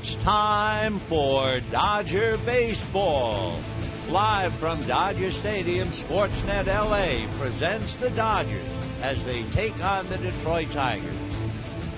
It's time for Dodger Baseball. Live from Dodger Stadium, Sportsnet LA presents the Dodgers as they take on the Detroit Tigers.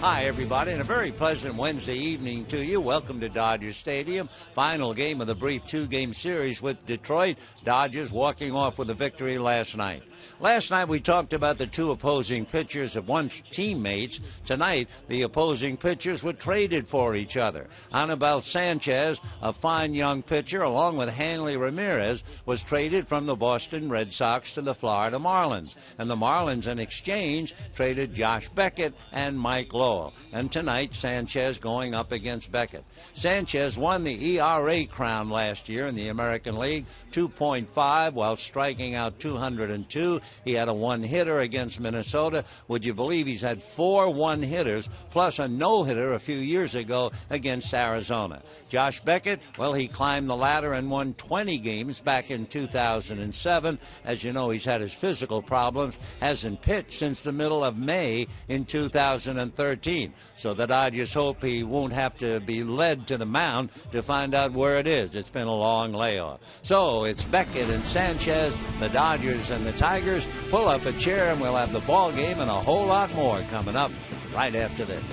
Hi, everybody, and a very pleasant Wednesday evening to you. Welcome to Dodger Stadium. Final game of the brief two-game series with Detroit. Dodgers walking off with a victory last night. Last night we talked about the two opposing pitchers of once teammates. Tonight, the opposing pitchers were traded for each other. Anibal Sanchez, a fine young pitcher, along with Hanley Ramirez, was traded from the Boston Red Sox to the Florida Marlins. And the Marlins, in exchange, traded Josh Beckett and Mike Lowell. And tonight, Sanchez going up against Beckett. Sanchez won the ERA crown last year in the American League, 2.5, while striking out 202. He had a one-hitter against Minnesota. Would you believe he's had 4 one-hitters plus a no-hitter a few years ago against Arizona? Josh Beckett, well, he climbed the ladder and won 20 games back in 2007. As you know, he's had his physical problems, hasn't pitched since the middle of May in 2013. So the Dodgers hope he won't have to be led to the mound to find out where it is. It's been a long layoff. So it's Beckett and Sanchez, the Dodgers and the Tigers. Pull up a chair and we'll have the ball game and a whole lot more coming up right after this.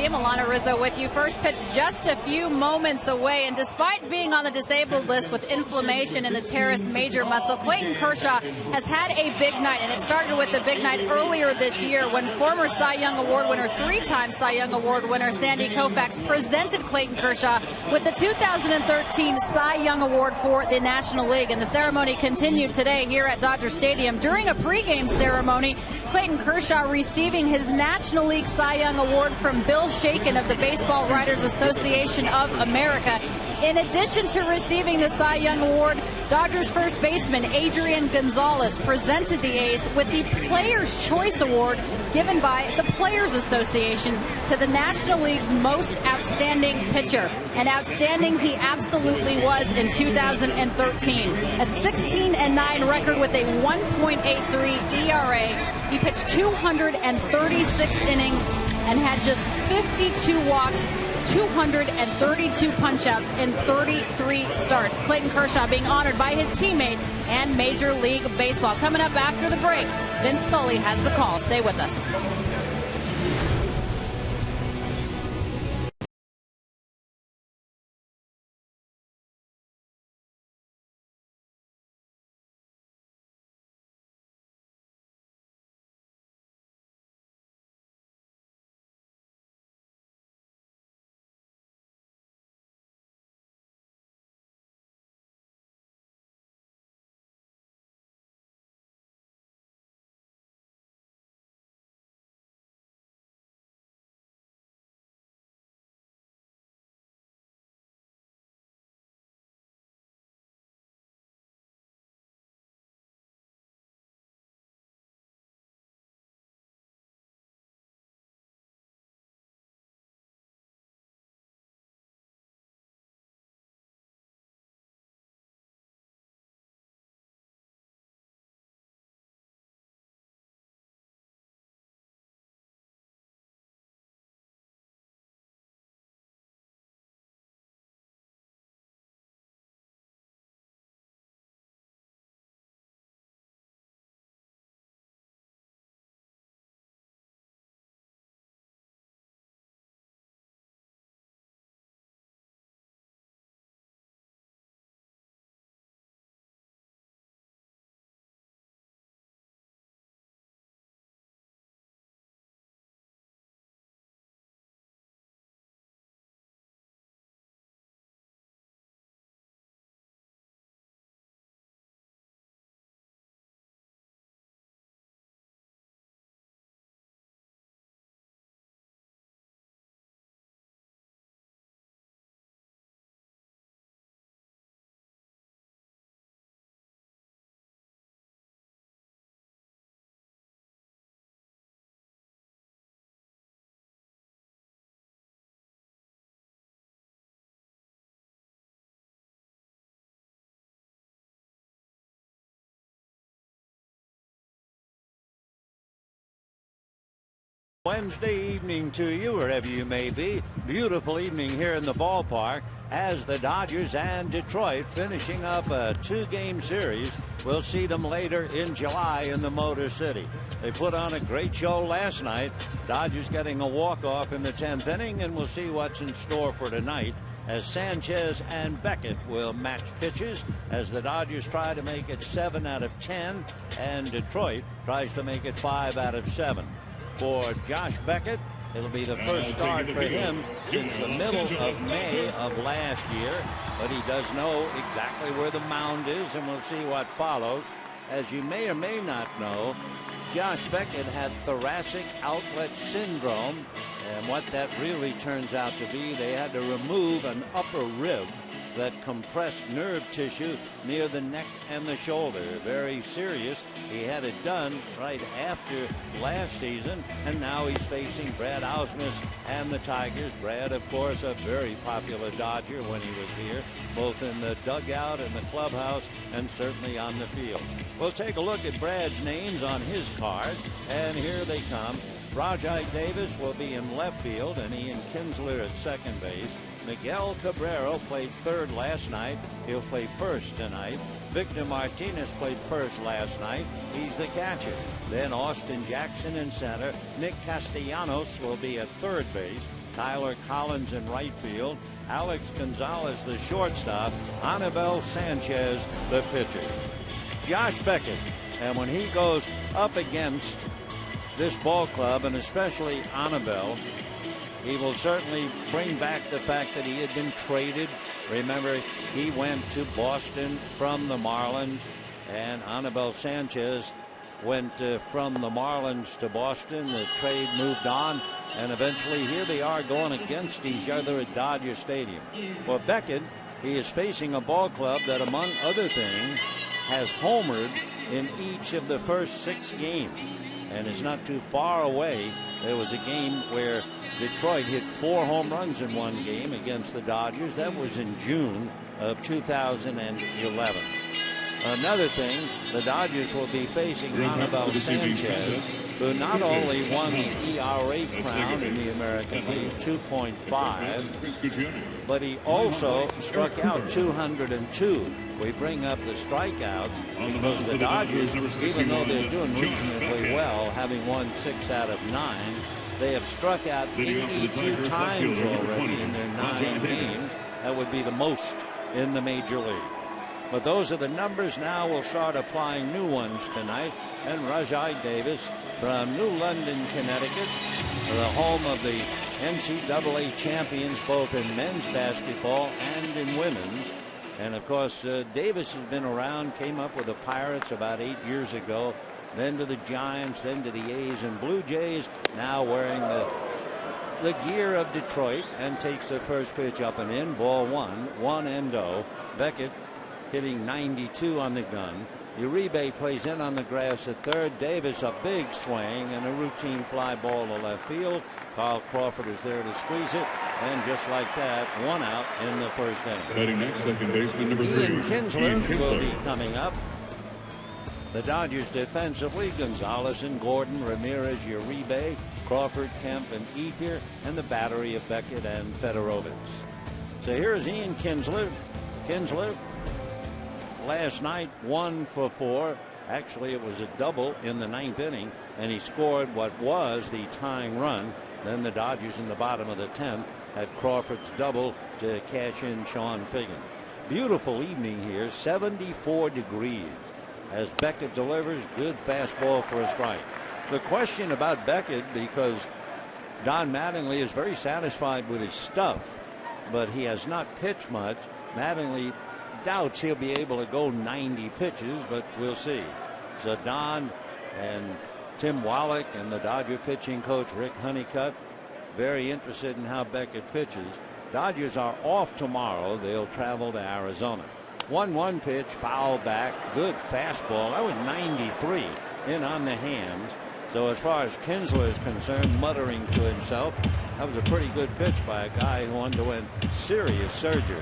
Milana Rizzo with you. First pitch just a few moments away, and despite being on the disabled list with inflammation in the teres major muscle, Clayton Kershaw has had a big night, and it started with a big night earlier this year when former Cy Young Award winner, 3-time Cy Young Award winner Sandy Koufax presented Clayton Kershaw with the 2013 Cy Young Award for the National League, and the ceremony continued today here at Dodger Stadium. During a pregame ceremony, Clayton Kershaw receiving his National League Cy Young Award from Bill Shaken of the Baseball Writers Association of America. In addition to receiving the Cy Young Award, Dodgers first baseman Adrian Gonzalez presented the A's with the Players' Choice Award given by the Players Association to the National League's most outstanding pitcher. And outstanding he absolutely was in 2013. A 16-9 record with a 1.83 ERA. He pitched 236 innings and had just 52 walks, 232 punchouts in 33 starts. Clayton Kershaw being honored by his teammate and Major League Baseball. Coming up after the break, Vince Scully has the call. Stay with us. Wednesday evening to you, wherever you may be. Beautiful evening here in the ballpark as the Dodgers and Detroit finishing up a two-game series. We'll see them later in July in the Motor City. They put on a great show last night. Dodgers getting a walk-off in the 10th inning, and we'll see what's in store for tonight as Sanchez and Beckett will match pitches as the Dodgers try to make it 7 out of 10 and Detroit tries to make it 5 out of 7. For Josh Beckett, it'll be the first start for him since the middle of May of last year, but he does know exactly where the mound is, and we'll see what follows. As you may or may not know, Josh Beckett had thoracic outlet syndrome, and what that really turns out to be, they had to remove an upper rib that compressed nerve tissue near the neck and the shoulder. Very serious. He had it done right after last season, and now he's facing Brad Ausmus and the Tigers. Brad, of course, a very popular Dodger when he was here, both in the dugout and the clubhouse, and certainly on the field. We'll take a look at Brad's names on his card, and here they come. Rajai Davis will be in left field, and Ian Kinsler at second base. Miguel Cabrera played third last night. He'll play first tonight. Victor Martinez played first last night. He's the catcher. Then Austin Jackson in center. Nick Castellanos will be at third base. Tyler Collins in right field. Alex Gonzalez, the shortstop. Anibal Sanchez, the pitcher. Josh Beckett, and when he goes up against this ball club, and especially Anibal, he will certainly bring back the fact that he had been traded. Remember, he went to Boston from the Marlins, and Anibal Sanchez went from the Marlins to Boston. The trade moved on, and eventually here they are going against each other at Dodger Stadium. For Beckett, he is facing a ball club that, among other things, has homered in each of the first 6 games, and is not too far away. There was a game where Detroit hit 4 home runs in one game against the Dodgers. That was in June of 2011. Another thing, the Dodgers will be facing Anibal Sanchez, who not only won the ERA crown in the American League, 2.5, but he also struck out 202. We bring up the strikeouts because the Dodgers, even though they're doing reasonably well, having won 6 out of 9, they have struck out 82 times already in their 9 games. That would be the most in the major league. But those are the numbers. Now we'll start applying new ones tonight. And Rajai Davis from New London, Connecticut, the home of the NCAA champions both in men's basketball and in women's. And of course, Davis has been around, came up with the Pirates about 8 years ago, then to the Giants, then to the A's and Blue Jays, now wearing the gear of Detroit, and takes the first pitch up and in. Ball 1-0. Beckett hitting 92 on the gun. Uribe plays in on the grass at third. Davis a big swing and a routine fly ball to left field. Carl Crawford is there to squeeze it, and just like that, 1 out in the first inning. Batting next, second baseman number 3. Ian Kinsler will be coming up. The Dodgers defensively, Gonzalez and Gordon, Ramirez, Uribe, Crawford, Kemp, and Ethier, and the battery of Beckett and Fedorovich. So here's Ian Kinsler. Kinsler, last night, 1 for 4. Actually, it was a double in the 9th inning, and he scored what was the tying run. Then the Dodgers in the bottom of the 10th had Crawford's double to cash in Sean Figgin. Beautiful evening here, 74 degrees as Beckett delivers. Good fastball for a strike. The question about Beckett, because Don Mattingly is very satisfied with his stuff, but he has not pitched much. Mattingly doubts he'll be able to go 90 pitches, but we'll see. So Don and Tim Wallach and the Dodger pitching coach Rick Honeycutt very interested in how Beckett pitches. Dodgers are off tomorrow. They'll travel to Arizona. 1-1 pitch, foul back, good fastball. That was 93 in on the hands. So as far as Kinsler is concerned, muttering to himself, that was a pretty good pitch by a guy who underwent serious surgery.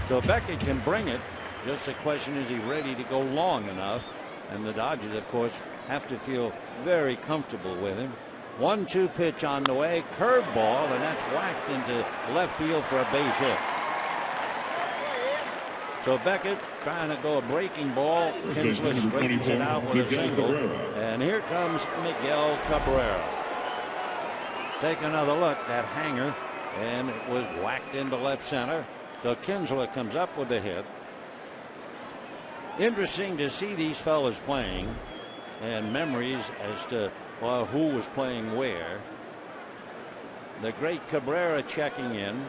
So Beckett can bring it. Just the question, is he ready to go long enough? And the Dodgers, of course, have to feel very comfortable with him. 1-2 pitch on the way, curveball, and that's whacked into left field for a base hit. So Beckett trying to go a breaking ball. Kinsler straightens it out with a single. And here comes Miguel Cabrera. Take another look, that hanger, and it was whacked into left center. So Kinsler comes up with the hit. Interesting to see these fellas playing, and memories as to who was playing where. The great Cabrera checking in.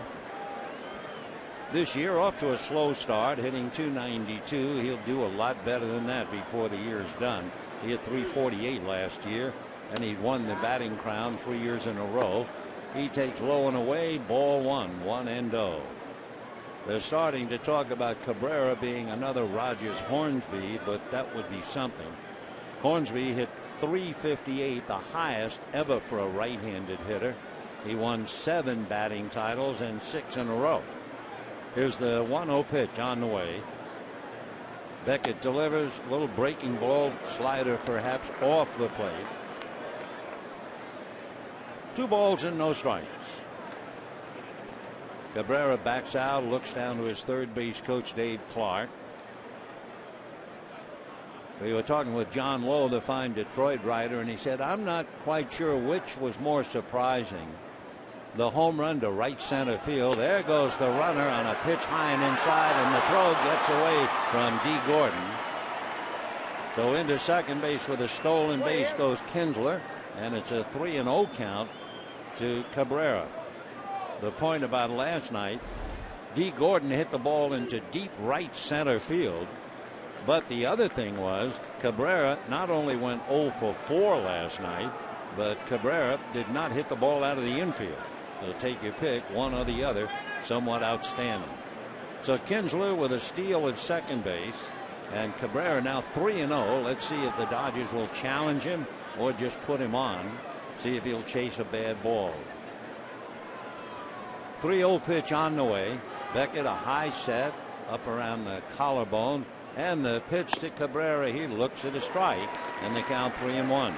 This year off to a slow start, hitting 292. He'll do a lot better than that before the year's done. He hit 348 last year, and he's won the batting crown 3 years in a row. He takes low and away, ball 1-0. They're starting to talk about Cabrera being another Rogers Hornsby, but that would be something. Hornsby hit 358, the highest ever for a right-handed hitter. He won 7 batting titles and 6 in a row. Here's the 1-0 pitch on the way. Beckett delivers a little breaking ball, slider perhaps off the plate. 2 balls and no strikes. Cabrera backs out, looks down to his third base coach Dave Clark. We were talking with John Lowe, the fine Detroit writer, and he said, I'm not quite sure which was more surprising. The home run to right center field. There goes the runner on a pitch high and inside, and the throw gets away from D. Gordon. So into second base with a stolen base goes Kinsler, and it's a 3-0 count to Cabrera. The point about last night, D. Gordon hit the ball into deep right center field. But the other thing was Cabrera not only went 0 for 4 last night, but Cabrera did not hit the ball out of the infield. So take your pick, one or the other, somewhat outstanding. So Kinsler with a steal at second base, and Cabrera now 3-0. Let's see if the Dodgers will challenge him or just put him on. See if he'll chase a bad ball. 3-0 pitch on the way. Beckett a high set up around the collarbone, and the pitch to Cabrera. He looks at a strike, and they count 3-1.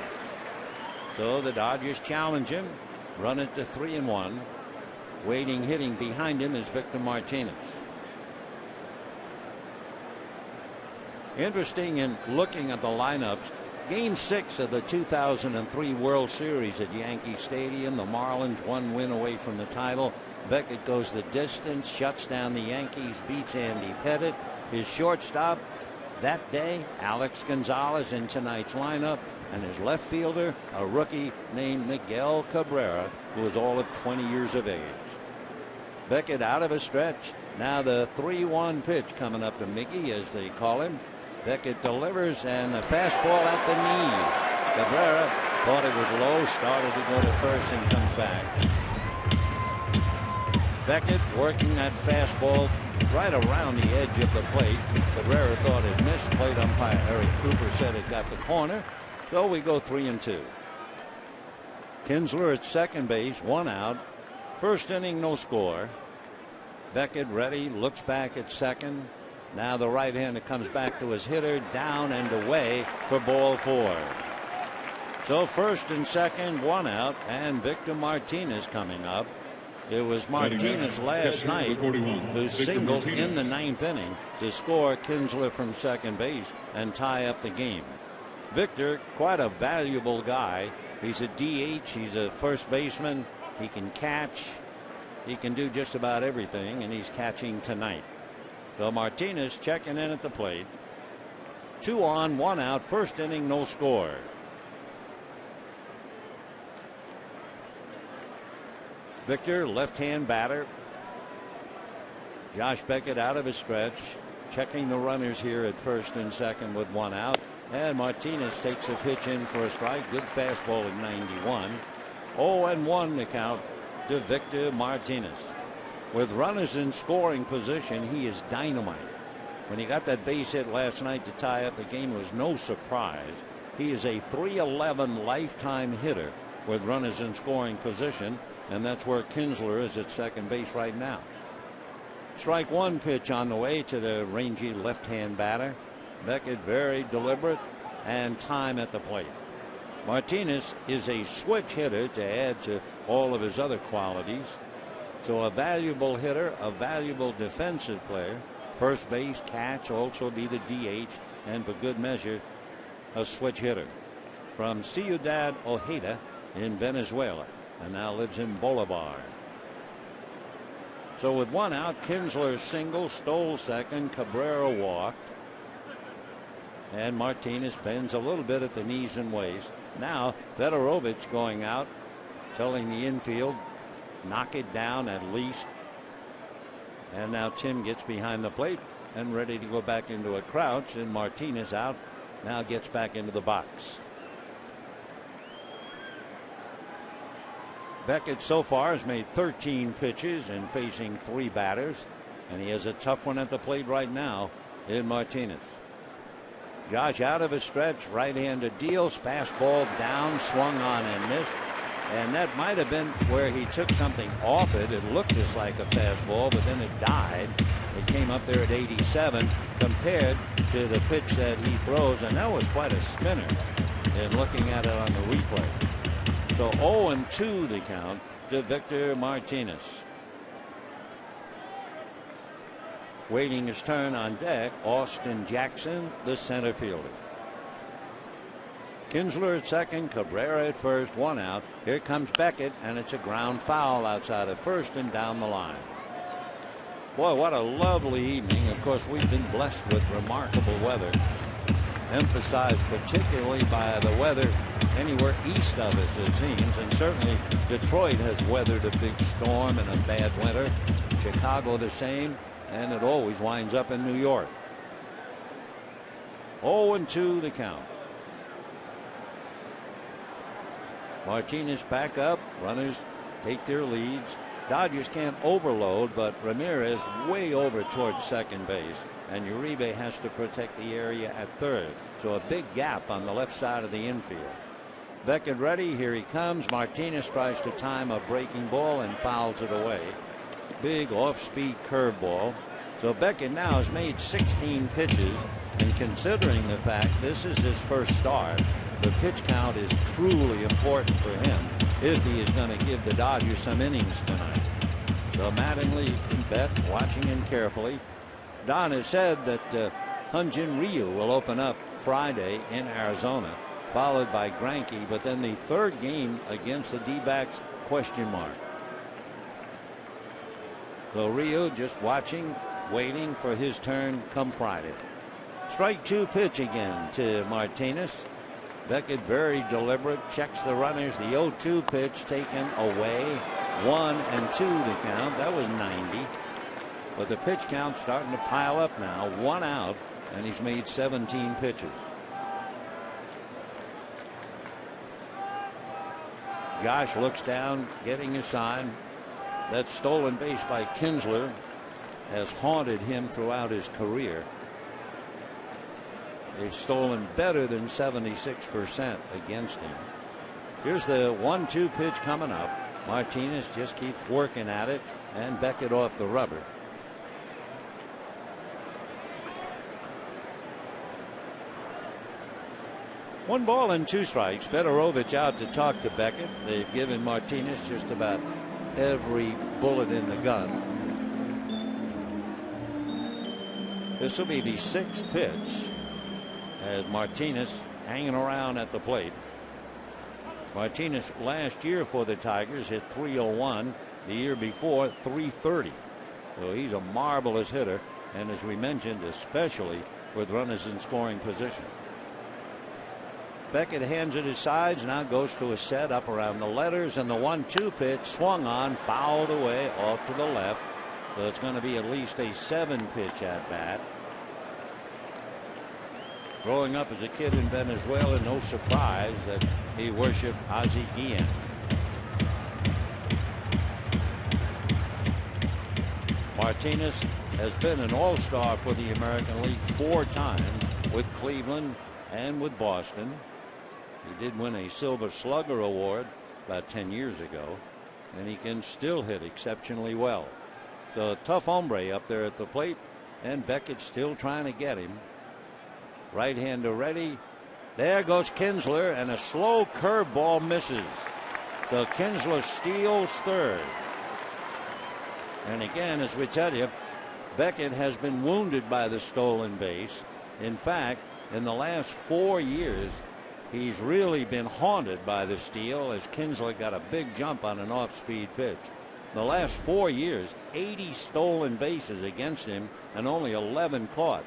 So the Dodgers challenge him, run it to 3-1. Waiting, hitting behind him is Victor Martinez. Interesting in looking at the lineups. Game 6 of the 2003 World Series at Yankee Stadium. The Marlins 1 win away from the title. Beckett goes the distance, shuts down the Yankees, beats Andy Pettitte. His shortstop that day, Alex Gonzalez, in tonight's lineup, and his left fielder, a rookie named Miguel Cabrera, who is all of 20 years of age. Beckett out of a stretch. Now the 3-1 pitch coming up to Miggy, as they call him. Beckett delivers, and the fastball at the knee. Cabrera thought it was low, started to go to first, and comes back. Beckett working that fastball right around the edge of the plate. Cabrera thought it missed. Plate umpire Eric Cooper said it got the corner. So we go 3-2. Kinsler at second base, 1 out. First inning, no score. Beckett ready, looks back at second. Now the right-hander comes back to his hitter, down and away for ball 4. So first and second, 1 out, and Victor Martinez coming up. It was Martinez last night who singled in the 9th inning to score Kinsler from second base and tie up the game. Victor, quite a valuable guy. He's a DH. He's a first baseman. He can catch. He can do just about everything, and he's catching tonight. So Martinez checking in at the plate. 2 on, 1 out. First inning, no score. Victor, left-hand batter. Josh Beckett out of his stretch, checking the runners here at first and second with 1 out. And Martinez takes a pitch in for a strike. Good fastball at 91. 0-1 the count to Victor Martinez. With runners in scoring position, he is dynamite. When he got that base hit last night to tie up the game, it was no surprise. He is a .311 lifetime hitter with runners in scoring position, and that's where Kinsler is at second base right now. Strike 1 pitch on the way to the rangy left-hand batter. Beckett very deliberate, and time at the plate. Martinez is a switch hitter to add to all of his other qualities. So a valuable hitter, a valuable defensive player. First base, catch, also be the DH, and for good measure, a switch hitter. From Ciudad Ojeda in Venezuela, and now lives in Bolivar. So with 1 out, Kinsler single, stole second, Cabrera walked, and Martinez bends a little bit at the knees and waist. Now Fedorovich going out, telling the infield, knock it down at least. And now Tim gets behind the plate and ready to go back into a crouch, and Martinez out, now gets back into the box. Beckett so far has made 13 pitches and facing 3 batters, and he has a tough one at the plate right now in Martinez. Josh out of his stretch, right-handed deals, fastball down, swung on and missed, and that might have been where he took something off it. It looked just like a fastball, but then it died. It came up there at 87 compared to the pitch that he throws, and that was quite a spinner in looking at it on the replay. So 0-2 the count to Victor Martinez. Waiting his turn on deck, Austin Jackson, the center fielder. Kinsler at second, Cabrera at first, 1 out. Here comes Beckett, and it's a ground foul outside of first and down the line. Boy, what a lovely evening. Of course, we've been blessed with remarkable weather, emphasized particularly by the weather anywhere east of us, it seems, and certainly Detroit has weathered a big storm and a bad winter. Chicago the same, and it always winds up in New York. 0-2 the count. Martinez back up, runners take their leads. Dodgers can't overload, but Ramirez way over towards second base, and Uribe has to protect the area at third. So a big gap on the left side of the infield. Beckett ready. Here he comes. Martinez tries to time a breaking ball and fouls it away. Big off-speed curveball. So Beckett now has made 16 pitches, and considering the fact this is his first start, the pitch count is truly important for him if he is going to give the Dodgers some innings tonight. So Mattingly and Beck watching him carefully. Don has said that Hyun-Jin Ryu will open up Friday in Arizona, followed by Greinke, but then the third game against the D-backs, question mark. So Ryu just watching, waiting for his turn come Friday. Strike two pitch again to Martinez. Beckett very deliberate, checks the runners. The 0-2 pitch taken away. 1-2 to count. That was 90. But the pitch count starting to pile up now. 1 out, and he's made 17 pitches. Josh looks down, getting a sign. That stolen base by Kinsler has haunted him throughout his career. They've stolen better than 76% against him. Here's the 1-2 pitch coming up. Martinez just keeps working at it, and Beckett off the rubber. One ball and 2 strikes. Fedorovich out to talk to Beckett. They've given Martinez just about every bullet in the gun. This will be the 6th pitch as Martinez hanging around at the plate. Martinez last year for the Tigers hit .301. The year before .330. So he's a marvelous hitter, and as we mentioned, especially with runners in scoring position. Beckett hands it his sides, now goes to a set up around the letters, and the 1-2 pitch swung on, fouled away off to the left. So it's going to be at least a 7-pitch at bat. Growing up as a kid in Venezuela, no surprise that he worshiped Ozzie Guillen. Martinez has been an all-star for the American League 4 times with Cleveland and with Boston. He did win a Silver Slugger Award about 10 years ago, and he can still hit exceptionally well. So a tough hombre up there at the plate, and Beckett's still trying to get him. Right-hander ready. There goes Kinsler, and a slow curveball misses. So Kinsler steals third. And again, as we tell you, Beckett has been wounded by the stolen base. In fact, in the last 4 years, he's really been haunted by the steal, as Kinsler got a big jump on an off-speed pitch. In the last 4 years, 80 stolen bases against him and only 11 caught.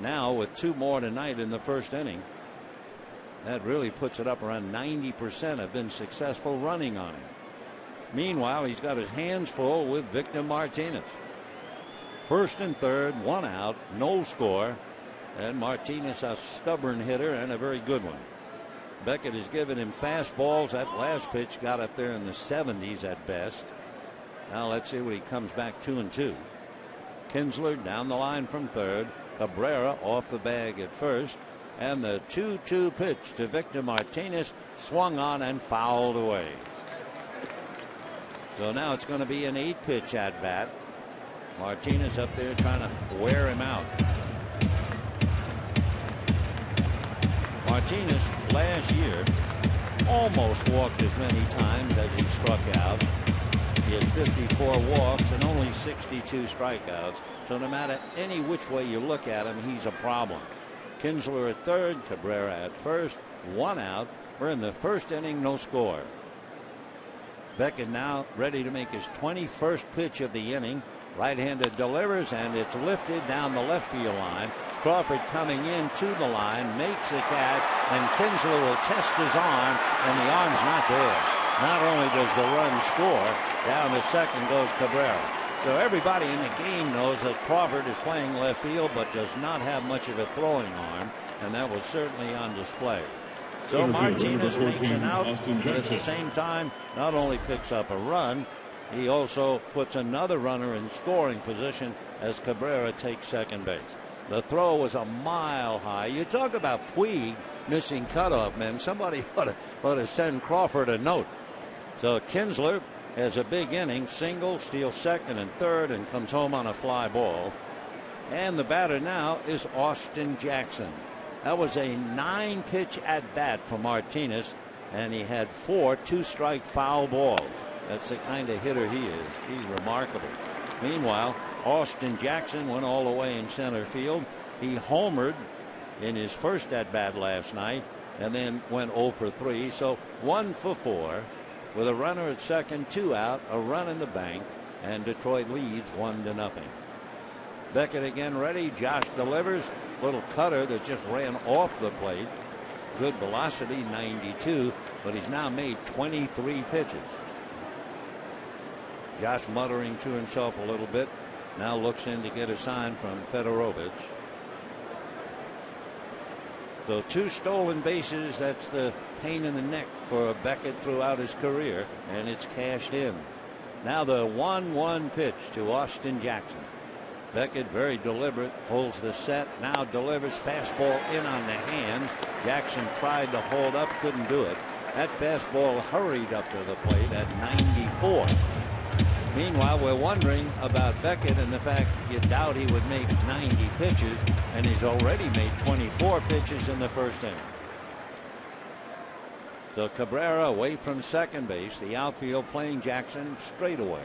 Now with 2 more tonight in the first inning, that really puts it up around 90% have been successful running on him. Meanwhile, he's got his hands full with Victor Martinez. First and third, 1 out, no score, and Martinez a stubborn hitter and a very good one. Beckett has given him fastballs. That last pitch got up there in the 70s at best. Now let's see what he comes back 2-2. Kinsler down the line from third. Cabrera off the bag at first, and the 2-2 pitch to Victor Martinez swung on and fouled away. So now it's going to be an 8-pitch at bat. Martinez up there trying to wear him out. Martinez last year almost walked as many times as he struck out. He had 54 walks and only 62 strikeouts. So no matter any which way you look at him, he's a problem. Kinsler at third, Cabrera at first, 1 out. We're in the first inning, no score. Beckett now ready to make his 21st pitch of the inning. Right-hander delivers, and it's lifted down the left field line. Crawford coming in to the line, makes the catch, and Kinsler will test his arm, and the arm's not there. Not only does the run score, down to second goes Cabrera. So everybody in the game knows that Crawford is playing left field, but does not have much of a throwing arm, and that was certainly on display. So Martinez makes an out, but at the same time, not only picks up a run, He also puts another runner in scoring position as Cabrera takes second base. The throw was a mile high. You talk about Puig missing cutoff men. Somebody ought to send Crawford a note. So Kinsler has a big inning, single, steals second and third, and comes home on a fly ball. And the batter now is Austin Jackson. That was a 9-pitch at bat for Martinez, and he had 4 2-strike foul balls. That's the kind of hitter he is. He's remarkable. Meanwhile, Austin Jackson went all the way in center field. He homered in his first at bat last night and then went 0 for 3. So 1 for 4 with a runner at second, 2 out, a run in the bank, and Detroit leads 1-0. Beckett again ready. Josh delivers. Little cutter that just ran off the plate. Good velocity, 92, but he's now made 23 pitches. Josh muttering to himself a little bit. Now looks in to get a sign from Fedorovich. So 2 stolen bases. That's the pain in the neck for Beckett throughout his career, and it's cashed in. Now the 1-1 pitch to Austin Jackson. Beckett, very deliberate, holds the set, now delivers fastball in on the hand. Jackson tried to hold up, couldn't do it. That fastball hurried up to the plate at 94. Meanwhile, we're wondering about Beckett and the fact you doubt he would make 90 pitches, and he's already made 24 pitches in the first inning. So Cabrera away from second base, the outfield playing Jackson straight away.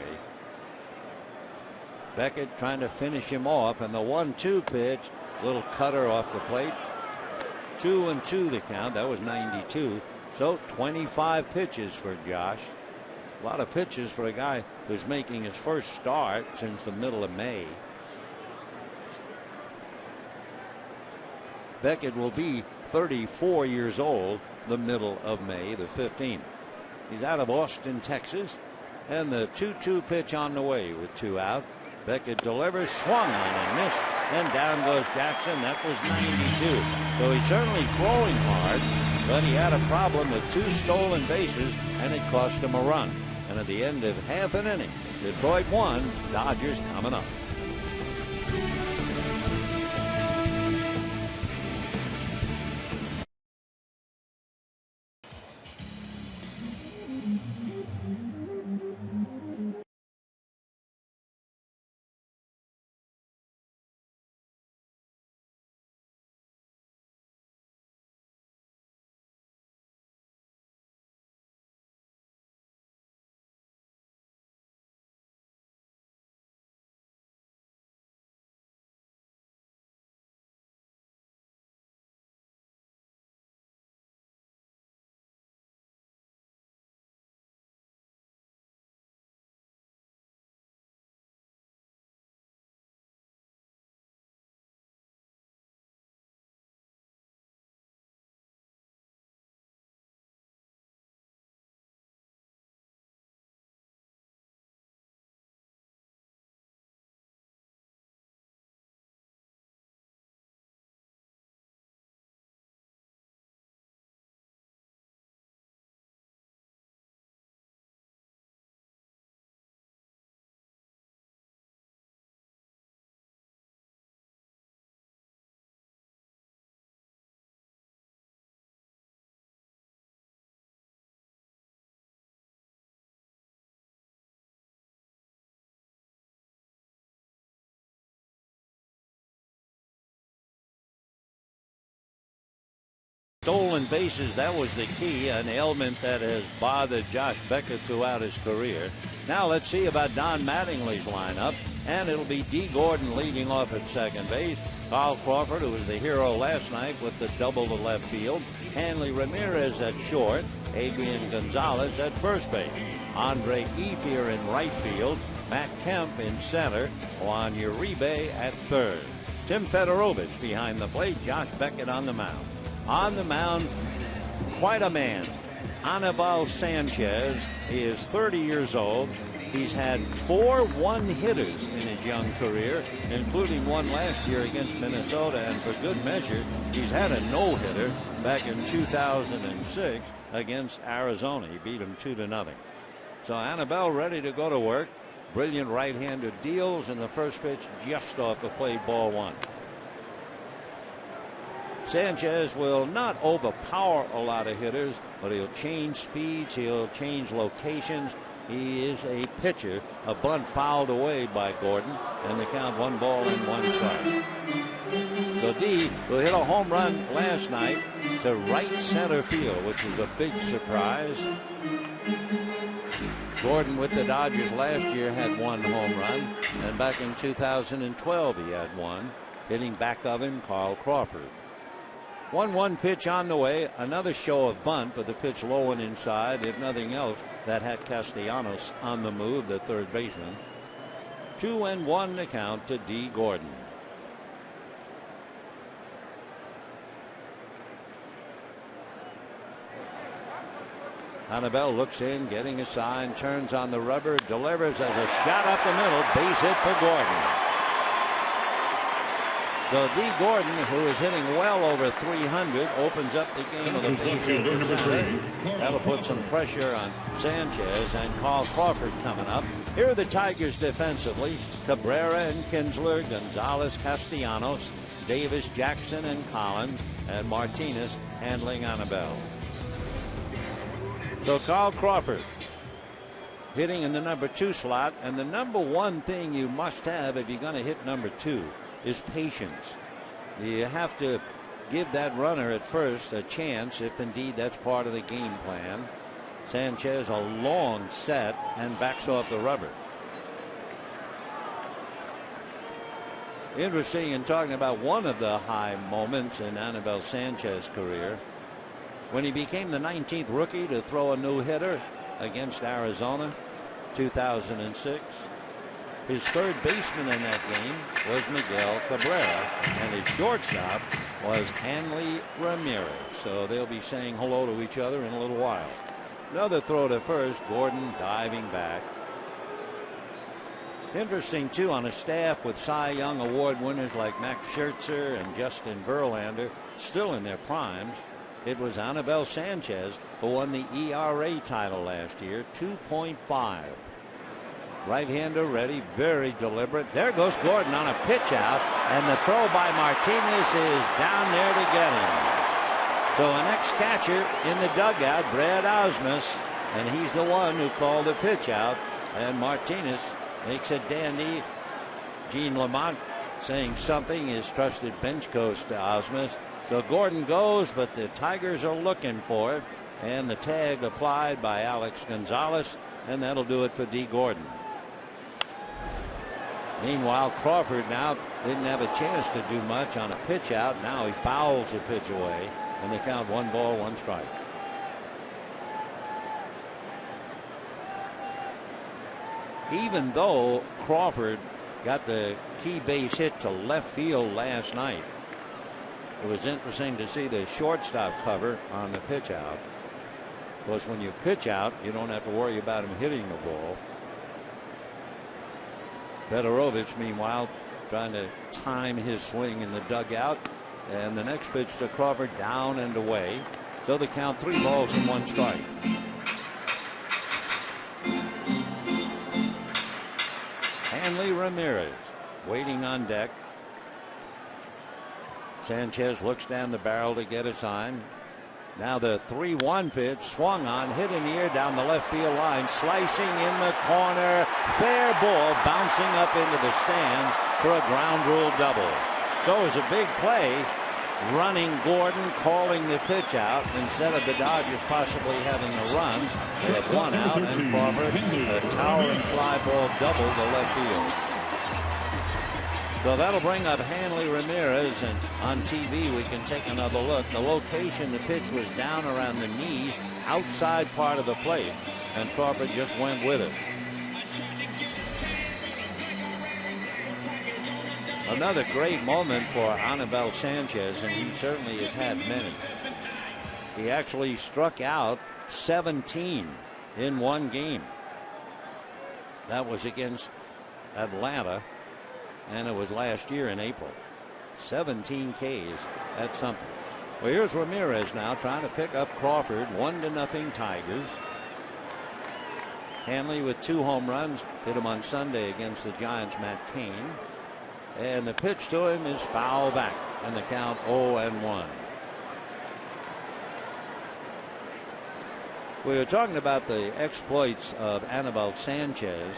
Beckett trying to finish him off, and the 1-2 pitch, little cutter off the plate. 2-2 the count. That was 92. So 25 pitches for Josh. A lot of pitches for a guy who's making his first start since the middle of May. Beckett will be 34 years old the middle of May, the 15th. He's out of Austin, Texas, and the 2-2 pitch on the way with 2 out. Beckett delivers, swung on and missed, and down goes Jackson. That was 92. So he's certainly throwing hard, but he had a problem with 2 stolen bases, and it cost him a run. And at the end of half an inning, Detroit won. Dodgers coming up. Stolen bases, that was the key, an ailment that has bothered Josh Beckett throughout his career. Now let's see about Don Mattingly's lineup, and it'll be D. Gordon leading off at second base. Carl Crawford, who was the hero last night with the double to left field. Hanley Ramirez at short. Adrian Gonzalez at first base. Andre Ethier in right field. Matt Kemp in center. Juan Uribe at third. Tim Fedorovich behind the plate. Josh Beckett on the mound. On the mound, quite a man. Anibal Sanchez. He is 30 years old. He's had 4 one-hitters in his young career, including one last year against Minnesota, and for good measure, he's had a no-hitter back in 2006 against Arizona. He beat them 2-0. So Annabelle ready to go to work. Brilliant right-hander deals, and the first pitch just off the plate, ball one. Sanchez will not overpower a lot of hitters, but he'll change speeds, he'll change locations. He is a pitcher. A bunt fouled away by Gordon, and the count 1 ball and 1 strike. So D will hit a home run last night to right center field, which was a big surprise. Gordon with the Dodgers last year had 1 home run, and back in 2012 he had 1. Hitting back of him, Carl Crawford. 1-1 pitch on the way. Another show of bunt, but the pitch low and inside. If nothing else, that had Castellanos on the move, the third baseman. 2-1 the count to D. Gordon. Annabelle looks in, getting a sign, turns on the rubber, delivers as a shot up the middle, base hit for Gordon. So D. Gordon, who is hitting well over 300, opens up the game with a base hit to center. That'll put some pressure on Sanchez, and Carl Crawford coming up. Here are the Tigers defensively: Cabrera and Kinsler, Gonzalez, Castellanos, Davis, Jackson, and Collins, and Martinez handling Annabelle. So Carl Crawford hitting in the number 2 slot, and the number 1 thing you must have if you're going to hit number 2 is patience. You have to give that runner at first a chance, if indeed that's part of the game plan. Sanchez a long set and backs off the rubber. Interesting in talking about one of the high moments in Annabelle Sanchez's career, when he became the 19th rookie to throw a no-hitter against Arizona, 2006. His third baseman in that game was Miguel Cabrera, and his shortstop was Hanley Ramirez. So they'll be saying hello to each other in a little while. Another throw to first, Gordon diving back. Interesting, too, on a staff with Cy Young Award winners like Max Scherzer and Justin Verlander, still in their primes. It was Annabelle Sanchez who won the ERA title last year, 2.5. Right-hander ready, very deliberate. There goes Gordon on a pitch out, and the throw by Martinez is down there to get him. So an ex-catcher in the dugout, Brad Osmus, and he's the one who called the pitch out, and Martinez makes a dandy. Gene Lamont saying something, his trusted bench coach to Osmus. So Gordon goes, but the Tigers are looking for it, and the tag applied by Alex Gonzalez, and that'll do it for D. Gordon. Meanwhile, Crawford now didn't have a chance to do much on a pitch out. Now he fouls the pitch away, and they count 1 ball, 1 strike. Even though Crawford got the key base hit to left field last night, it was interesting to see the shortstop cover on the pitch out. Of course, when you pitch out, you don't have to worry about him hitting the ball. Fedorovich, meanwhile, trying to time his swing in the dugout. And the next pitch to Crawford, down and away. So the count 3 balls and 1 strike. Hanley Ramirez waiting on deck. Sanchez looks down the barrel to get a sign. Now the 3-1 pitch, swung on, hit in the air down the left field line, slicing in the corner, fair ball, bouncing up into the stands for a ground rule double. So it was a big play, running Gordon, calling the pitch out instead of the Dodgers possibly having a run. They had 1 out, and Crawford a towering fly ball double to left field. So that'll bring up Hanley Ramirez, and on TV we can take another look. The location the pitch was down around the knees, outside part of the plate, and Crawford just went with it. Another great moment for Annabelle Sanchez, and he certainly has had many. He actually struck out 17 in one game. That was against Atlanta, and it was last year in April. 17 Ks. That's something. Well, here's Ramirez now trying to pick up Crawford. 1-0 Tigers. Hanley with 2 home runs, hit him on Sunday against the Giants' Matt Cain. And the pitch to him is foul back, and the count 0-1. We were talking about the exploits of Anibal Sanchez.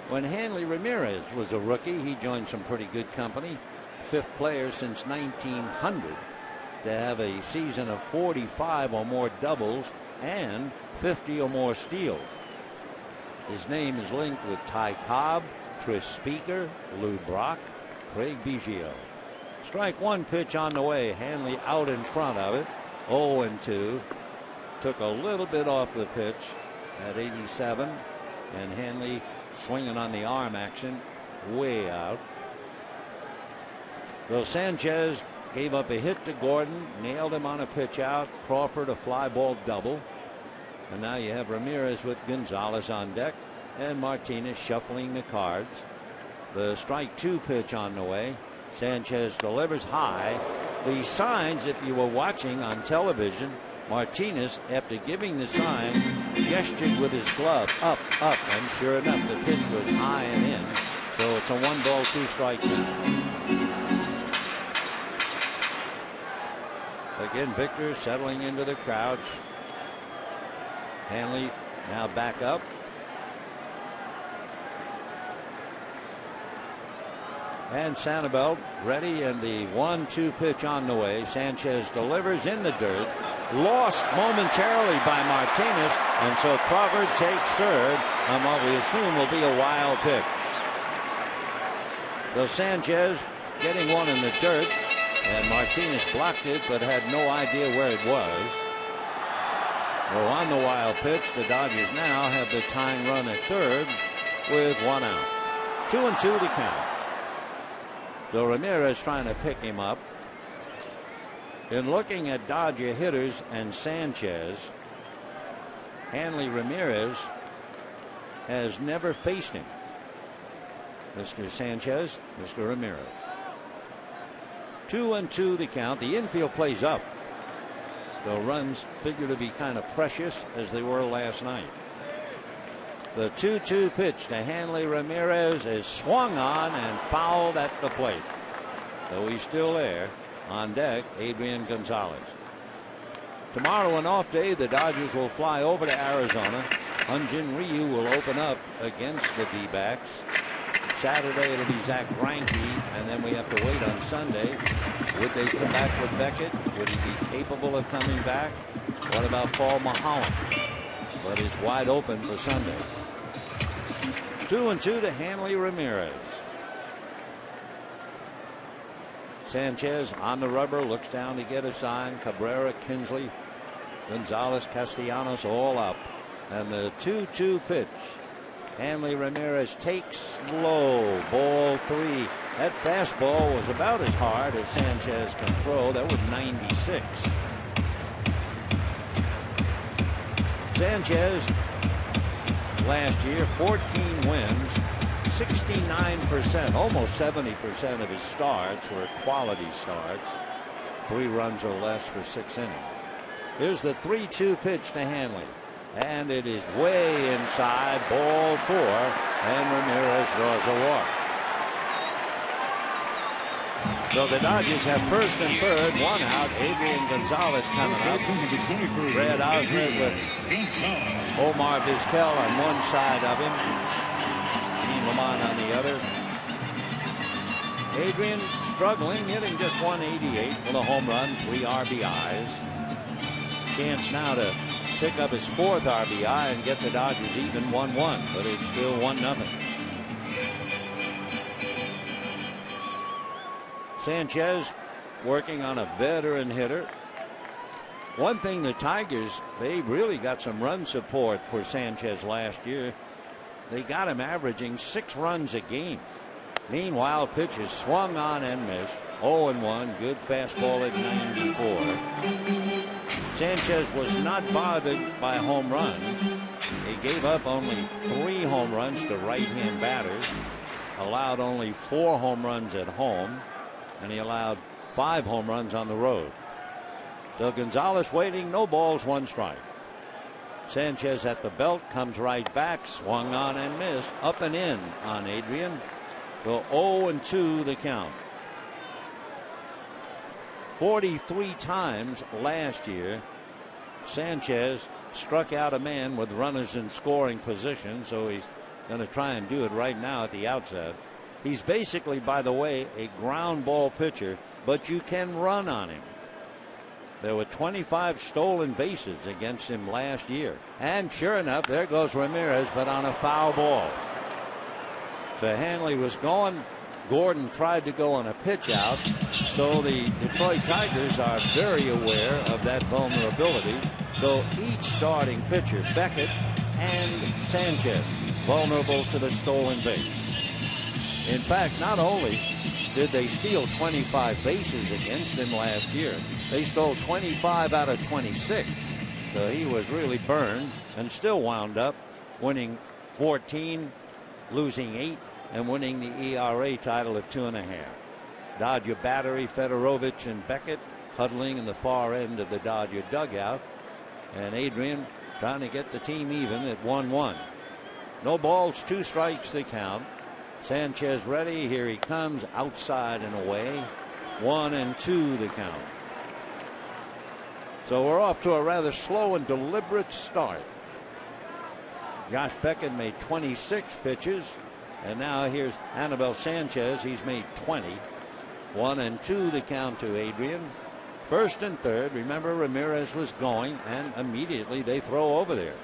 When Hanley Ramirez was a rookie, he joined some pretty good company. 5th player since 1900 to have a season of 45 or more doubles and 50 or more steals. His name is linked with Ty Cobb, Tris Speaker, Lou Brock, Craig Biggio. Strike 1 pitch on the way. Hanley out in front of it. 0-2. Took a little bit off the pitch at 87. And Hanley swinging on the arm action way out. Well, Sanchez gave up a hit to Gordon, nailed him on a pitch out. Crawford a fly ball double. And now you have Ramirez with Gonzalez on deck and Martinez shuffling the cards. The strike 2 pitch on the way. Sanchez delivers high. The signs, if you were watching on television, Martinez, after giving the sign, gestured with his glove up, and sure enough, the pitch was high and in. So it's a 1-ball, 2-strike count. Again, Victor settling into the crouch. Hanley now back up. And Sanibel ready, and the 1-2 pitch on the way. Sanchez delivers in the dirt. Lost momentarily by Martinez, and so Crawford takes third on what we assume will be a wild pitch. So Sanchez getting one in the dirt, and Martinez blocked it but had no idea where it was. Well, on the wild pitch, the Dodgers now have the tying run at third with 1 out. 2-2 to count. So Ramirez trying to pick him up. In looking at Dodger hitters and Sanchez, Hanley Ramirez has never faced him. Mr. Sanchez, Mr. Ramirez. 2-2 the count. The infield plays up. The runs figure to be kind of precious as they were last night. The 2-2 pitch to Hanley Ramirez is swung on and fouled at the plate. So he's still there. On deck, Adrian Gonzalez. Tomorrow, an off day, the Dodgers will fly over to Arizona. Hyun-Jin Ryu will open up against the D-backs. Saturday it'll be Zach Greinke, and then we have to wait on Sunday. Would they come back with Beckett? Would he be capable of coming back? What about Paul Maholm? But it's wide open for Sunday. 2-2 to Hanley Ramirez. Sanchez on the rubber, looks down to get a sign. Cabrera, Kinsley, Gonzalez, Castellanos all up. And the 2-2 pitch. Hanley Ramirez takes low. Ball 3. That fastball was about as hard as Sanchez can throw. That was 96. Sanchez last year, 14 wins, 69%, almost 70% of his starts were quality starts. 3 runs or less for 6 innings. Here's the 3-2 pitch to Hanley. And it is way inside, ball 4, and Ramirez draws a walk. So the Dodgers have first and third, 1 out. Adrian Gonzalez coming up. Brad Osner with Omar Vizquel on one side of him. Dean Lamont on the other. Adrian struggling, hitting just 188 with a home run, 3 RBIs. Chance now to pick up his 4th RBI and get the Dodgers even 1-1, but it's still 1-0. Sanchez working on a veteran hitter. One thing, the Tigers, they really got some run support for Sanchez last year. They got him averaging 6 runs a game. Meanwhile, pitches swung on and missed. 0-1, good fastball at 94. Sanchez was not bothered by home runs. He gave up only 3 home runs to right-hand batters, allowed only 4 home runs at home, and he allowed 5 home runs on the road. So Gonzalez waiting, no balls, 1 strike. Sanchez at the belt, comes right back, swung on and missed, up and in on Adrian. So 0-2 the count. 43 times last year, Sanchez struck out a man with runners in scoring position, so he's going to try and do it right now at the outset. He's basically, by the way, a ground ball pitcher, but you can run on him. There were 25 stolen bases against him last year. And sure enough, there goes Ramirez, but on a foul ball. So Hanley was going. Gordon tried to go on a pitch out. So the Detroit Tigers are very aware of that vulnerability. So each starting pitcher, Beckett and Sanchez, vulnerable to the stolen base. In fact, not only did they steal 25 bases against him last year, they stole 25 out of 26. So he was really burned and still wound up winning 14, losing 8, and winning the ERA title of 2.5. Dodger battery, Fedorovich and Beckett huddling in the far end of the Dodger dugout. And Adrian trying to get the team even at 1-1. No balls, 2 strikes the count. Sanchez ready. Here he comes, outside and away. 1-2 the count. So we're off to a rather slow and deliberate start. Josh Beckett made 26 pitches. And now here's Anibal Sanchez. He's made 20. 1-2 the count to Adrian. First and third. Remember, Ramirez was going, and immediately they throw over there.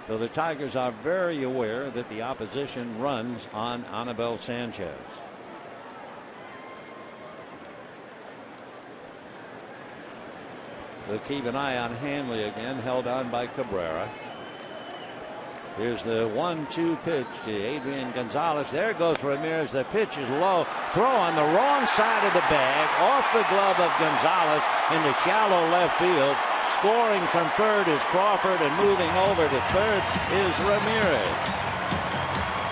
So the Tigers are very aware that the opposition runs on Anibal Sanchez. They'll keep an eye on Hanley again, held on by Cabrera. Here's the 1-2 pitch to Adrian Gonzalez. There goes Ramirez. The pitch is low. Throw on the wrong side of the bag, off the glove of Gonzalez into shallow left field. Scoring from third is Crawford, and moving over to third is Ramirez.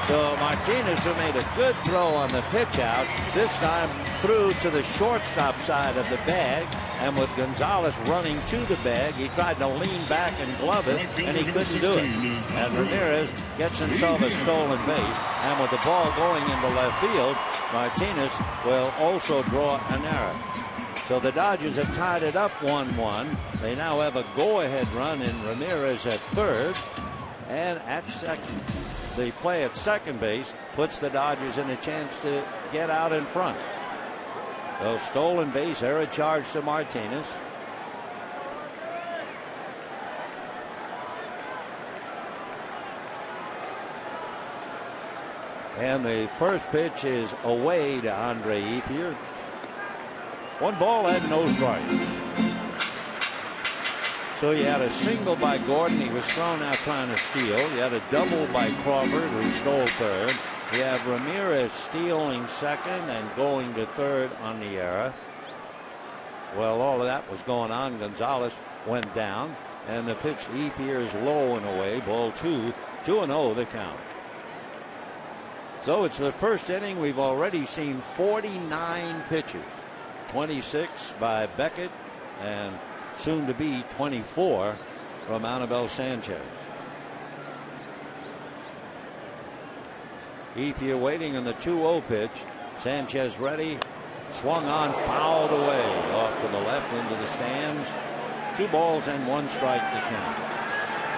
So Martinez, who made a good throw on the pitch out, this time threw to the shortstop side of the bag, and with Gonzalez running to the bag, he tried to lean back and glove it, and he couldn't do it. And Ramirez gets himself a stolen base, and with the ball going into left field, Martinez will also draw an error. So the Dodgers have tied it up 1-1. They now have a go-ahead run in Ramirez at third, and at second. The play at second base puts the Dodgers in a chance to get out in front. So stolen base, error charge to Martinez. And the first pitch is away to Andre Ethier. 1 ball and no strikes. So you had a single by Gordon. He was thrown out trying to steal. You had a double by Crawford, who stole third. You have Ramirez stealing second and going to third on the error. Well, all of that was going on. Gonzalez went down, and the pitch to Ethier is low and away. Ball 2, 2-0 the count. So it's the first inning. We've already seen 49 pitches. 26 by Beckett, and soon to be 24 from Anibal Sanchez. Ethier waiting on the 2-0 pitch. Sanchez ready. Swung on, fouled away off to the left into the stands. 2 balls and 1 strike to count.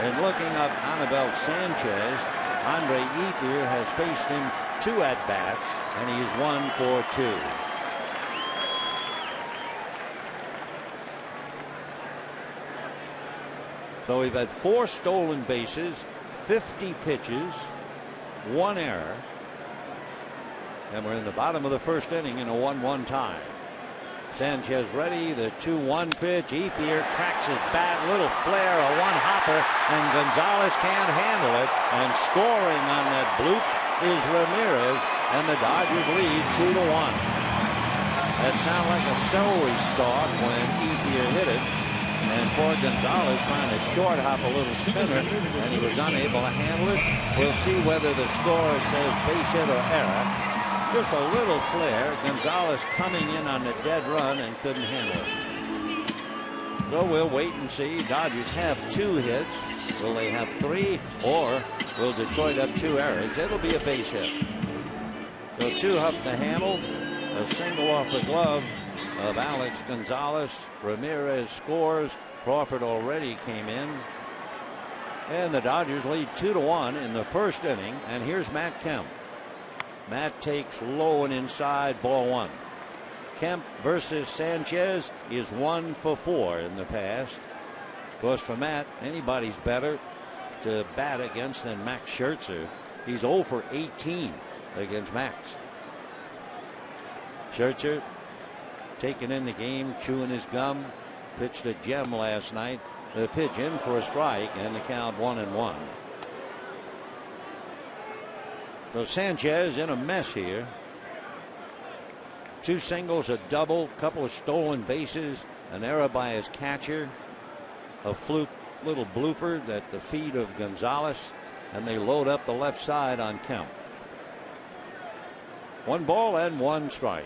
And looking up Anibal Sanchez, Andre Ethier has faced him 2 at-bats, and he's 1 for 2. So we've had 4 stolen bases, 50 pitches, 1 error. And we're in the bottom of the first inning in a 1-1 tie. Sanchez ready, the 2-1 pitch. Ethier cracks his bat, little flare, a 1-hopper, and Gonzalez can't handle it. And scoring on that bloop is Ramirez, and the Dodgers lead 2-1. That sounded like a celery stalk when Ethier hit it. And poor Gonzalez trying to short hop a little spinner, and he was unable to handle it. We'll see whether the score says base hit or error. Just a little flare. Gonzalez coming in on the dead run and couldn't handle it. So we'll wait and see. Dodgers have 2 hits. Will they have 3, or will Detroit have 2 errors? It'll be a base hit. So 2 up the handle, a single off the glove of Alex Gonzalez. Ramirez scores. Crawford already came in. And the Dodgers lead 2-1 in the first inning. And here's Matt Kemp. Matt takes low and inside, ball 1. Kemp versus Sanchez is 1 for 4 in the past. Of course, for Matt, anybody's better to bat against than Max Scherzer. He's 0 for 18 against Max. Scherzer taking in the game, chewing his gum, pitched a gem last night. The pitch in for a strike, and the count 1-1. So Sanchez in a mess here. 2 singles, a double, couple of stolen bases, an error by his catcher, a fluke little blooper at the feet of Gonzalez, and they load up the left side on Kemp. 1 ball and 1 strike.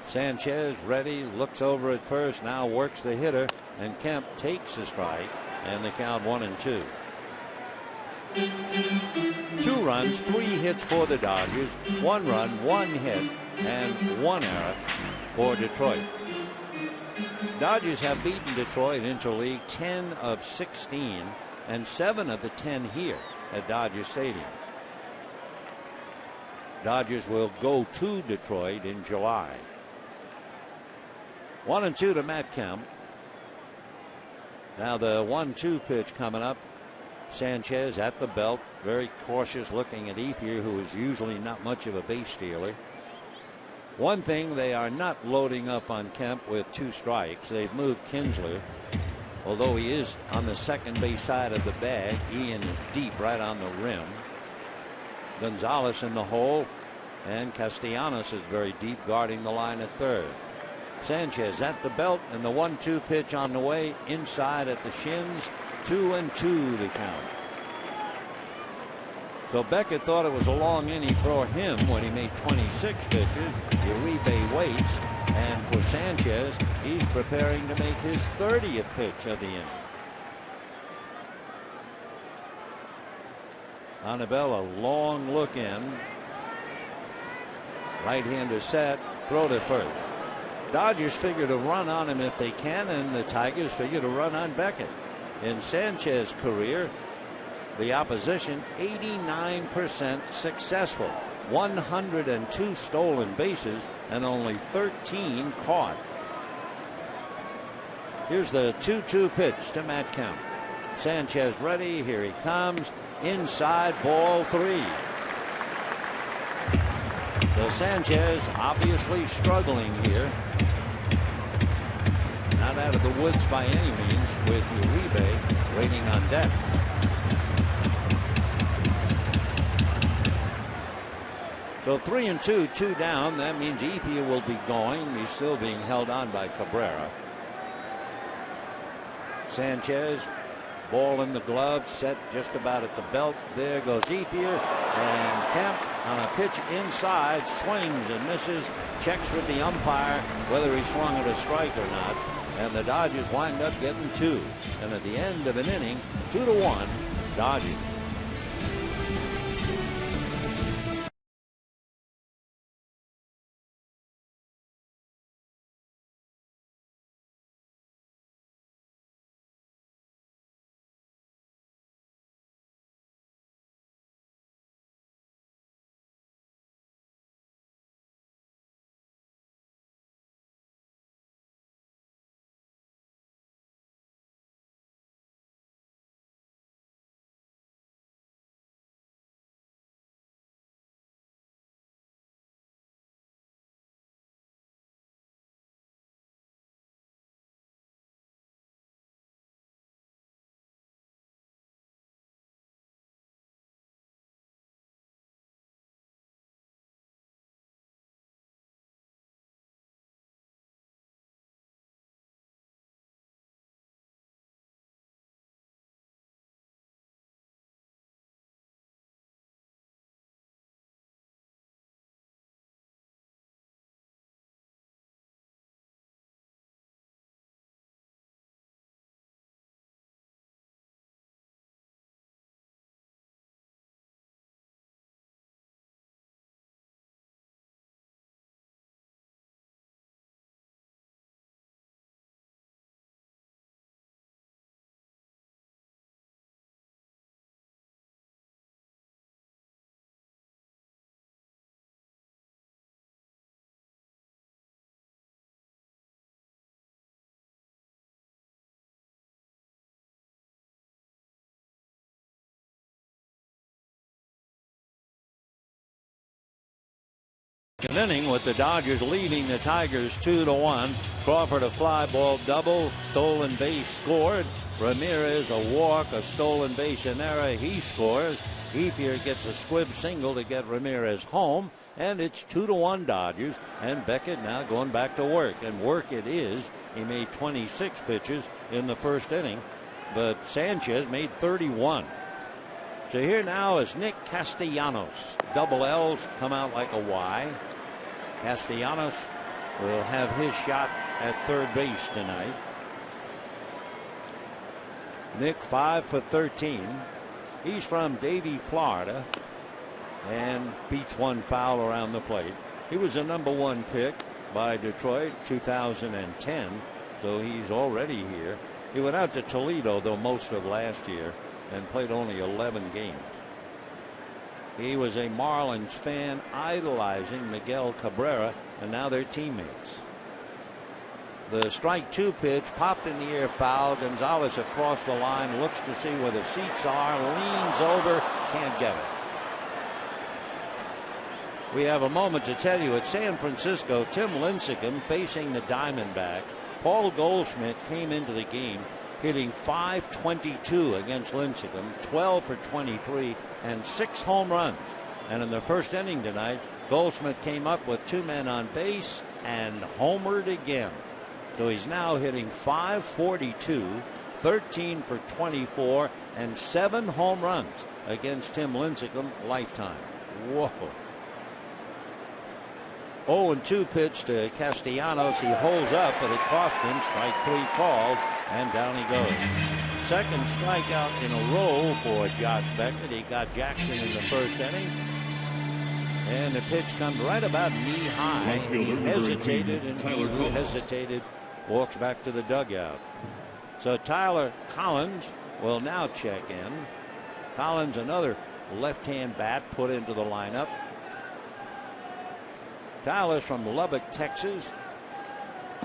Sanchez ready, looks over at first, now works the hitter, and Kemp takes a strike, and the count 1-2. 2 runs, 3 hits for the Dodgers, 1 run, 1 hit, and 1 error for Detroit. Dodgers have beaten Detroit interleague 10 of 16, and 7 of the 10 here at Dodger Stadium. Dodgers will go to Detroit in July. 1-2 to Matt Kemp. Now the 1-2 pitch coming up. Sanchez at the belt, very cautious looking at Ethier, who is usually not much of a base stealer. One thing, they are not loading up on Kemp with 2 strikes. They've moved Kinsler, although he is on the second base side of the bag. Ian is deep right on the rim. Gonzalez in the hole, and Castellanos is very deep guarding the line at third. Sanchez at the belt, and the 1-2 pitch on the way inside at the shins. 2-2 to count. So Beckett thought it was a long inning for him when he made 26 pitches. Uribe waits, and for Sanchez, he's preparing to make his 30th pitch of the inning. Annabelle, a long look in. Right-hander set, throw to first. Dodgers figure to run on him if they can, and the Tigers figure to run on Beckett. In Sanchez's career, the opposition 89% successful, 102 stolen bases, and only 13 caught. Here's the 2-2 pitch to Matt Kemp. Sanchez ready, here he comes, inside, ball 3. So Sanchez obviously struggling here. Not out of the woods by any means, with Uribe waiting on deck. So 3-2, 2 down. That means Ethier will be going. He's still being held on by Cabrera. Sanchez, ball in the glove, set just about at the belt. There goes Ethier, and Kemp on a pitch inside, swings and misses, checks with the umpire whether he swung at a strike or not, and the Dodgers wind up getting 2. And at the end of an inning, 2-1, Dodgers. An inning with the Dodgers leading the Tigers 2-1. Crawford a fly ball double, stolen base scored. Ramirez a walk, a stolen base and error. He scores. Ethier gets a squib single to get Ramirez home, and it's 2-1 Dodgers. And Beckett now going back to work, and work it is. He made 26 pitches in the first inning, but Sanchez made 31. So here now is Nick Castellanos. Double L's come out like a Y. Castellanos will have his shot at third base tonight. Nick 5 for 13. He's from Davie, Florida, and beats one foul around the plate. He was a #1 pick by Detroit 2010, so he's already here. He went out to Toledo, though, most of last year and played only 11 games. He was a Marlins fan, idolizing Miguel Cabrera, and now they're teammates. The strike 2 pitch popped in the air, foul. Gonzalez across the line, looks to see where the seats are, leans over, can't get it. We have a moment to tell you at San Francisco, Tim Lincecum facing the Diamondbacks. Paul Goldschmidt came into the game hitting .522 against Lincecum, 12 for 23 and 6 home runs. And in the first inning tonight, Goldschmidt came up with 2 men on base and homered again. So he's now hitting .542, 13 for 24 and 7 home runs against Tim Lincecum lifetime. Whoa. 0-2 pitch to Castellanos. He holds up, but it cost him. Strike 3 called, and down he goes. Second strikeout in a row for Josh Beckett. He got Jackson in the first inning, and the pitch comes right about knee high. He hesitated, and he hesitated, walks back to the dugout. So Tyler Collins will now check in. Collins, another left-hand bat put into the lineup. Tyler's from Lubbock, Texas,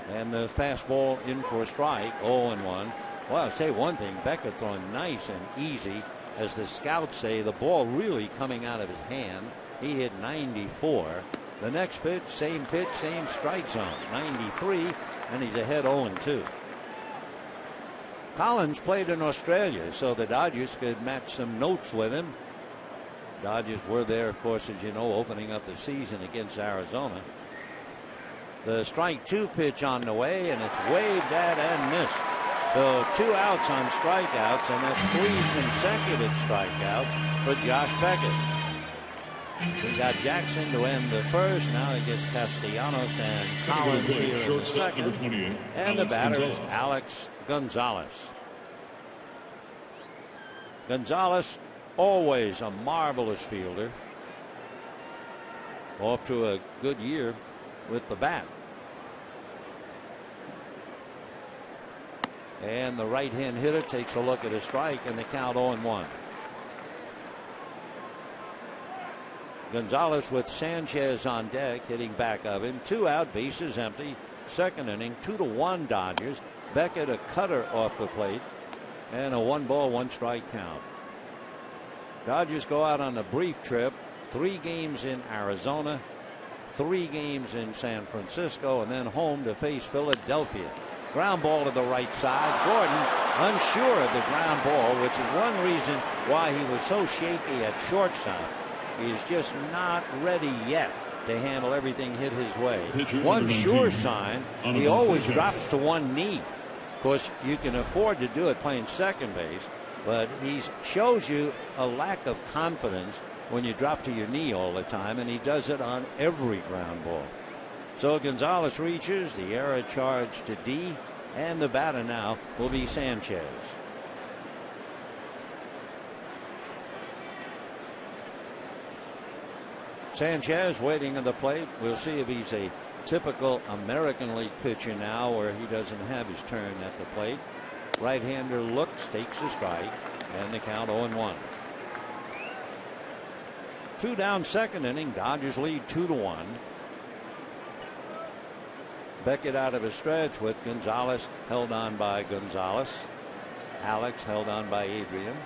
and the fastball in for a strike, 0-1. Well, I'll say one thing, Beckett throwing nice and easy. As the scouts say, the ball really coming out of his hand. He hit 94. The next pitch, same strike zone, 93, and he's ahead 0-2. Collins played in Australia, so the Dodgers could match some notes with him. Dodgers were there, of course, as you know, opening up the season against Arizona. The strike 2 pitch on the way, and it's waved at and missed. So 2 outs on strikeouts, and that's 3 consecutive strikeouts for Josh Beckett. We got Jackson to end the first. Now he gets Castellanos and Collins here in the second. And the batter is Alex Gonzalez. Gonzalez, always a marvelous fielder. Off to a good year with the bat. And the right-hand hitter takes a look at a strike, and the count 0-1. Gonzalez with Sanchez on deck, hitting back of him. 2 out, bases empty. Second inning, 2-1 Dodgers. Beckett a cutter off the plate, and a 1-ball, 1-strike count. Dodgers go out on a brief trip. 3 games in Arizona, 3 games in San Francisco, and then home to face Philadelphia. Ground ball to the right side. Gordon unsure of the ground ball, which is one reason why he was so shaky at shortstop. He's just not ready yet to handle everything hit his way. One sure sign, he always drops to one knee. Of course, you can afford to do it playing second base, but he shows you a lack of confidence when you drop to your knee all the time, and he does it on every ground ball. So Gonzalez reaches, the error charge to D, and the batter now will be Sanchez. Sanchez waiting on the plate. We'll see if he's a typical American League pitcher now, where he doesn't have his turn at the plate. Right-hander looks, takes a strike, and the count 0-1. 2 down, second inning. Dodgers lead 2-1. Beckett out of a stretch with Gonzalez held on by Gonzalez. Alex held on by Adrian.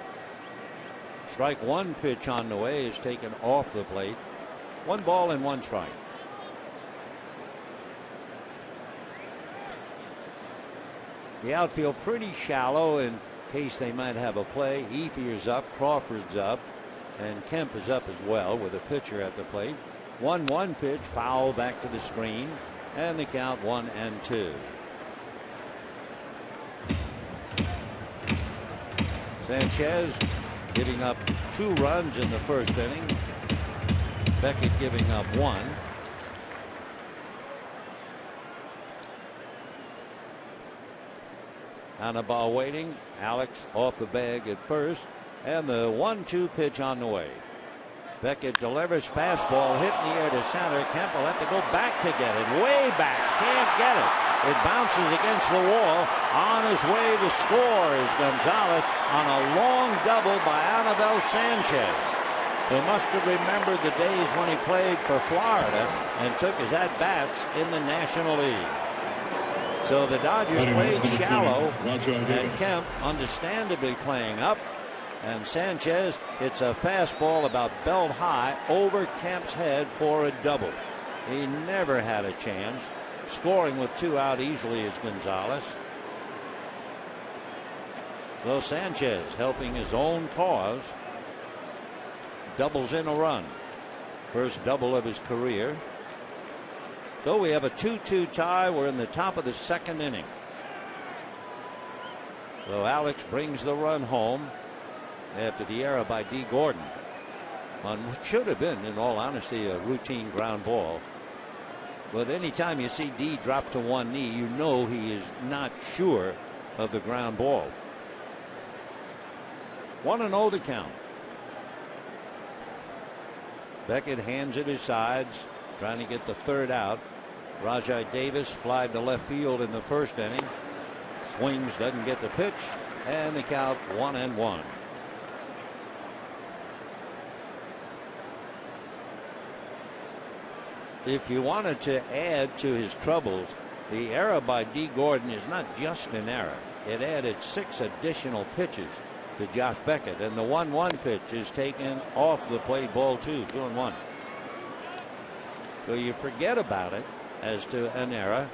Strike 1 pitch on the way is taken off the plate. 1 ball and 1 strike. The outfield pretty shallow in case they might have a play. Ethier's up, Crawford's up, and Kemp is up as well with a pitcher at the plate. 1-1 pitch, foul back to the screen, and the count 1-2. Sanchez giving up 2 runs in the first inning. Beckett giving up 1. Anibal waiting. Alex off the bag at first, and the 1-2 pitch on the way. Beckett delivers, fastball hit in the air to center. Kemp will have to go back to get it. Way back. Can't get it. It bounces against the wall. On his way to score is Gonzalez on a long double by Anibal Sanchez, who must have remembered the days when he played for Florida and took his at-bats in the National League. So the Dodgers played shallow, and Kemp understandably playing up. And Sanchez hits a fastball about belt high over Kemp's head for a double. He never had a chance. Scoring with 2 out easily is Gonzalez. So Sanchez helping his own cause. Doubles in a run. First double of his career. So we have a 2-2 tie. We're in the top of the second inning. So Alex brings the run home after the error by D. Gordon on what should have been, in all honesty, a routine ground ball. But anytime you see D drop to one knee, you know he is not sure of the ground ball. 1-0 the count. Beckett hands it his sides, trying to get the third out. Rajai Davis flied to left field in the first inning. Swings, doesn't get the pitch, and the count 1-1. If you wanted to add to his troubles, the error by D. Gordon is not just an error. It added 6 additional pitches to Josh Beckett, and the 1-1 pitch is taken off the plate, ball 2, 2-1. So you forget about it as to an error.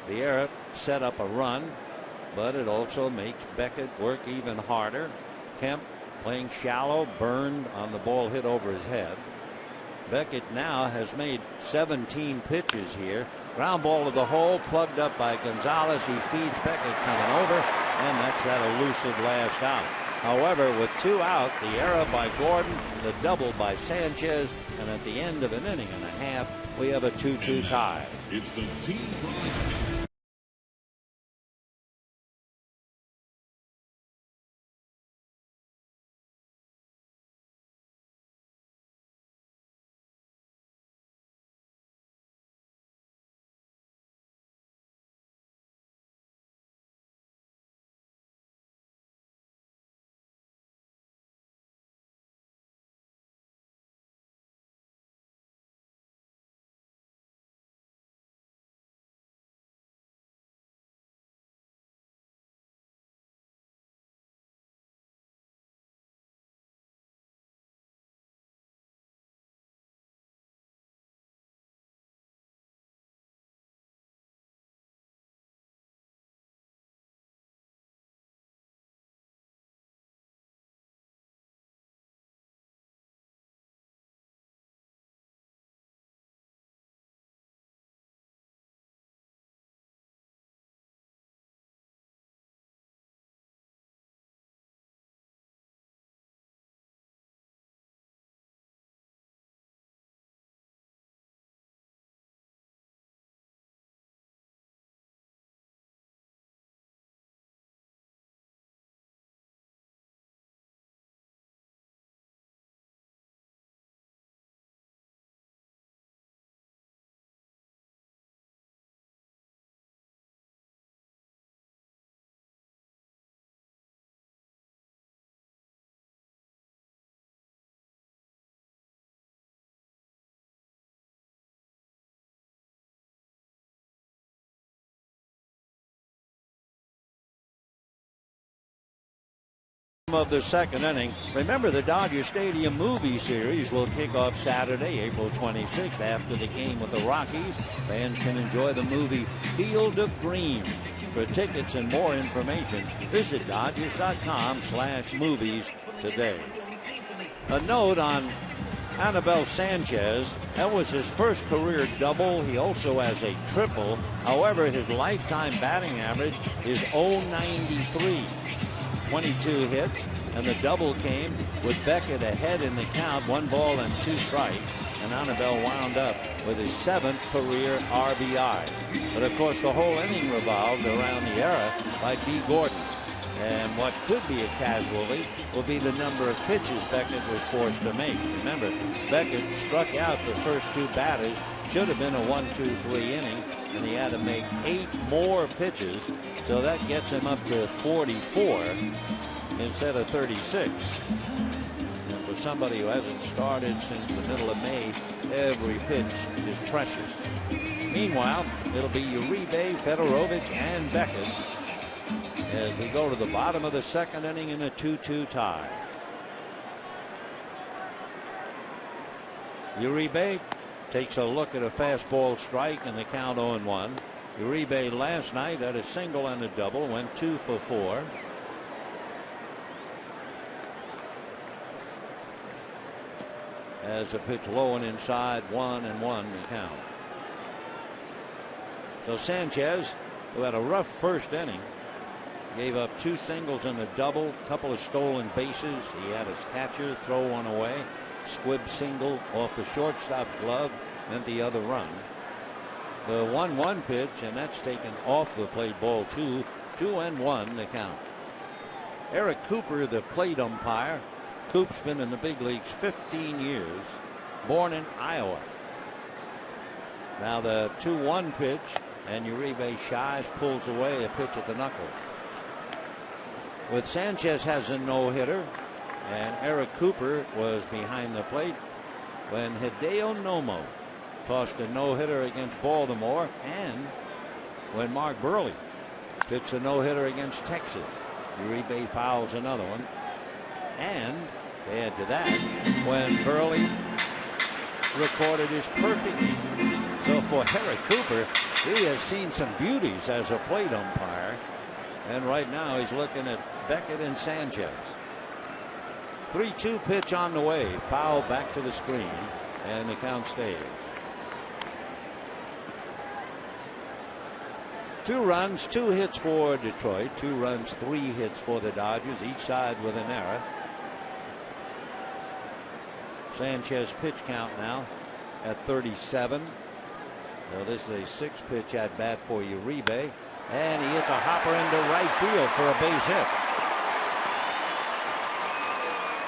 The error set up a run, but it also makes Beckett work even harder. Kemp playing shallow, burned on the ball hit over his head. Beckett now has made 17 pitches here. Ground ball to the hole, plugged up by Gonzalez. He feeds Beckett coming over, and that's that elusive last out. However, with 2 out, the error by Gordon, the double by Sanchez, and at the end of an inning and a half, we have a 2-2 tie. It's the team prize. Of the second inning. Remember, the Dodger Stadium movie series will kick off Saturday, April 26th, after the game with the Rockies. Fans can enjoy the movie Field of Dreams. For tickets and more information, visit Dodgers.com/movies today. A note on Anibal Sanchez. That was his first career double. He also has a triple. However, his lifetime batting average is .093. 22 hits, and the double came with Beckett ahead in the count, 1 ball and 2 strikes. And Anibal wound up with his 7th career RBI. But of course, the whole inning revolved around the error by D. Gordon. And what could be a casualty will be the number of pitches Beckett was forced to make. Remember, Beckett struck out the first 2 batters. Should have been a 1-2-3 inning, and he had to make 8 more pitches. So that gets him up to 44 instead of 36. And for somebody who hasn't started since the middle of May, every pitch is precious. Meanwhile, it'll be Uribe, Fedorovich, and Beckett as we go to the bottom of the 2nd inning in a 2-2 tie. Uribe takes a look at a fastball strike and the count 0-1. Uribe last night had a single and a double, went 2 for 4. As a pitch low and inside, 1-1 the count. So Sanchez, who had a rough first inning, gave up 2 singles and a double, couple of stolen bases. He had his catcher throw one away. Squibb single off the shortstop's glove, meant the other run. The 1-1 pitch, and that's taken off the plate, ball 2, 2-1 the count. Eric Cooper, the plate umpire. Coop's been in the big leagues 15 years, born in Iowa. Now the 2-1 pitch, and Uribe shies, pulls away a pitch at the knuckle. With Sanchez has a no-hitter, and Eric Cooper was behind the plate when Hideo Nomo tossed a no-hitter against Baltimore, and when Mark Burley pitched a no-hitter against Texas. Uribe fouls another one, and add to that when Burley recorded his perfect game. So for Eric Cooper, he has seen some beauties as a plate umpire, and right now he's looking at Beckett and Sanchez. 3-2 pitch on the way, foul back to the screen, and the count stays. 2 runs, 2 hits for Detroit, 2 runs, 3 hits for the Dodgers, each side with an error. Sanchez pitch count now at 37. So this is a 6-pitch at bat for Uribe, and he hits a hopper into right field for a base hit.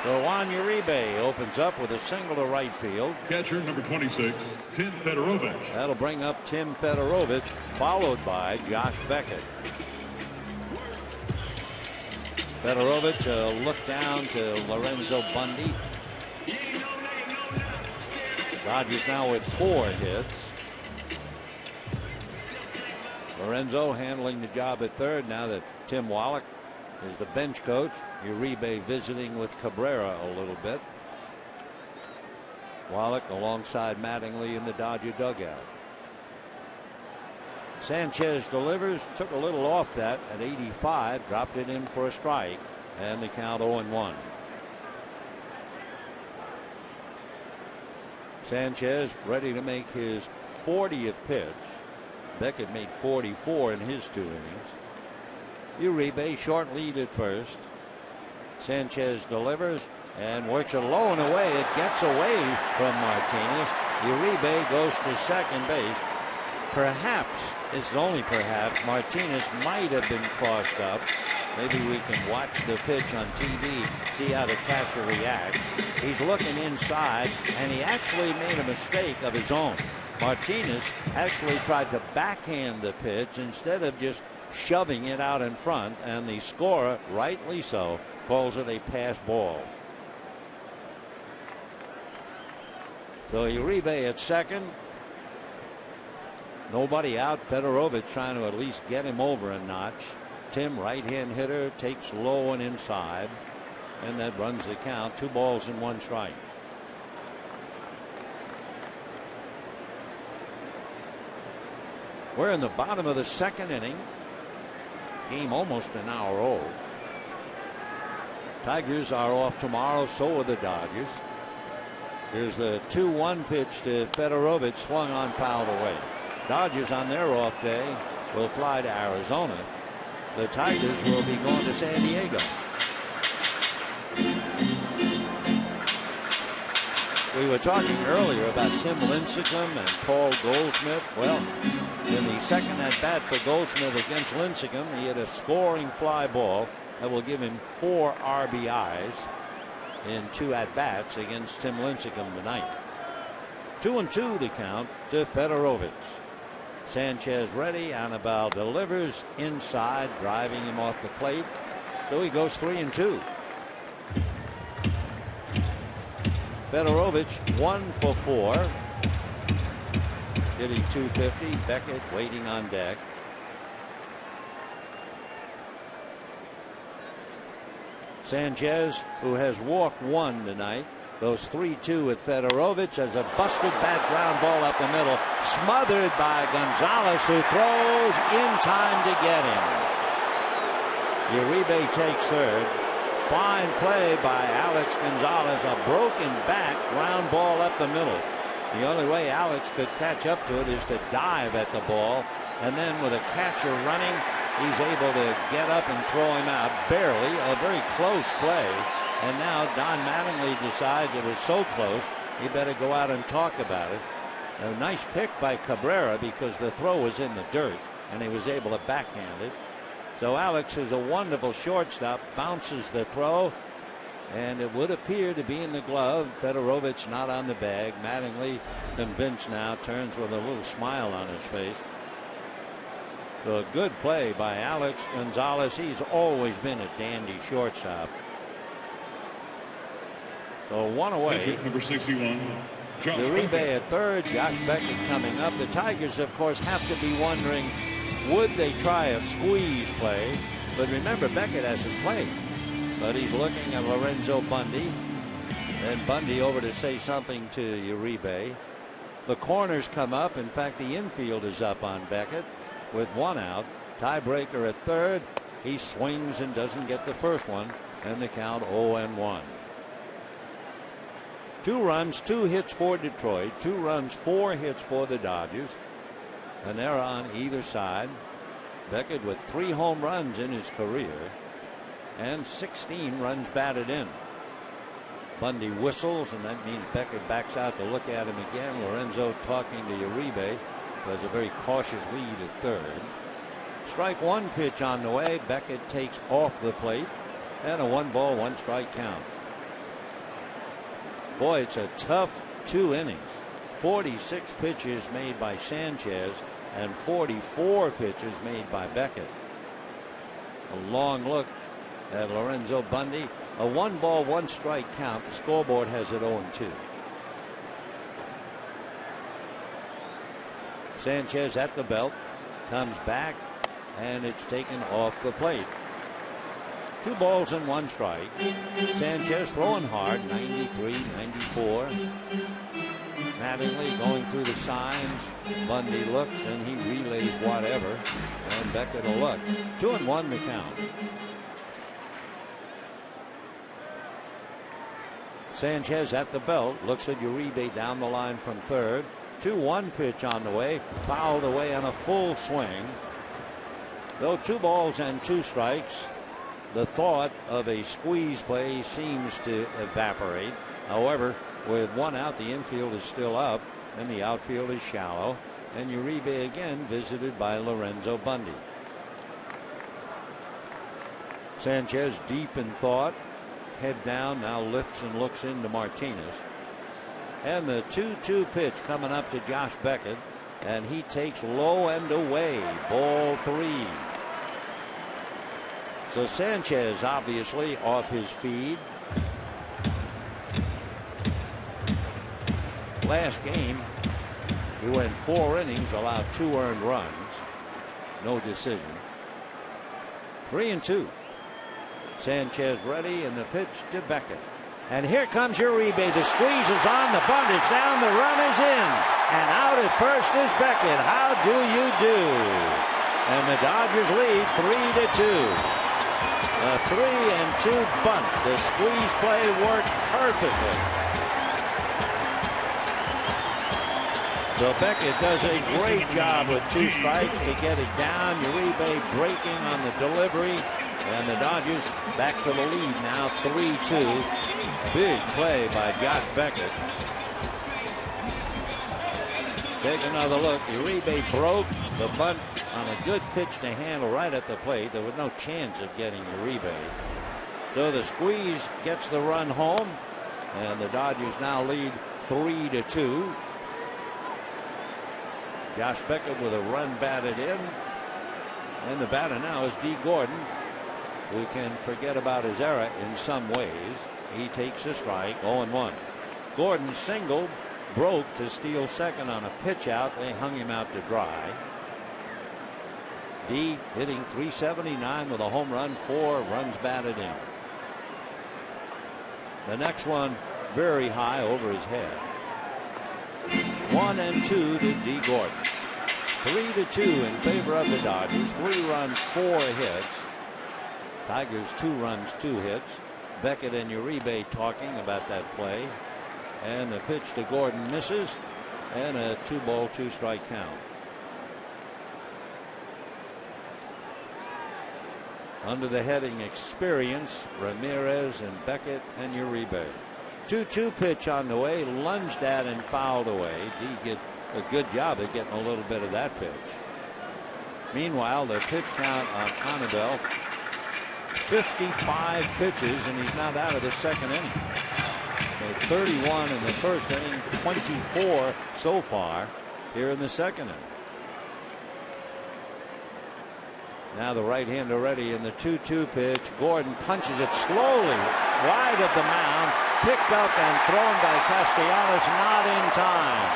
So Juan Uribe opens up with a single to right field. Catcher number 26, Tim Fedorovich. That'll bring up Tim Fedorovich, followed by Josh Beckett. Fedorovich a look down to Lorenzo Bundy. Dodgers now with 4 hits. Lorenzo handling the job at third now that Tim Wallach is the bench coach. Uribe visiting with Cabrera a little bit. Wallach alongside Mattingly in the Dodger dugout. Sanchez delivers, took a little off that at 85, dropped it in for a strike, and the count 0-1. Sanchez ready to make his 40th pitch. Beckett made 44 in his 2 innings. Uribe short lead at first. Sanchez delivers and works it low and away. It gets away from Martinez. Uribe goes to second base. Perhaps, it's only perhaps, Martinez might have been crossed up. Maybe we can watch the pitch on TV, see how the catcher reacts. He's looking inside, and he actually made a mistake of his own. Martinez actually tried to backhand the pitch instead of just shoving it out in front, and the scorer, rightly so, calls it a pass ball. So Uribe at second. Nobody out. Fedorovich trying to at least get him over a notch. Tim, right-hand hitter, takes low and inside, and that runs the count. 2 balls and 1 strike. We're in the bottom of the 2nd inning. game almost an hour old. Tigers are off tomorrow, so are the Dodgers. Here's the 2-1 pitch to Fedorovich, swung on, fouled away. Dodgers on their off day will fly to Arizona. The Tigers will be going to San Diego. We were talking earlier about Tim Lincecum and Paul Goldschmidt. Well, in the second at bat for Goldschmidt against Lincecum, he had a scoring fly ball that will give him 4 RBIs in 2 at bats against Tim Lincecum tonight. 2-2 the count to Fedorovich. Sanchez ready. Anibal delivers inside, driving him off the plate. So he goes 3-2. Fedorovich 1 for 4. Hitting .250. Beckett waiting on deck. Sanchez, who has walked 1 tonight, goes 3-2 with Fedorovich as a busted bat ground ball up the middle, smothered by Gonzalez, who throws in time to get him. Uribe takes third. Fine play by Alex Gonzalez, a broken bat ground ball up the middle. The only way Alex could catch up to it is to dive at the ball, and then with a catcher running, he's able to get up and throw him out. Barely. A very close play. And now Don Mattingly decides it was so close, he better go out and talk about it. A nice pick by Cabrera because the throw was in the dirt and he was able to backhand it. So Alex is a wonderful shortstop, bounces the throw, and it would appear to be in the glove. Fedorovich not on the bag. Mattingly, convinced now, turns with a little smile on his face. So a good play by Alex Gonzalez. He's always been a dandy shortstop. So 1 away. Pitcher, number 61, Josh Uribe Beckett. at third. Josh Beckett coming up. The Tigers, of course, have to be wondering, would they try a squeeze play? But remember, Beckett hasn't played. But he's looking at Lorenzo Bundy. And Bundy over to say something to Uribe. The corners come up. In fact, the infield is up on Beckett with 1 out. Tiebreaker at third. He swings and doesn't get the first one. And the count 0-1. 2 runs, 2 hits for Detroit. 2 runs, 4 hits for the Dodgers. An error on either side. Beckett with 3 home runs in his career and 16 runs batted in. Bundy whistles, and that means Beckett backs out to look at him again. Lorenzo talking to Uribe, who has a very cautious lead at third. Strike 1 pitch on the way. Beckett takes off the plate, and a 1-ball, 1-strike count. Boy, it's a tough 2 innings. 46 pitches made by Sanchez and 44 pitches made by Beckett. A long look at Lorenzo Bundy. A 1-ball, 1-strike count. The scoreboard has it 0-2. Sanchez at the belt, comes back, and it's taken off the plate. 2 balls and 1 strike. Sanchez throwing hard, 93, 94. Mattingly going through the signs. Bundy looks and he relays whatever. And Beckett will look. 2-1 the count. Sanchez at the belt, looks at Uribe down the line from third. 2-1 pitch on the way, fouled away on a full swing. Though 2 balls and 2 strikes, the thought of a squeeze play seems to evaporate. However, with 1 out, the infield is still up and the outfield is shallow, and Uribe again visited by Lorenzo Bundy. Sanchez deep in thought, head down, now lifts and looks into Martinez. And the 2-2 pitch coming up to Josh Beckett, and he takes low and away, ball 3. So Sanchez obviously off his feed. Last game, he went 4 innings, allowed 2 earned runs, no decision. 3-2. Sanchez ready, and the pitch to Beckett. And here comes Uribe. The squeeze is on, the bunt is down, the run is in. And out at first is Beckett. How do you do? And the Dodgers lead 3-2. A 3-2 bunt. The squeeze play worked perfectly. So Beckett does a great job with 2 strikes to get it down. Uribe breaking on the delivery. And the Dodgers back to the lead now, 3-2. Big play by Josh Beckett. Take another look. Uribe broke the bunt on a good pitch to handle right at the plate. There was no chance of getting Uribe. So the squeeze gets the run home. And the Dodgers now lead 3-2. Josh Beckett with a run batted in. And the batter now is D. Gordon. We can forget about his error in some ways. He takes a strike, 0-1. Gordon singled, broke to steal second on a pitch out. They hung him out to dry. D hitting .379 with a home run, 4 runs batted in. The next one very high over his head. 1-2 to D. Gordon. 3-2 in favor of the Dodgers. 3 runs, 4 hits. Tigers 2 runs, 2 hits. Beckett and Uribe talking about that play. And the pitch to Gordon misses. And a 2-ball, 2-strike count. Under the heading experience, Ramirez and Beckett and Uribe. 2-2 pitch on the way, lunged at and fouled away. D did a good job of getting a little bit of that pitch. Meanwhile, the pitch count on Annabelle, 55 pitches, and he's not out of the second inning. 31 in the first inning, 24 so far here in the second inning. Now the right-hander ready in the 2-2 pitch. Gordon punches it slowly wide of the mound. Picked up and thrown by Castellanos, not in time.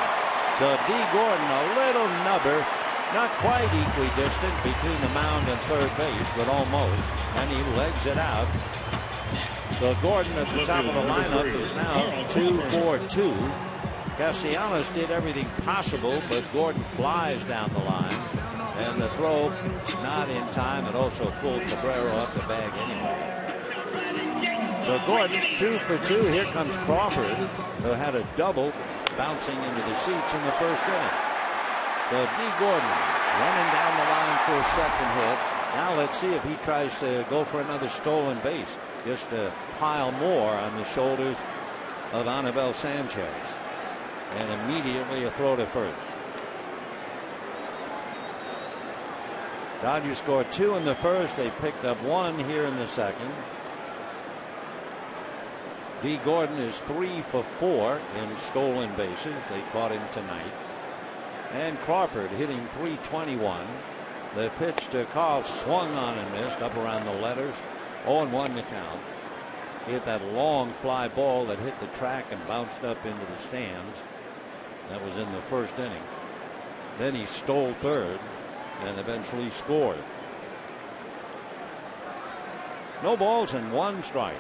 So D. Gordon a little nubber, not quite equidistant between the mound and third base, but almost. And he legs it out. So Gordon at the top of the lineup is now 2-4-2. Castellanos did everything possible, but Gordon flies down the line. And the throw not in time. It also pulled Cabrera off the bag anyway. So Gordon 2-for-2. Here comes Crawford, who had a double bouncing into the seats in the first inning. So D. Gordon running down the line for a second hit. Now let's see if he tries to go for another stolen base. Just to pile more on the shoulders of Anibal Sanchez. And immediately a throw to first. Dodgers scored 2 in the first. They picked up 1 here in the second. D. Gordon is 3-for-4 in stolen bases. They caught him tonight. And Crawford hitting .321. The pitch to Carl swung on and missed up around the letters. 0-1 to count. He hit that long fly ball that hit the track and bounced up into the stands. That was in the first inning. Then he stole third and eventually scored. No balls and 1 strike.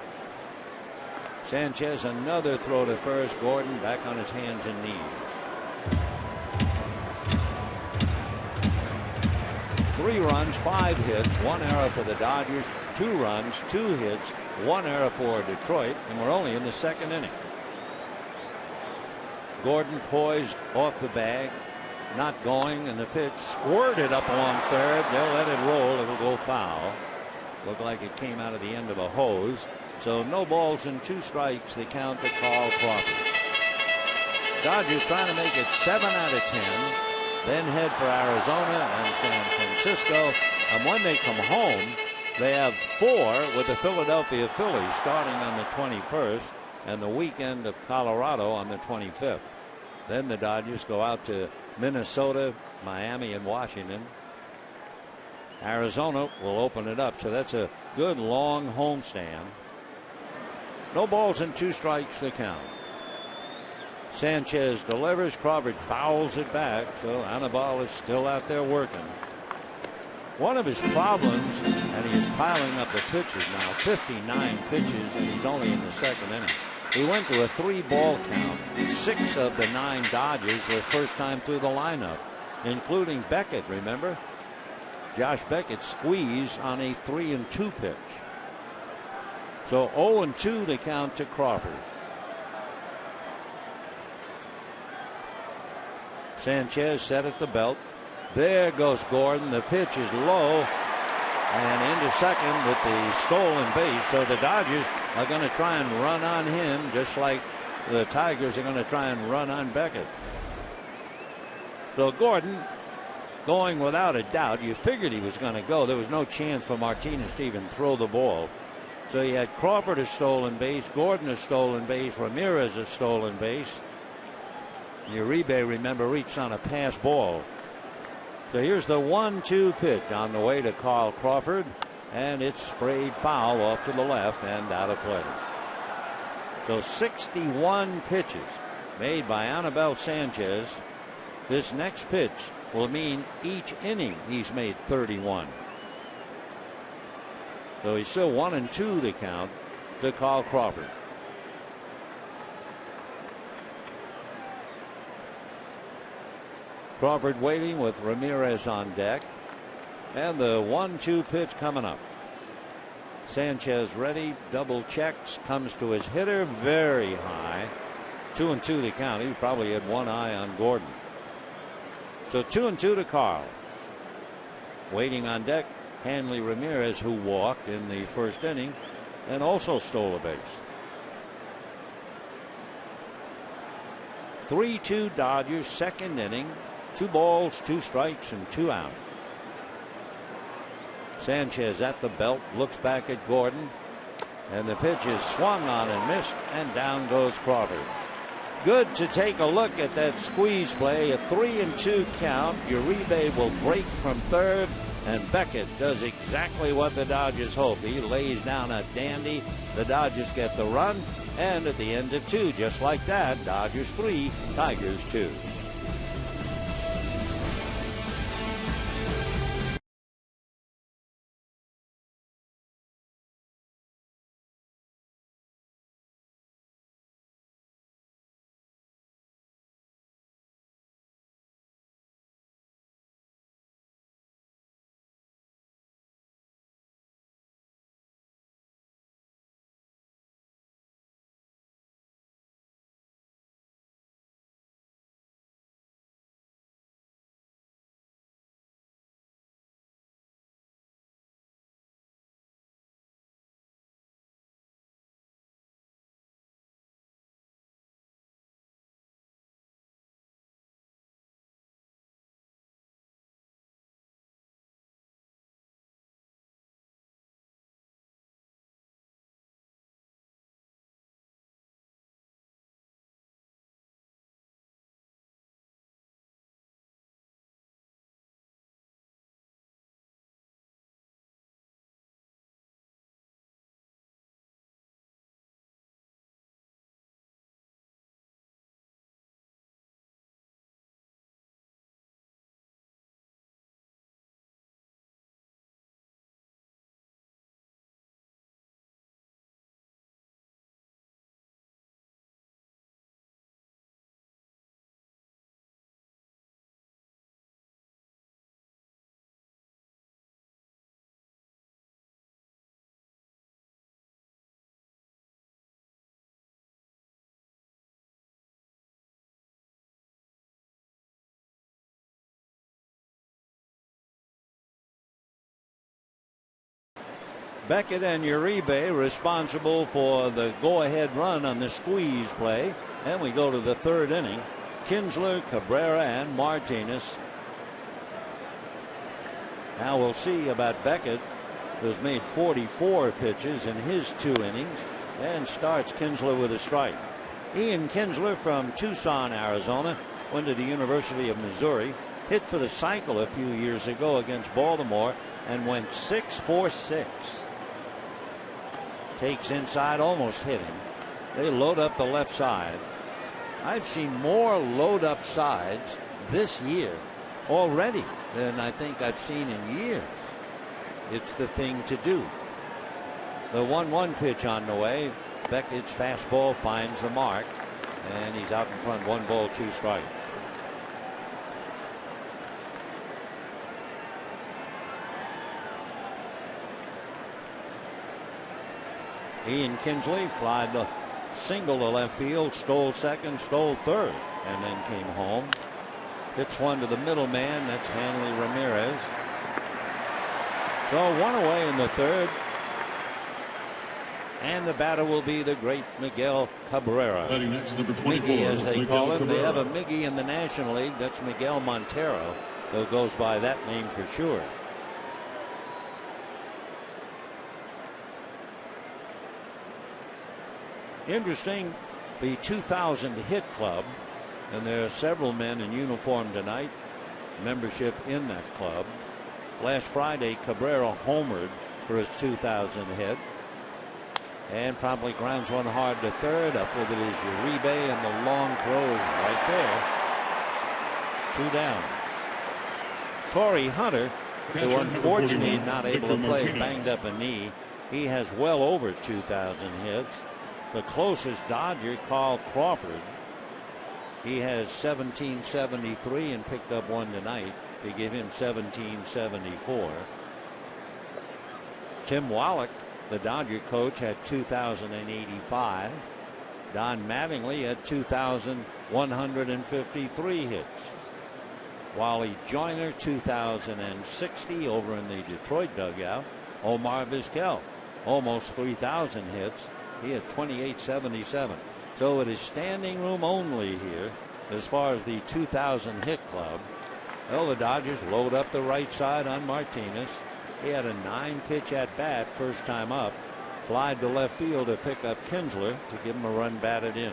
Sanchez another throw to first. Gordon back on his hands and knees. 3 runs, 5 hits, 1 error for the Dodgers, 2 runs, 2 hits, 1 error for Detroit, and we're only in the second inning. Gordon poised off the bag, not going, and the pitch squirted up along third. They'll let it roll. It'll go foul. Looked like it came out of the end of a hose. So no balls and 2 strikes. They count to Carl Crawford. Dodgers trying to make it 7 out of 10. Then head for Arizona and San Francisco. And when they come home, they have 4 with the Philadelphia Phillies starting on the 21st and the weekend of Colorado on the 25th. Then the Dodgers go out to Minnesota, Miami, and Washington. Arizona will open it up. So that's a good long homestand. No balls and 2 strikes to count. Sanchez delivers. Crawford fouls it back. So Anibal is still out there working. One of his problems, and he is piling up the pitches now, 59 pitches, and he's only in the second inning. He went to a 3-ball count. 6 of the 9 Dodgers were first time through the lineup, including Beckett, remember? Josh Beckett squeeze on a 3-2 pitch. So 0-2 the count to Crawford. Sanchez set at the belt. There goes Gordon. The pitch is low and into second with the stolen base. So the Dodgers are going to try and run on him, just like the Tigers are going to try and run on Beckett. So Gordon going without a doubt. You figured he was going to go. There was no chance for Martinez to even throw the ball. So you had Crawford a stolen base, Gordon a stolen base, Ramirez a stolen base. Uribe, remember, reached on a pass ball. So here's the 1-2 pitch on the way to Carl Crawford, and it's sprayed foul off to the left and out of play. So 61 pitches made by Anibal Sanchez. This next pitch will mean each inning he's made 31. So he's still 1-2 the count to Carl Crawford. Crawford waiting with Ramirez on deck. And the 1-2 pitch coming up. Sanchez ready, double checks, comes to his hitter very high. 2-2 the count. He probably had one eye on Gordon. So 2-2 to Carl. Waiting on deck, Hanley Ramirez, who walked in the first inning and also stole a base. 3-2 Dodgers, second inning. 2 balls, 2 strikes, and 2 out. Sanchez at the belt, looks back at Gordon, and the pitch is swung on and missed, and down goes Crawford. Good to take a look at that squeeze play. A 3-2 count. Uribe will break from third, and Beckett does exactly what the Dodgers hoped. He lays down a dandy. The Dodgers get the run, and at the end of 2, just like that, Dodgers 3, Tigers 2. Beckett and Uribe responsible for the go-ahead run on the squeeze play. And we go to the third inning. Kinsler, Cabrera, and Martinez. Now we'll see about Beckett, who's made 44 pitches in his 2 innings, and starts Kinsler with a strike. Ian Kinsler from Tucson, Arizona, went to the University of Missouri, hit for the cycle a few years ago against Baltimore, and went 6 for 6. Takes inside, almost hit him. They load up the left side. I've seen more load up sides this year already than I think I've seen in years. It's the thing to do. The 1-1 pitch on the way. Beckett's fastball finds the mark, and he's out in front. 1 ball, 2 strikes. Ian Kinsley flied the single to left field, stole second, stole third, and then came home. Hits one to the middleman. That's Hanley Ramirez. So one away in the third. And the batter will be the great Miguel Cabrera. Next, number 24, Miggy, as they call him. Cabrera. They have a Miggy in the National League. That's Miguel Montero, who goes by that name for sure. Interesting, the 2,000 hit club, and there are several men in uniform tonight, membership in that club. Last Friday, Cabrera homered for his 2,000 hit. And promptly grounds one hard to third. Up with it is Uribe, and the long throw is right there. 2 down. Torrey Hunter, who unfortunately not able to play, banged up a knee. He has well over 2,000 hits. The closest Dodger, Carl Crawford, he has 1773 and picked up one tonight. They give him 1774. Tim Wallach, the Dodger coach, had 2,085. Don Mattingly had 2,153 hits. Wally Joyner, 2,060 over in the Detroit dugout. Omar Vizquel, almost 3,000 hits. He had 2,877. So it is standing room only here as far as the 2,000 hit club. Well, the Dodgers load up the right side on Martinez. He had a 9-pitch at bat first time up. Flied to left field to pick up Kinsler to give him a run batted in.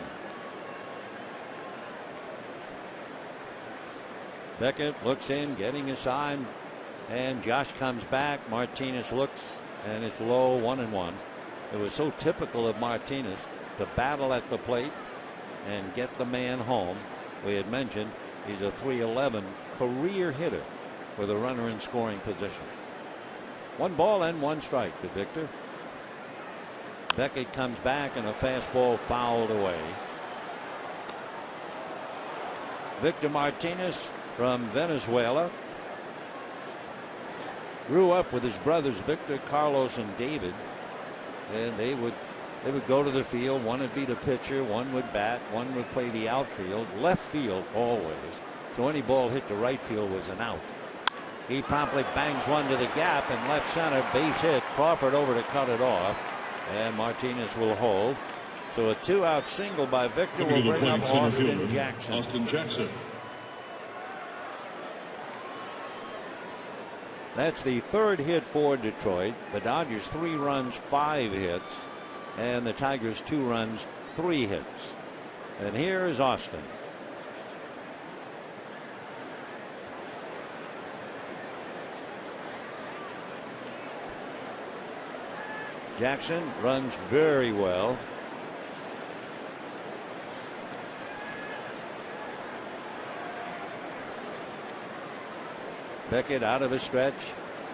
Beckett looks in, getting a sign, and Josh comes back. Martinez looks, and it's low, 1-1. It was so typical of Martinez to battle at the plate and get the man home. We had mentioned he's a .311 career hitter with a runner in scoring position. 1 ball and 1 strike to Victor. Beckett comes back, and a fastball fouled away. Victor Martinez from Venezuela. Grew up with his brothers Victor, Carlos, and David. And they would go to the field. One would be the pitcher, one would bat, one would play the outfield, left field always. So any ball hit to right field was an out. He promptly bangs one to the gap in left center, base hit. Crawford over to cut it off, and Martinez will hold. So a 2-out single by Victor will bring up Austin Jackson. Austin Jackson. That's the 3rd hit for Detroit. The Dodgers 3 runs, 5 hits, and the Tigers 2 runs, 3 hits. And here is Austin. Jackson runs very well. Beckett out of a stretch.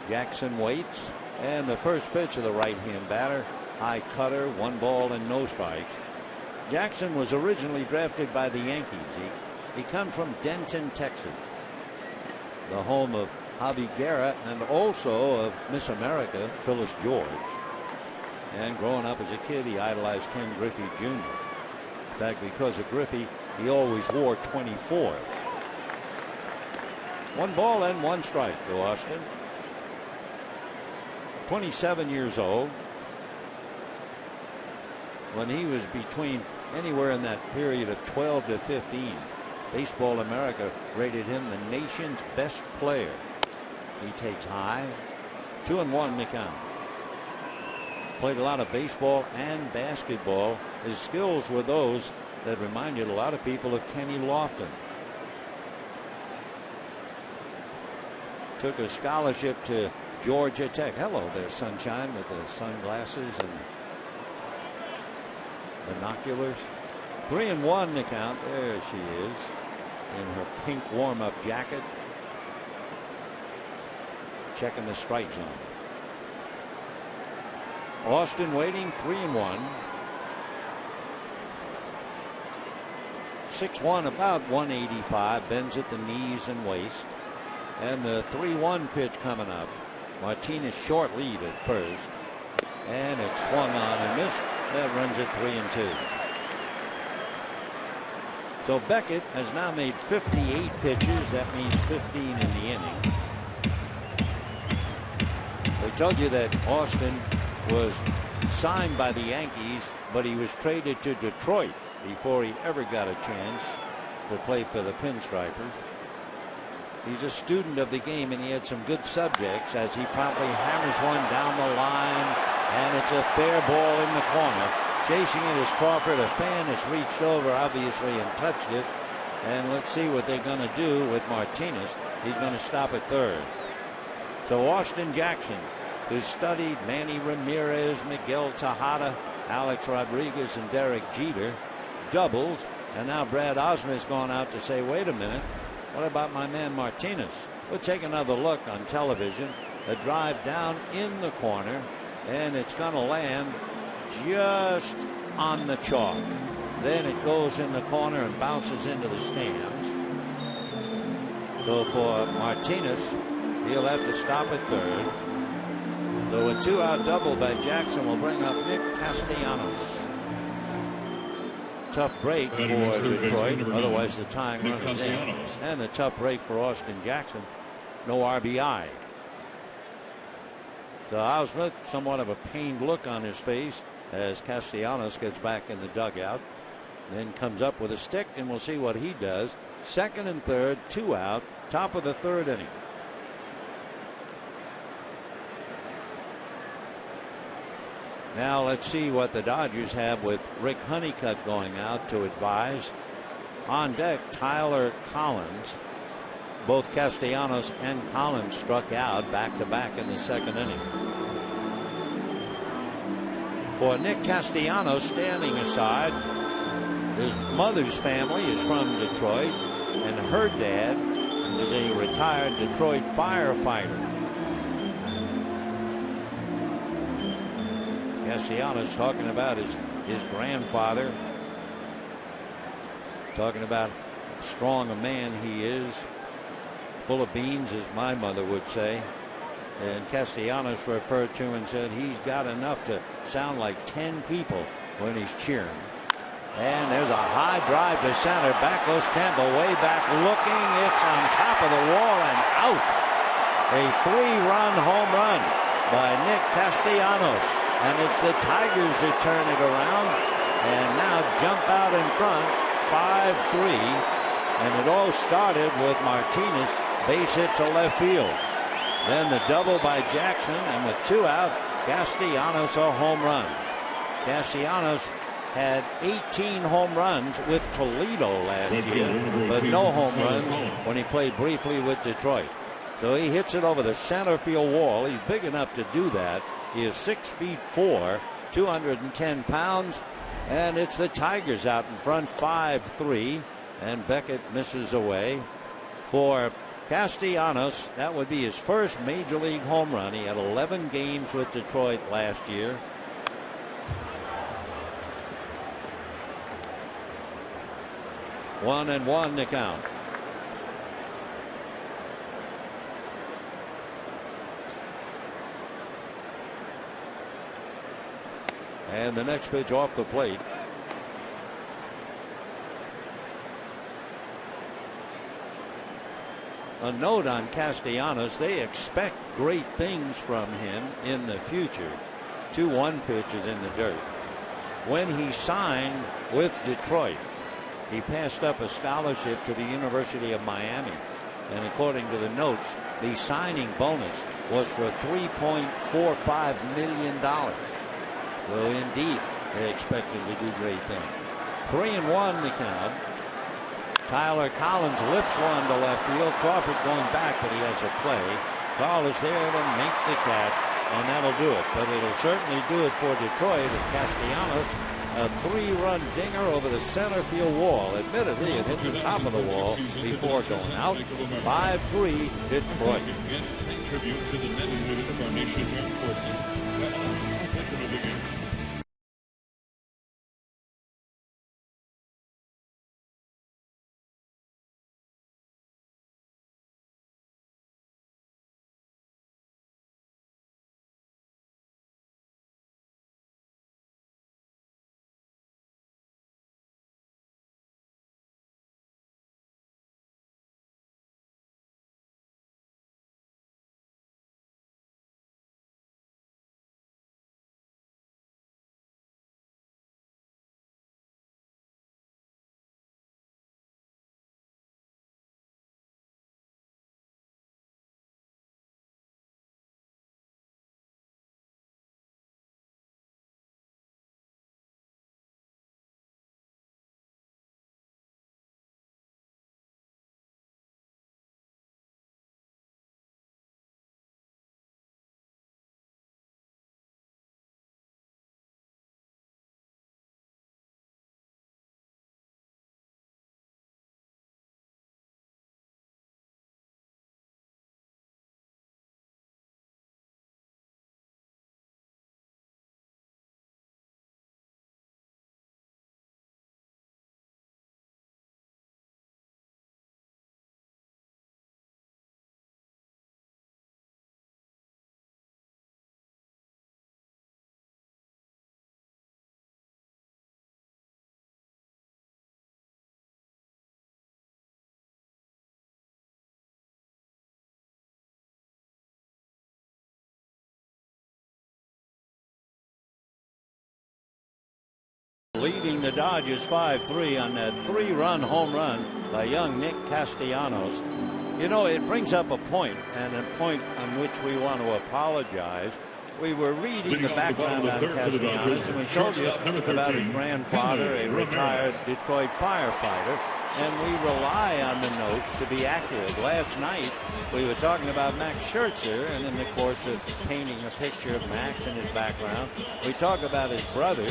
Jackson waits, and the first pitch of the right-hand batter, high cutter, 1 ball and no strikes. Jackson was originally drafted by the Yankees. He comes from Denton, Texas, the home of Javi Guerra and also of Miss America, Phyllis George. And growing up as a kid, he idolized Ken Griffey Jr. In fact, because of Griffey, he always wore 24. 1 ball and 1 strike to Austin. 27 years old. When he was between anywhere in that period of 12 to 15, Baseball America rated him the nation's best player. He takes high. 2-1 the count. Played a lot of baseball and basketball. His skills were those that reminded a lot of people of Kenny Lofton. Took a scholarship to Georgia Tech. Hello there, Sunshine, with the sunglasses and binoculars. 3-1 the count. There she is in her pink warm-up jacket, checking the strike zone. Austin waiting. 3-1. 6-1, about 185. Bends at the knees and waist. And the 3-1 pitch coming up. Martinez short lead at first. and it's swung on and missed. That runs it 3-2. So Beckett has now made 58 pitches. That means 15 in the inning. They told you that Austin was signed by the Yankees, but he was traded to Detroit before he ever got a chance to play for the Pinstripers. He's a student of the game, and he had some good subjects as he promptly hammers one down the line, and it's a fair ball in the corner. Chasing it is Crawford. A fan has reached over, obviously, and touched it. And let's see what they're going to do with Martinez. He's going to stop at third. So Austin Jackson, who studied Manny Ramirez, Miguel Tejada, Alex Rodriguez, and Derek Jeter, doubled. And now Brad Osmer's gone out to say, wait a minute, what about my man Martinez? We'll take another look on television. A drive down in the corner, and it's going to land just on the chalk. Then it goes in the corner and bounces into the stands. So for Martinez, he'll have to stop at third. So a 2-out double by Jackson will bring up Nick Castellanos. Tough break for Detroit, otherwise the tying run is in. And a tough break for Austin Jackson. No RBI. So Al Smith, somewhat of a pained look on his face as Castellanos gets back in the dugout. Then comes up with a stick, and we'll see what he does. Second and third, 2 out, top of the third inning. Now let's see what the Dodgers have with Rick Honeycutt going out to advise. On deck, Tyler Collins. Both Castellanos and Collins struck out back-to-back in the second inning. For Nick Castellanos, standing aside, his mother's family is from Detroit, and her dad is a retired Detroit firefighter. Castellanos talking about his grandfather, talking about how strong a man he is, full of beans, as my mother would say. And Castellanos referred to and said he's got enough to sound like 10 people when he's cheering. And there's a high drive to center. Back goes Campbell, way back looking. It's on top of the wall and out. A 3-run home run by Nick Castellanos. And it's the Tigers who turn it around and now jump out in front 5-3. And it all started with Martinez base hit to left field. Then the double by Jackson, and with 2 out, Castellanos a home run. Castellanos had 18 home runs with Toledo last year, but no home runs when he played briefly with Detroit. So he hits it over the center field wall. He's big enough to do that. He is 6'4", 210 pounds, and it's the Tigers out in front 5-3, and Beckett misses away. For Castellanos, that would be his first major league home run. He had 11 games with Detroit last year. One and one to count. And the next pitch off the plate. A note on Castellanos, they expect great things from him in the future. 2-1 pitches in the dirt. When he signed with Detroit, he passed up a scholarship to the University of Miami. And according to the notes, the signing bonus was for $3.45 million. Well, indeed, they expect him to do great things. 3-1 the count. Tyler Collins lifts one to left field. Crawford going back, but he has a play. Carl is there to make the catch, and that'll do it. But it'll certainly do it for Detroit. And Castellanos, a 3-run dinger over the center field wall. Admittedly, it hit the top of the wall before going out. 5-3 Detroit. Tribute to the men and women of our nation's armed forces. Leading the Dodgers 5-3 on that 3-run home run by young Nick Castellanos. You know, it brings up a point, and a point on which we want to apologize. We were reading the background on Castellanos, and we told you about his grandfather, a retired Detroit firefighter, and we rely on the notes to be accurate. Last night, we were talking about Max Scherzer, and in the course of painting a picture of Max in his background, we talk about his brother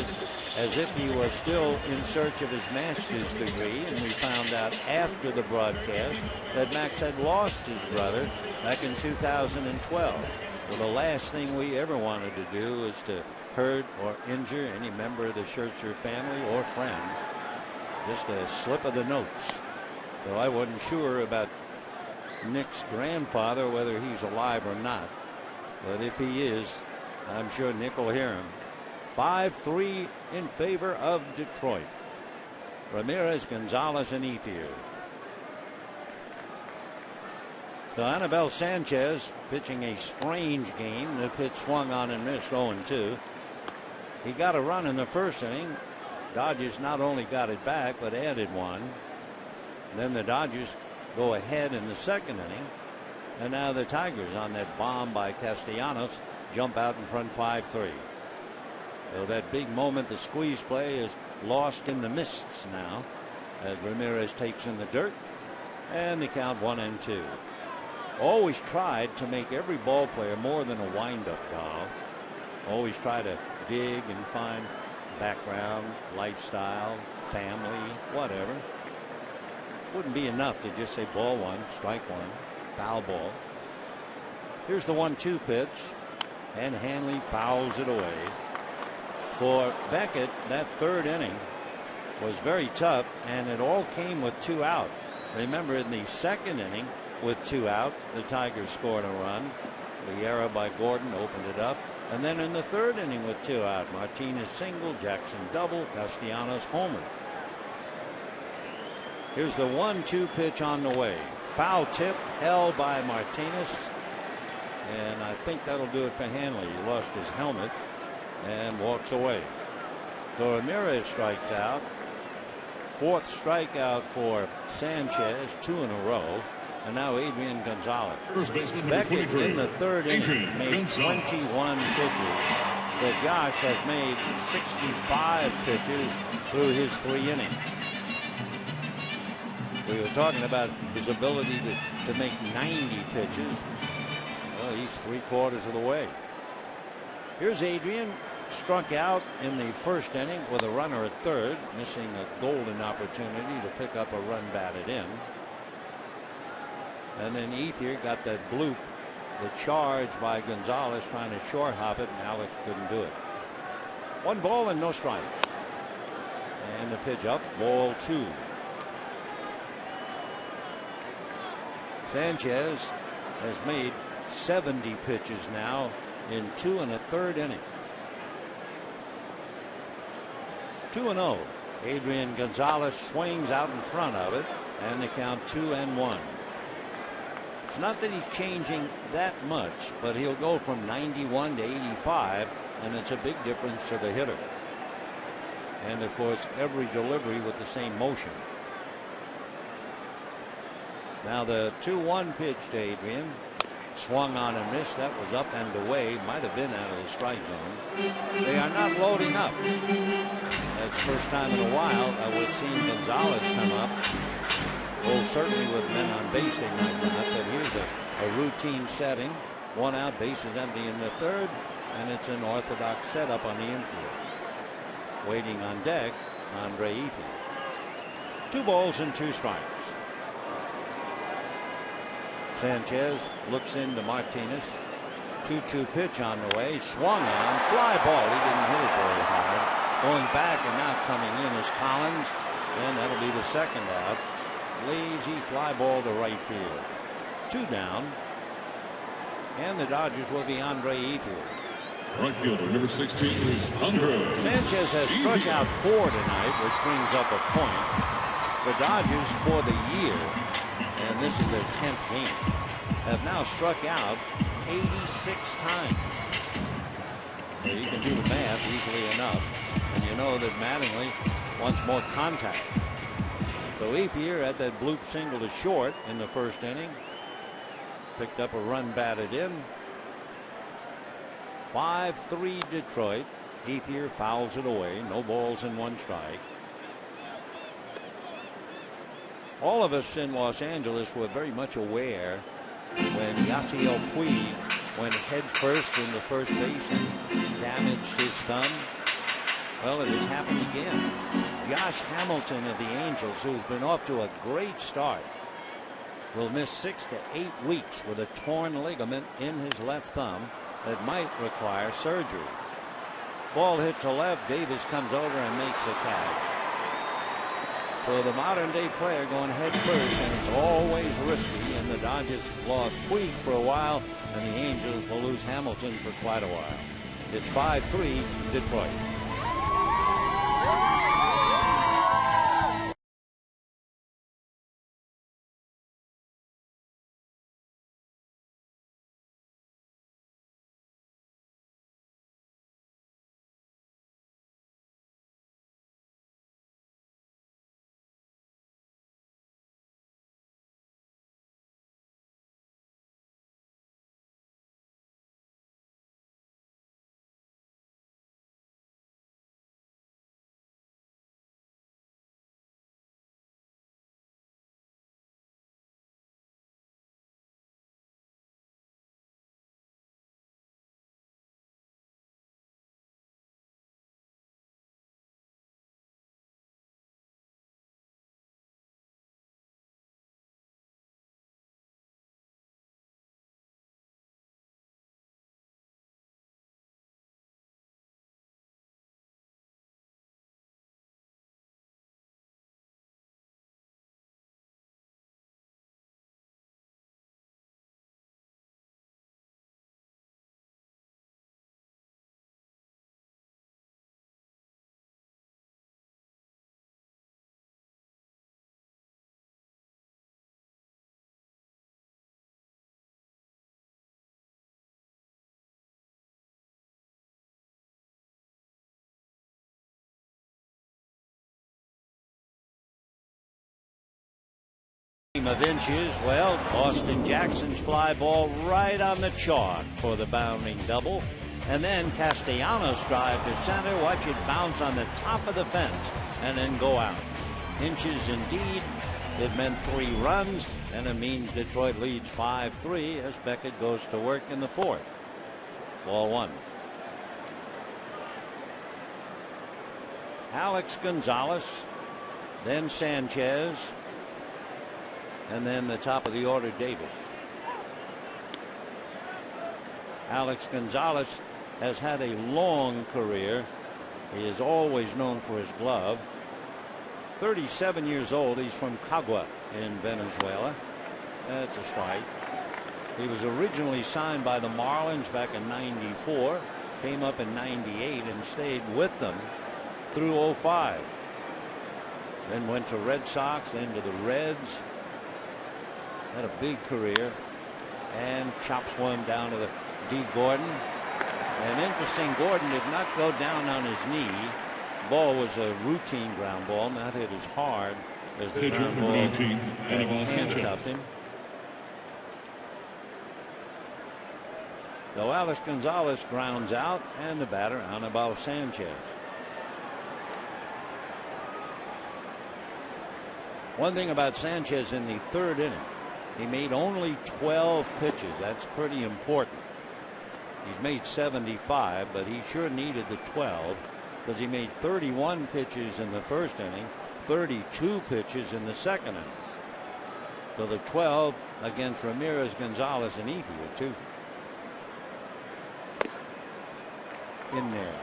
as if he was still in search of his master's degree, and we found out after the broadcast that Max had lost his brother back in 2012. Well, the last thing we ever wanted to do is to hurt or injure any member of the Scherzer family or friend. Just a slip of the notes. So I wasn't sure about Nick's grandfather, whether he's alive or not. But if he is, I'm sure Nick will hear him. 5-3 in favor of Detroit. Ramirez, Gonzalez, and Ethier. So Anibal Sanchez pitching a strange game. The pitch swung on and missed, 0-2. He got a run in the first inning. Dodgers not only got it back, but added one. Then the Dodgers go ahead in the second inning. And now the Tigers, on that bomb by Castellanos, jump out in front 5-3. So that big moment, the squeeze play, is lost in the mists now as Ramirez takes in the dirt. And the count 1-2. Always tried to make every ball player more than a wind-up doll. Always try to dig and find background, lifestyle, family, whatever. Wouldn't be enough to just say ball one, strike one, foul ball. Here's the 1-2 pitch, and Hanley fouls it away. For Beckett, that third inning was very tough, and it all came with 2 out. Remember, in the second inning, with 2 out, the Tigers scored a run. The error by Gordon opened it up. And then in the third inning with 2 out, Martinez single, Jackson double, Castellanos homer. Here's the 1-2 pitch on the way. Foul tip held by Martinez. And I think that'll do it for Hanley. He lost his helmet and walks away. So Ramirez strikes out. 4th strikeout for Sanchez, 2 in a row. And now Adrian Gonzalez. Beckett in the third inning made 21 pitches. So Josh has made 65 pitches through his 3 innings. We were talking about his ability to make 90 pitches. Well, he's 3/4 of the way. Here's Adrian, struck out in the first inning with a runner at third, missing a golden opportunity to pick up a run batted in. And then Ethier got that bloop, the charge by Gonzalez trying to short hop it, and Alex couldn't do it. 1 ball and no strikes. And the pitch up, ball 2. Sanchez has made 70 pitches now in 2 1/3 innings. 2-0. Adrian Gonzalez swings out in front of it, and the count 2-1. It's not that he's changing that much, but he'll go from 91 to 85, and it's a big difference to the hitter. And of course, every delivery with the same motion. Now the 2-1 pitch to Adrian, swung on and missed. That was up and away, might have been out of the strike zone. They are not loading up. That's the first time in a while we've seen Gonzalez come up. Well, certainly with men on base they might not, but here's a routine setting. 1 out, bases empty in the third, and it's an orthodox setup on the infield. Waiting on deck, Andre Ethier. 2 balls and 2 strikes. Sanchez looks into Martinez. 2-2 pitch on the way, swung on, fly ball. He didn't hit it very hard. Going back and now coming in is Collins, and that'll be the second out. Lazy fly ball to right field. 2 down. And the Dodgers will be Andre Ethier. Right fielder, number 16, Andre. Sanchez has struck out 4 tonight, which brings up a point. The Dodgers, for the year, and this is their 10th game, have now struck out 86 times. Well, you can do the math easily enough, and you know that Mattingly wants more contact. So Ethier had that bloop single to short in the first inning. Picked up a run batted in. 5-3 Detroit. Ethier fouls it away. No balls and 1 strike. All of us in Los Angeles were very much aware when Yasiel Puig went head first in the first base and damaged his thumb. Well, it has happened again. Josh Hamilton of the Angels, who's been off to a great start, will miss 6 to 8 weeks with a torn ligament in his left thumb that might require surgery. Ball hit to left. Davis comes over and makes a catch. So the modern day player going head first, and it's always risky, and the Dodgers lost Puig for a while, and the Angels will lose Hamilton for quite a while. It's 5-3 Detroit. Of inches. Well, Austin Jackson's fly ball right on the chalk for the bounding double, and then Castellanos drive to center. Watch it bounce on the top of the fence and then go out. Inches indeed. It meant 3 runs, and it means Detroit leads 5-3 as Beckett goes to work in the 4th. Ball 1. Alex Gonzalez, then Sanchez, and then the top of the order, Davis. Alex Gonzalez has had a long career. He is always known for his glove. 37 years old. He's from Cagua in Venezuela. That's a strike. He was originally signed by the Marlins back in '94. Came up in '98 and stayed with them through '05. Then went to Red Sox, then to the Reds. Had a big career and chops one down to the D. Gordon. And interesting, Gordon did not go down on his knee. Ball was a routine ground ball, not hit as hard as the ground ball handcuffed him. So Alex Gonzalez grounds out, and the batter Anibal Sanchez. One thing about Sanchez in the 3rd inning, he made only 12 pitches. That's pretty important. He's made 75, but he sure needed the 12 because he made 31 pitches in the 1st inning, 32 pitches in the 2nd inning. So the 12 against Ramirez, Gonzalez, and Ethier, too. In there.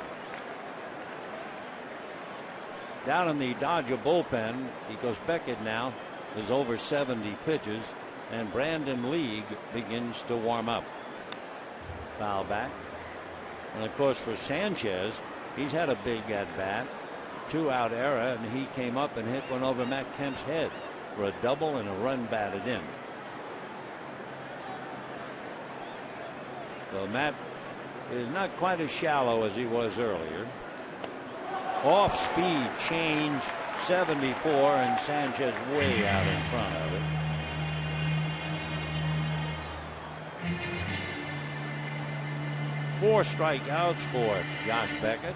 Down in the Dodger bullpen, because Beckett now is over 70 pitches, and Brandon League begins to warm up. Foul back. And of course for Sanchez, he's had a big at bat, 2-out error, and he came up and hit one over Matt Kemp's head for a double and a run batted in. So Matt is not quite as shallow as he was earlier. Off speed change 74, and Sanchez way out in front of it. Four strikeouts for Josh Beckett.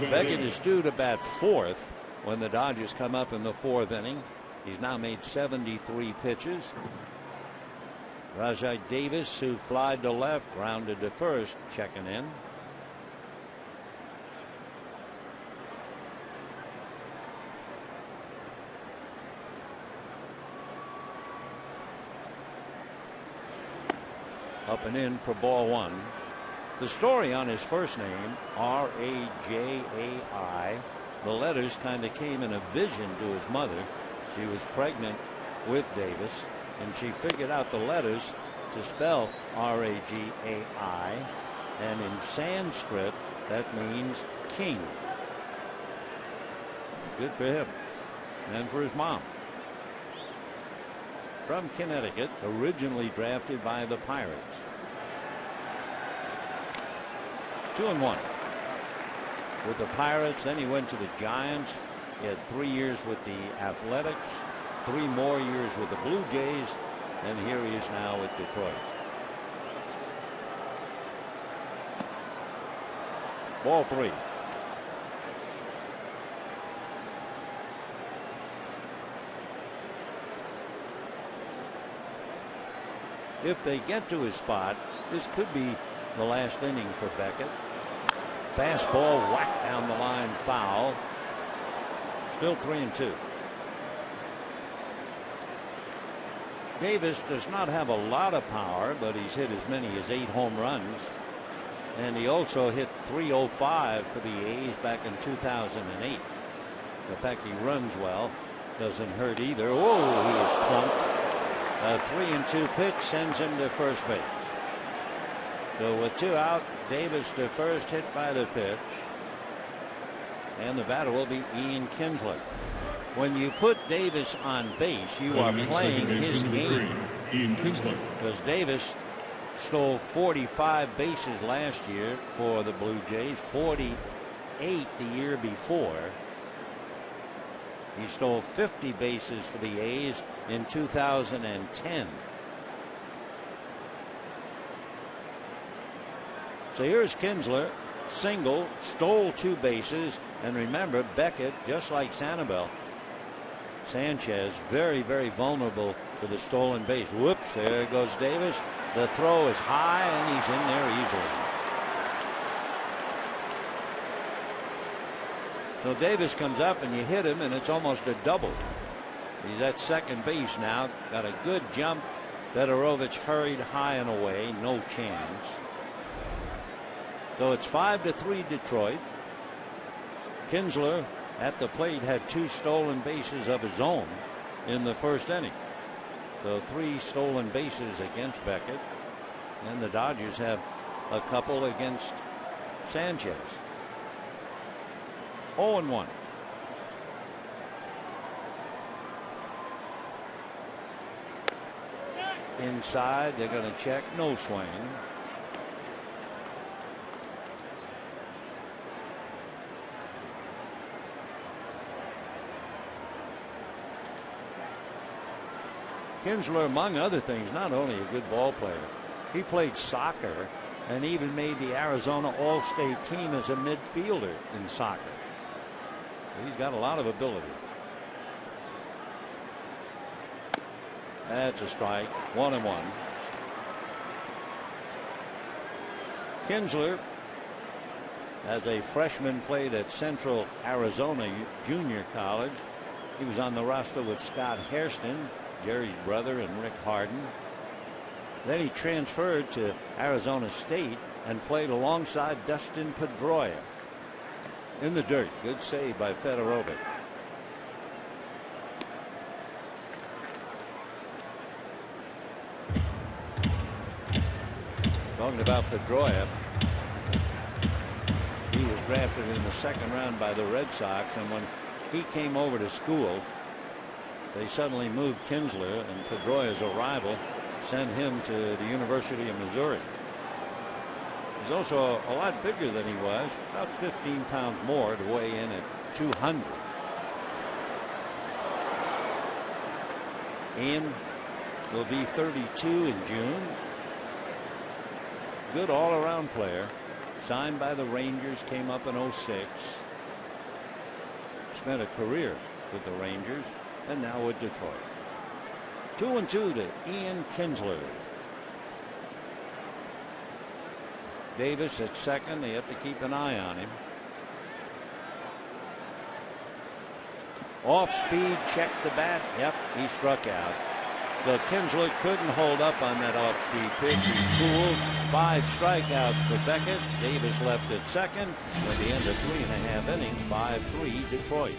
Beckett is due to bat fourth when the Dodgers come up in the fourth inning. He's now made 73 pitches. Rajai Davis, who flied to left, grounded to first, checking in. Up and in for ball one. The story on his first name, Rajai, the letters kind of came in a vision to his mother. She was pregnant with Davis, and she figured out the letters to spell Rajai, and in Sanskrit that means king. Good for him and for his mom. From Connecticut, originally drafted by the Pirates. 2-1 with the Pirates. Then he went to the Giants. He had 3 years with the Athletics, 3 more years with the Blue Jays, and here he is now with Detroit. Ball 3. If they get to his spot, this could be the last inning for Beckett. Fastball whacked down the line, foul. Still 3-2. Davis does not have a lot of power, but he's hit as many as 8 home runs. And he also hit .305 for the A's back in 2008. The fact he runs well doesn't hurt either. Oh, he is plunked. A 3-2 pitch sends him to first base. So with 2 out, Davis to first, hit by the pitch. And the batter will be Ian Kinsler. When you put Davis on base, you are playing his game. Because Davis stole 45 bases last year for the Blue Jays, 48 the year before. He stole 50 bases for the A's in 2010. So here's Kinsler, single, stole 2 bases, and remember Beckett, just like Sanibel, Sanchez, very, very vulnerable to the stolen base. Whoops, there goes Davis. The throw is high, and he's in there easily. So Davis comes up, and you hit him, and it's almost a double. He's at second base now. Got a good jump. Fedorovich hurried high and away. No chance. So it's 5-3 Detroit. Kinsler at the plate had 2 stolen bases of his own in the first inning. So 3 stolen bases against Beckett. And the Dodgers have a couple against Sanchez. 0-1. Inside, they're going to check. No swing. Kinsler, among other things, not only a good ball player, he played soccer and even made the Arizona All-State team as a midfielder in soccer. He's got a lot of ability. That's a strike. 1-1. Kinsler, as a freshman, played at Central Arizona Junior College. He was on the roster with Scott Hairston, Jerry's brother, and Rick Harden. Then he transferred to Arizona State and played alongside Dustin Pedroia. In the dirt. Good save by Fedorovich. Talking about Pedroia, he was drafted in the second round by the Red Sox, and when he came over to school, they suddenly moved Kinsler, and Pedroia's arrival sent him to the University of Missouri. He's also a lot bigger than he was, about 15 pounds more to weigh in at 200. Ian will be 32 in June. Good all-around player. Signed by the Rangers, came up in 06. Spent a career with the Rangers and now with Detroit. 2-2 to Ian Kinsler. Davis at second. They have to keep an eye on him. Off speed, checked the bat. Yep, he struck out. But Kinsler couldn't hold up on that off-speed pitch. He's fooled. 5 strikeouts for Beckett. Davis left at second. At the end of 3.5 innings, 5-3 Detroit.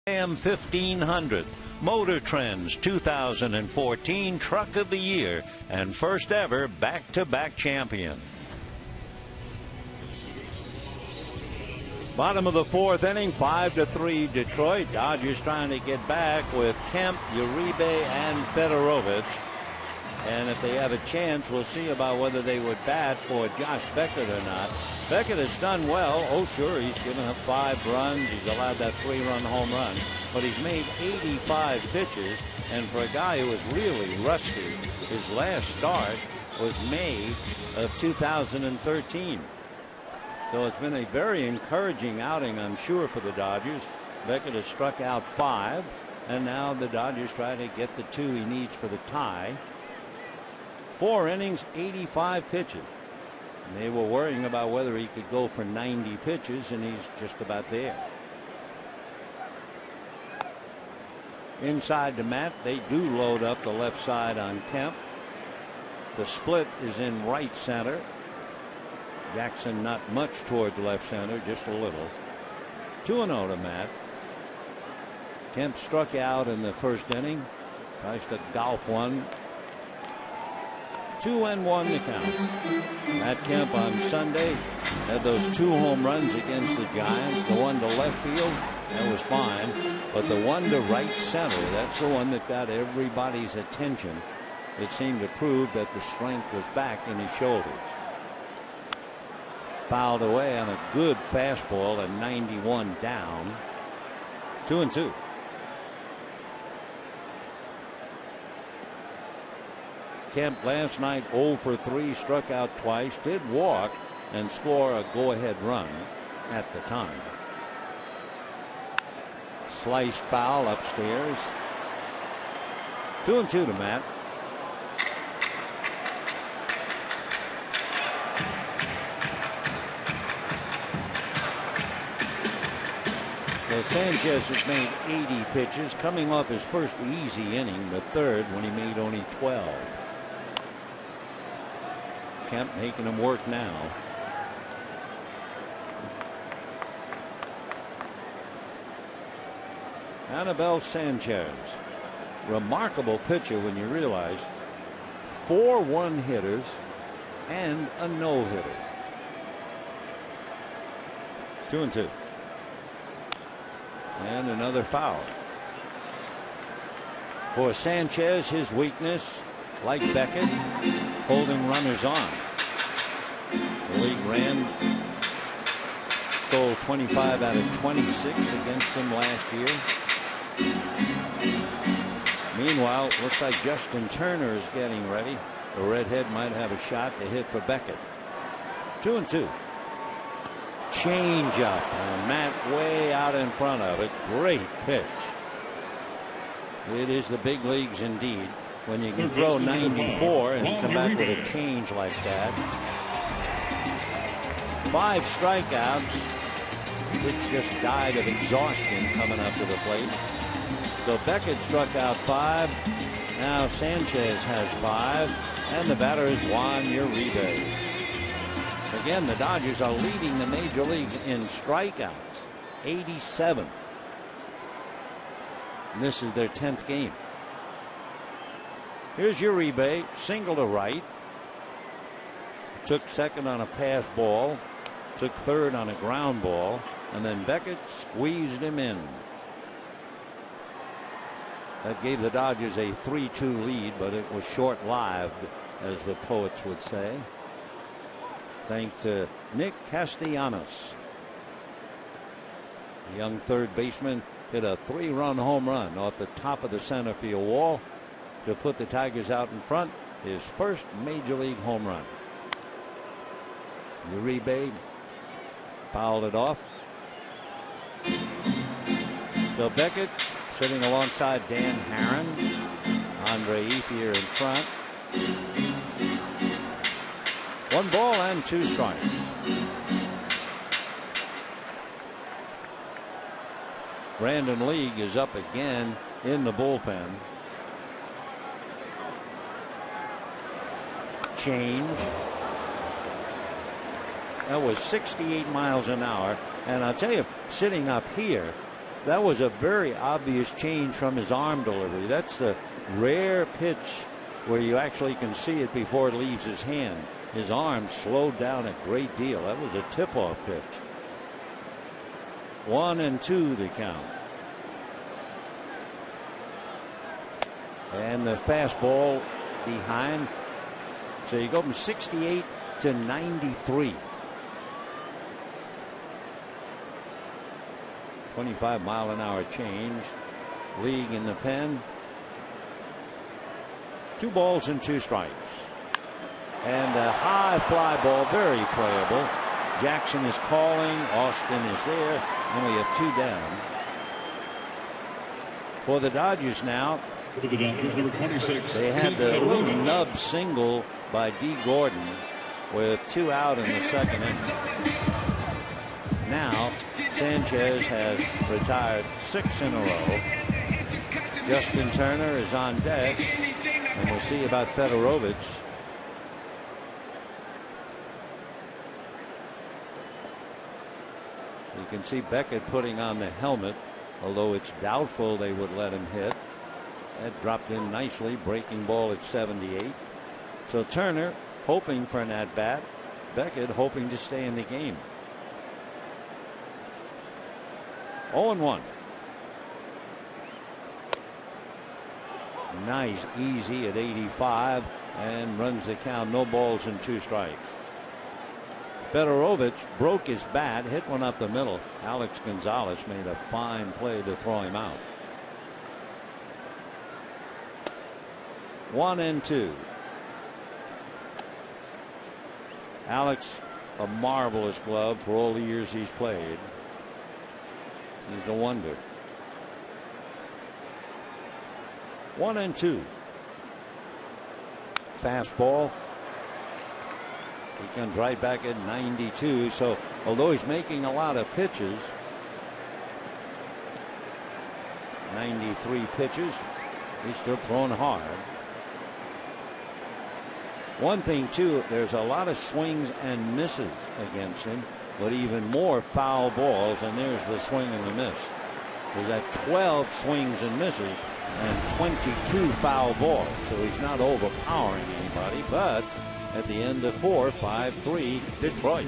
AM 1500, Motor Trend's 2014 Truck of the Year and first ever back-to-back champion. Bottom of the 4th inning, 5-3 Detroit. Dodgers trying to get back with Kemp, Uribe, and Fedorovich. And if they have a chance, we'll see about whether they would bat for Josh Beckett or not. Beckett has done well. Oh, sure, he's given up 5 runs. He's allowed that 3-run home run. But he's made 85 pitches. And for a guy who was really rusty, his last start was May of 2013. So it's been a very encouraging outing, I'm sure, for the Dodgers. Beckett has struck out 5. And now the Dodgers try to get the 2 he needs for the tie. 4 innings, 85 pitches. And they were worrying about whether he could go for 90 pitches, and he's just about there. Inside to Matt, they do load up the left side on Kemp. The split is in right center. Jackson not much towards left center, just a little. 2-0 to Matt. Kemp struck out in the first inning. Tries to golf one. 2-1 to count. Matt Kemp on Sunday had those 2 home runs against the Giants. The one to left field, that was fine. But the one to right center, that's the one that got everybody's attention. It seemed to prove that the strength was back in his shoulders. Fouled away on a good fastball at 91 down. 2-2. Kemp last night 0 for 3, struck out twice, did walk and score a go-ahead run at the time. Sliced foul upstairs. 2-2 to Matt. So Sanchez has made 80 pitches, coming off his first easy inning, the 3rd, when he made only 12. Kemp making him work now. Anibal Sanchez. Remarkable pitcher when you realize 4 one-hitters and a no-hitter. 2-2. And another foul. For Sanchez, his weakness, like Beckett, holding runners on. The league stole 25 out of 26 against him last year. Meanwhile, it looks like Justin Turner is getting ready. The redhead might have a shot to hit for Beckett. 2-2. Change up, and Matt way out in front of it. Great pitch. It is the big leagues indeed when you can throw 94 and come back with a change like that. 5 strikeouts. It's just died of exhaustion coming up to the plate. So Beckett struck out 5. Now Sanchez has 5. And the batter is Juan Uribe. Again, the Dodgers are leading the major leagues in strikeouts. 87. And this is their 10th game. Here's Uribe, single to right. Took second on a pass ball. Took third on a ground ball. And then Beckett squeezed him in. That gave the Dodgers a 3-2 lead, but it was short-lived, as the poets would say. Thanks to Nick Castellanos. The young third baseman hit a 3-run home run off the top of the center field wall to put the Tigers out in front. His first major league home run. Uribe fouled it off. So Beckett sitting alongside Dan Herron. Andre Ethier in front. 1 ball and 2 strikes. Brandon League is up again in the bullpen. Change. That was 68 miles an hour. And I'll tell you, sitting up here, that was a very obvious change from his arm delivery. That's the rare pitch where you actually can see it before it leaves his hand. His arm slowed down a great deal. That was a tip-off pitch. 1-2 the count. And the fastball behind. So you go from 68 to 93. 25-mile-an-hour change. League in the pen. 2 balls and 2 strikes. And a high fly ball, very playable. Jackson is calling. Austin is there. And we have 2 down. For the Dodgers now. For the Dodgers, number 26. They had the little nub single by D. Gordon with 2 out in the second inning. Now Sanchez has retired 6 in a row. Justin Turner is on deck. And we'll see about Fedorovich. You can see Beckett putting on the helmet, although it's doubtful they would let him hit. That dropped in nicely, breaking ball at 78. So Turner hoping for an at-bat. Beckett hoping to stay in the game. 0-1. Nice, easy at 85, and runs the count. No balls and 2 strikes. Fedorovich broke his bat, hit one up the middle. Alex Gonzalez made a fine play to throw him out. 1-2. Alex, a marvelous glove for all the years he's played. He's a wonder. 1-2. Fastball. He comes right back at 92. So although he's making a lot of pitches, 93 pitches, he's still throwing hard. One thing too, there's a lot of swings and misses against him, but even more foul balls, and there's the swing and the miss. is at 12 swings and misses and 22 foul balls. So he's not overpowering anybody, but at the end of 4, 5-3 Detroit.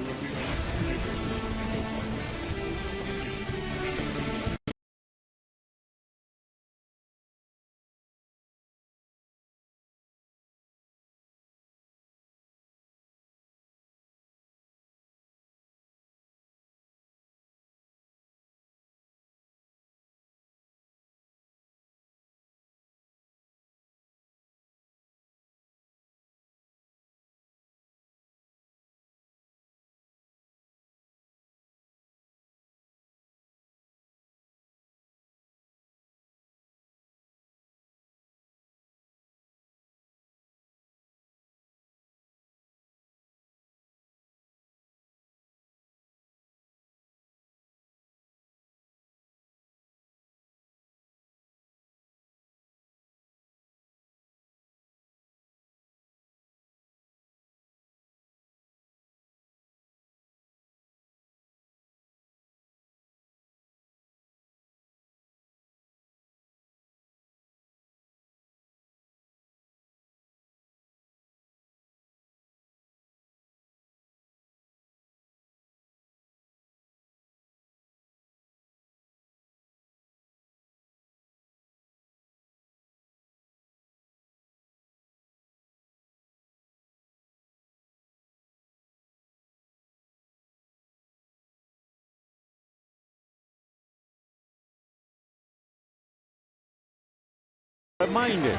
Reminder,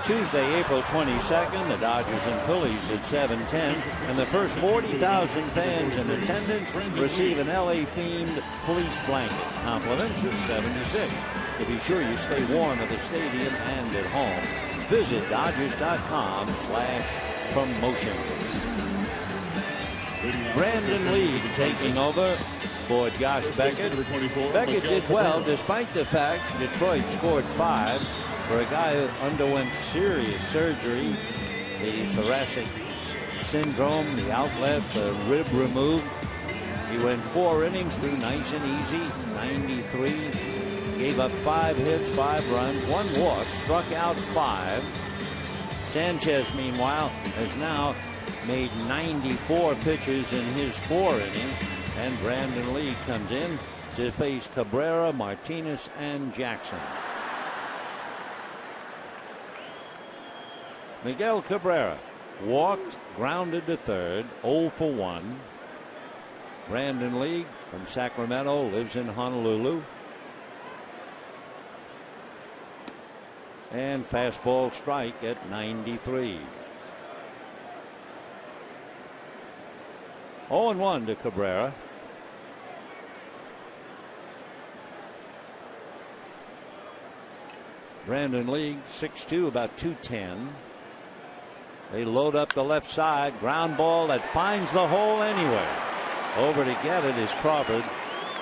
Tuesday, April 22nd, the Dodgers and Phillies at 7:10, and the first 40,000 fans in attendance receive an LA-themed fleece blanket. Compliments of 76. To be sure you stay warm at the stadium and at home, visit Dodgers.com/promotion. Brandon Lee taking over for Josh Beckett. Beckett did well despite the fact Detroit scored 5. For a guy who underwent serious surgery, the thoracic syndrome, the outlet, the rib removed. He went 4 innings through nice and easy, 93. Gave up 5 hits, 5 runs, 1 walk, struck out 5. Sanchez, meanwhile, has now made 94 pitches in his 4 innings. And Brandon Lee comes in to face Cabrera, Martinez, and Jackson. Miguel Cabrera walked, grounded to third, 0 for 1. Brandon Lee from Sacramento, lives in Honolulu. And fastball strike at 93. 0-1 to Cabrera. Brandon Lee, 6'2", about 210. They load up the left side. Ground ball that finds the hole anyway. Over to get it is Crawford.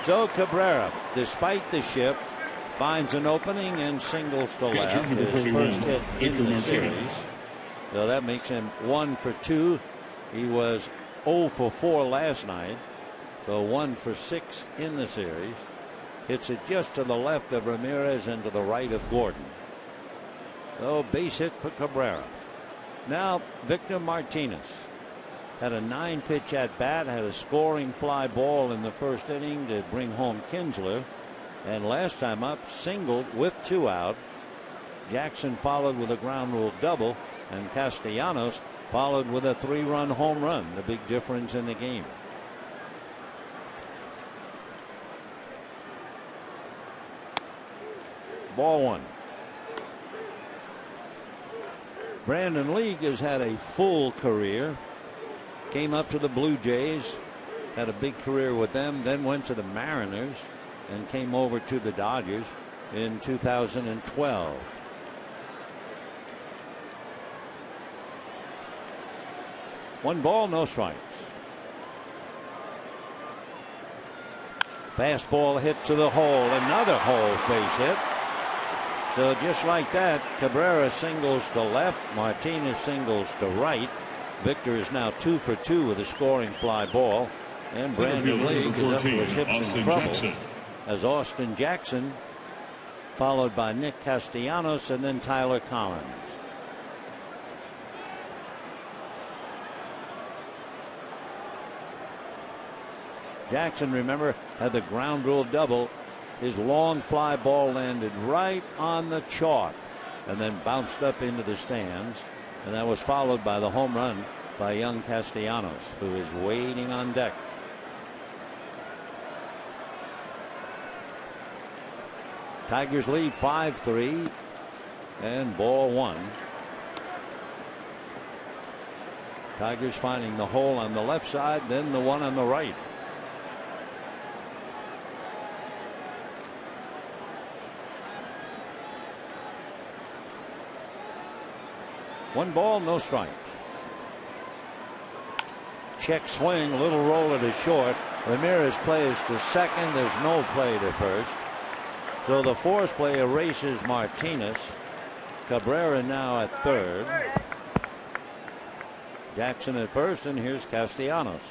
So Cabrera, despite the shift, finds an opening and singles to left. His first hit in the series. So that makes him 1 for 2. He was 0 for 4 last night. So 1 for 6 in the series. Hits it just to the left of Ramirez and to the right of Gordon. So base hit for Cabrera. Now Victor Martinez had a 9-pitch at bat, had a scoring fly ball in the first inning to bring home Kinsler, and last time up singled with 2 out. Jackson followed with a ground rule double, and Castellanos followed with a 3-run home run, the big difference in the game. Ball 1. Brandon Lee has had a full career. Came up to the Blue Jays, had a big career with them, then went to the Mariners and came over to the Dodgers in 2012. One ball, no strikes. Fastball hit to the hole, another hole base hit. So just like that, Cabrera singles to left, Martinez singles to right. Victor is now 2 for 2 with a scoring fly ball, and Brandon Lee is up to his hips in trouble as Austin Jackson followed by Nick Castellanos, and then Tyler Collins. Jackson, remember, had the ground rule double. His long fly ball landed right on the chalk and then bounced up into the stands. And that was followed by the home run by young Castellanos, who is waiting on deck. Tigers lead 5-3 and ball one. Tigers finding the hole on the left side, then the one on the right. One ball, no strikes. Check swing, little roller to short. Ramirez plays to second. There's no play to first. So the force play erases Martinez. Cabrera now at third. Jackson at first, and here's Castellanos.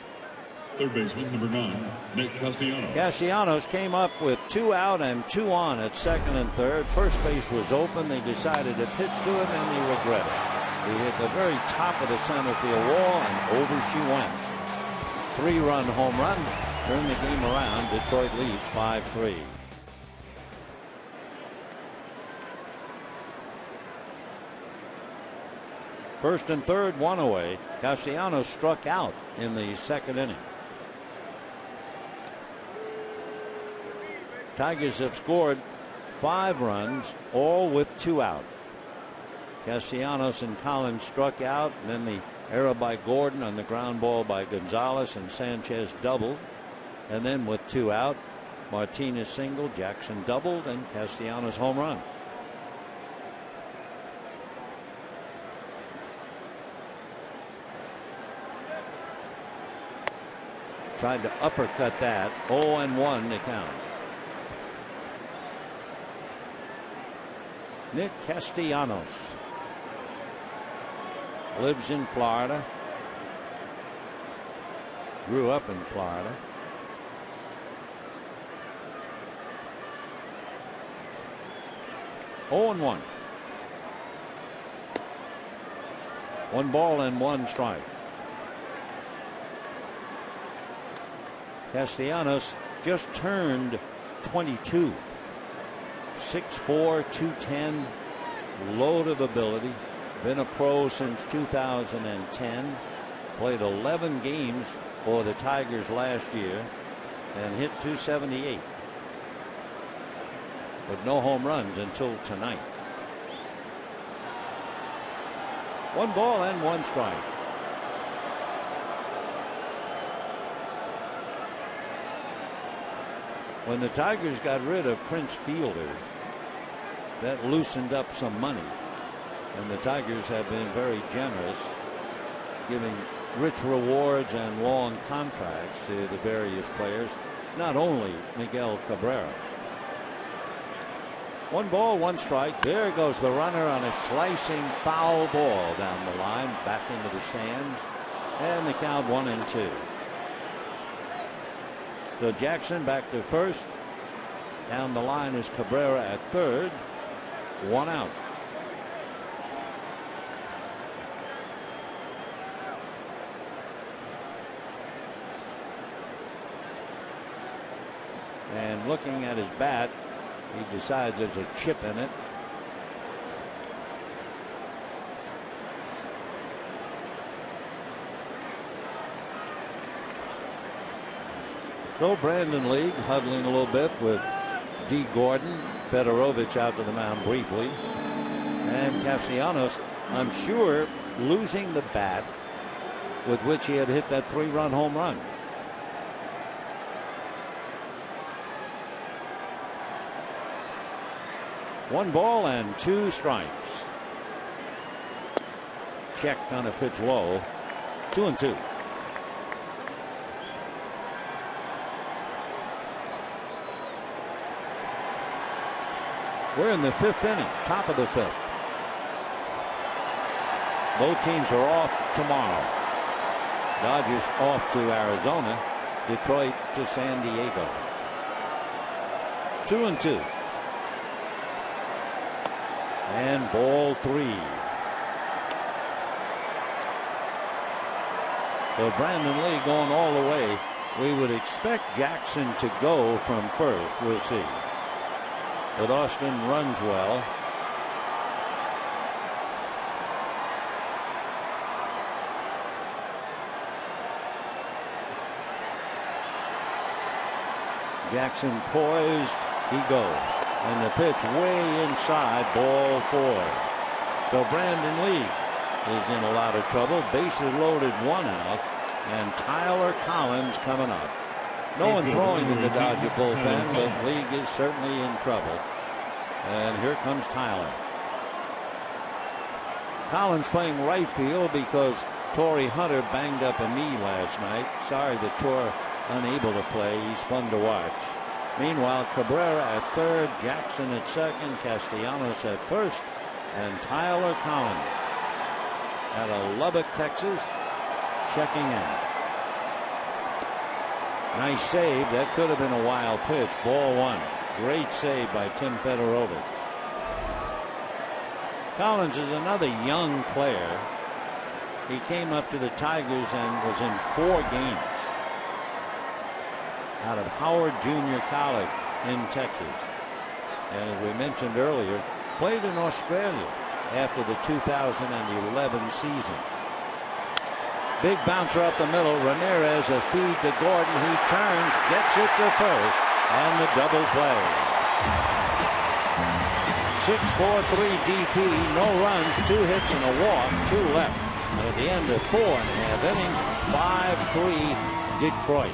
Third baseman, number 9, Nick Castellanos. Castellanos came up with 2 out and 2 on at second and third. First base was open. They decided to pitch to him, and he regretted it. He hit the very top of the center field wall, and over she went. 3-run home run. Turned the game around. Detroit leads 5-3. First and third, one away. Castellanos struck out in the second inning. Tigers have scored 5 runs, all with 2 out. Castellanos and Collins struck out, and then the error by Gordon on the ground ball by Gonzalez, and Sanchez doubled. And then with 2 out, Martinez singled, Jackson doubled, and Castellanos home run. Tried to uppercut that. 0-1 to count. Nick Castellanos lives in Florida. Grew up in Florida. Oh and 1. 1 ball and 1 strike. Castellanos just turned 22. 6'4", 210, load of ability. Been a pro since 2010. Played 11 games for the Tigers last year and hit .278. But no home runs until tonight. 1 ball and 1 strike. When the Tigers got rid of Prince Fielder, that loosened up some money. And the Tigers have been very generous, giving rich rewards and long contracts to the various players, not only Miguel Cabrera. 1 ball, 1 strike. There goes the runner on a slicing foul ball down the line, back into the stands, and the count 1-2. So Jackson back to first. Down the line is Cabrera at third. 1 out. And looking at his bat, he decides there's a chip in it. So Brandon League huddling a little bit with D. Gordon. Fedorovich out to the mound briefly. And Castellanos, I'm sure, losing the bat with which he had hit that 3-run home run. One ball and 2 strikes. Checked on a pitch low. 2-2. We're in the 5th inning, top of the 5th. Both teams are off tomorrow. Dodgers off to Arizona, Detroit to San Diego. 2-2. And ball 3. So Brandon Lee going all the way. We would expect Jackson to go from first. We'll see. But Austin runs well. Jackson poised. He goes. And the pitch way inside, ball 4. So Brandon Lee is in a lot of trouble. Bases loaded, 1 out. And Tyler Collins coming up. No one throwing in the Dodger bullpen, but League is certainly in trouble. And here comes Tyler. Collins playing right field because Torrey Hunter banged up a knee last night. Sorry that Torrey unable to play. He's fun to watch. Meanwhile, Cabrera at third, Jackson at second, Castellanos at first, and Tyler Collins out of Lubbock, Texas, checking in. Nice save. That could have been a wild pitch. Ball 1. Great save by Tim Federovic. Collins is another young player. He came up to the Tigers and was in 4 games out of Howard Junior College in Texas. And as we mentioned earlier, played in Australia after the 2011 season. Big bouncer up the middle. Ramirez a feed to Gordon. He turns, gets it to first, and the double play. 6-4-3 DP, no runs, 2 hits and a walk, 2 left. And at the end of 4.5 innings, 5-3 Detroit.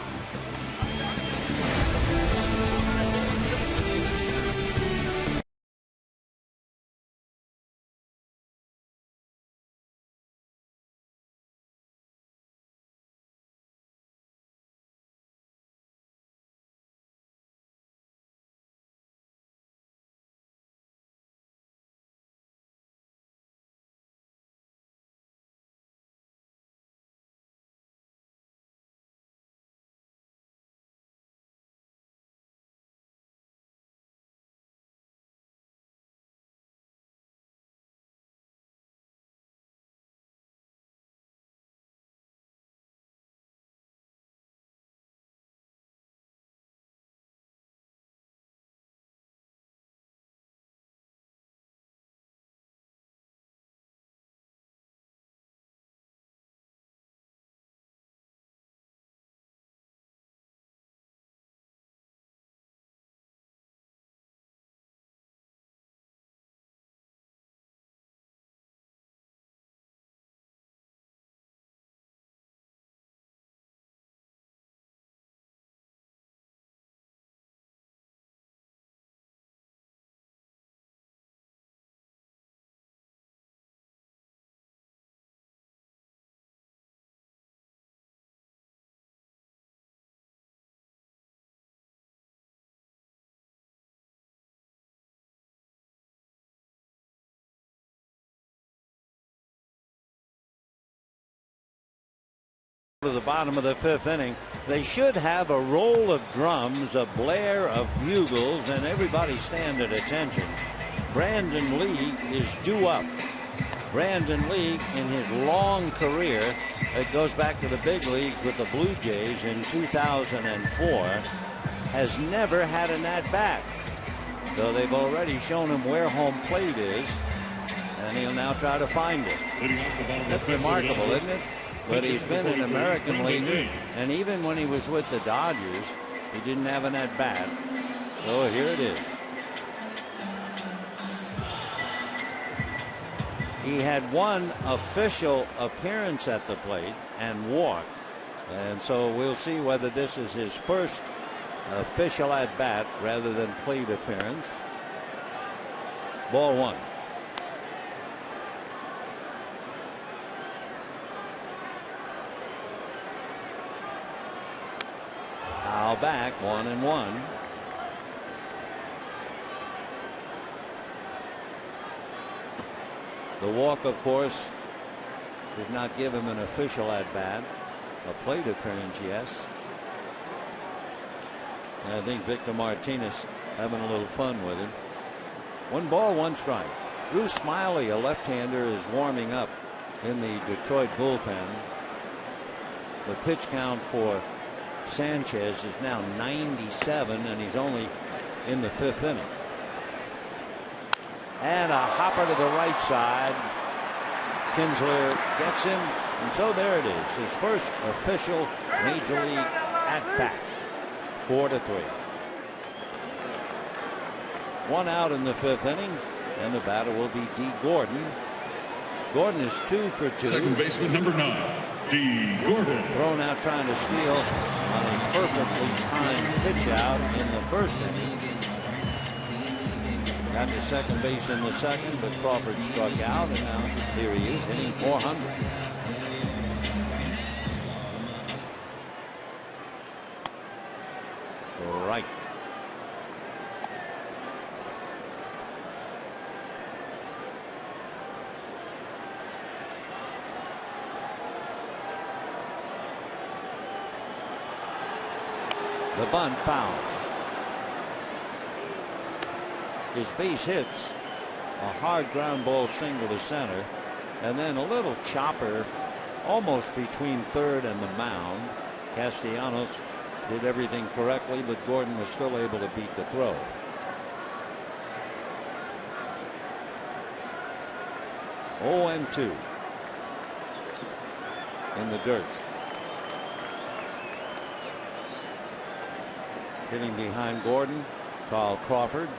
To the bottom of the 5th inning, they should have a roll of drums, a blare of bugles, and everybody stand at attention. Brandon Lee is due up. Brandon Lee, in his long career, it goes back to the big leagues with the Blue Jays in 2004, has never had an at-bat. So they've already shown him where home plate is, and he'll now try to find it. That's remarkable, isn't it? But he's been in American League, and even when he was with the Dodgers, he didn't have an at-bat. So here it is. He had 1 official appearance at the plate and walked, and so we'll see whether this is his first official at-bat rather than plate appearance. Ball 1. Foul back, 1-1. The walk, of course, did not give him an official at-bat. A plate appearance, yes. And I think Victor Martinez having a little fun with him. 1 ball, 1 strike. Drew Smiley, a left-hander, is warming up in the Detroit bullpen. The pitch count for Sanchez is now 97, and he's only in the 5th inning. And a hopper to the right side. Kinsler gets him, and so there it is. His first official Major League at-bat. 4-3. 1 out in the 5th inning, and the batter will be D. Gordon. Gordon is 2 for 2. Second baseman number 9, D. Gordon. Thrown out trying to steal on a perfectly timed pitch out in the 1st inning. Got to second base in the 2nd, but Crawford struck out, and now here he is hitting 400. Right. The bunt foul. His base hits, a hard ground ball single to center, and then a little chopper almost between 3rd and the mound. Castellanos did everything correctly, but Gordon was still able to beat the throw. Oh, and 2 in the dirt. Hitting behind Gordon, Carl Crawford.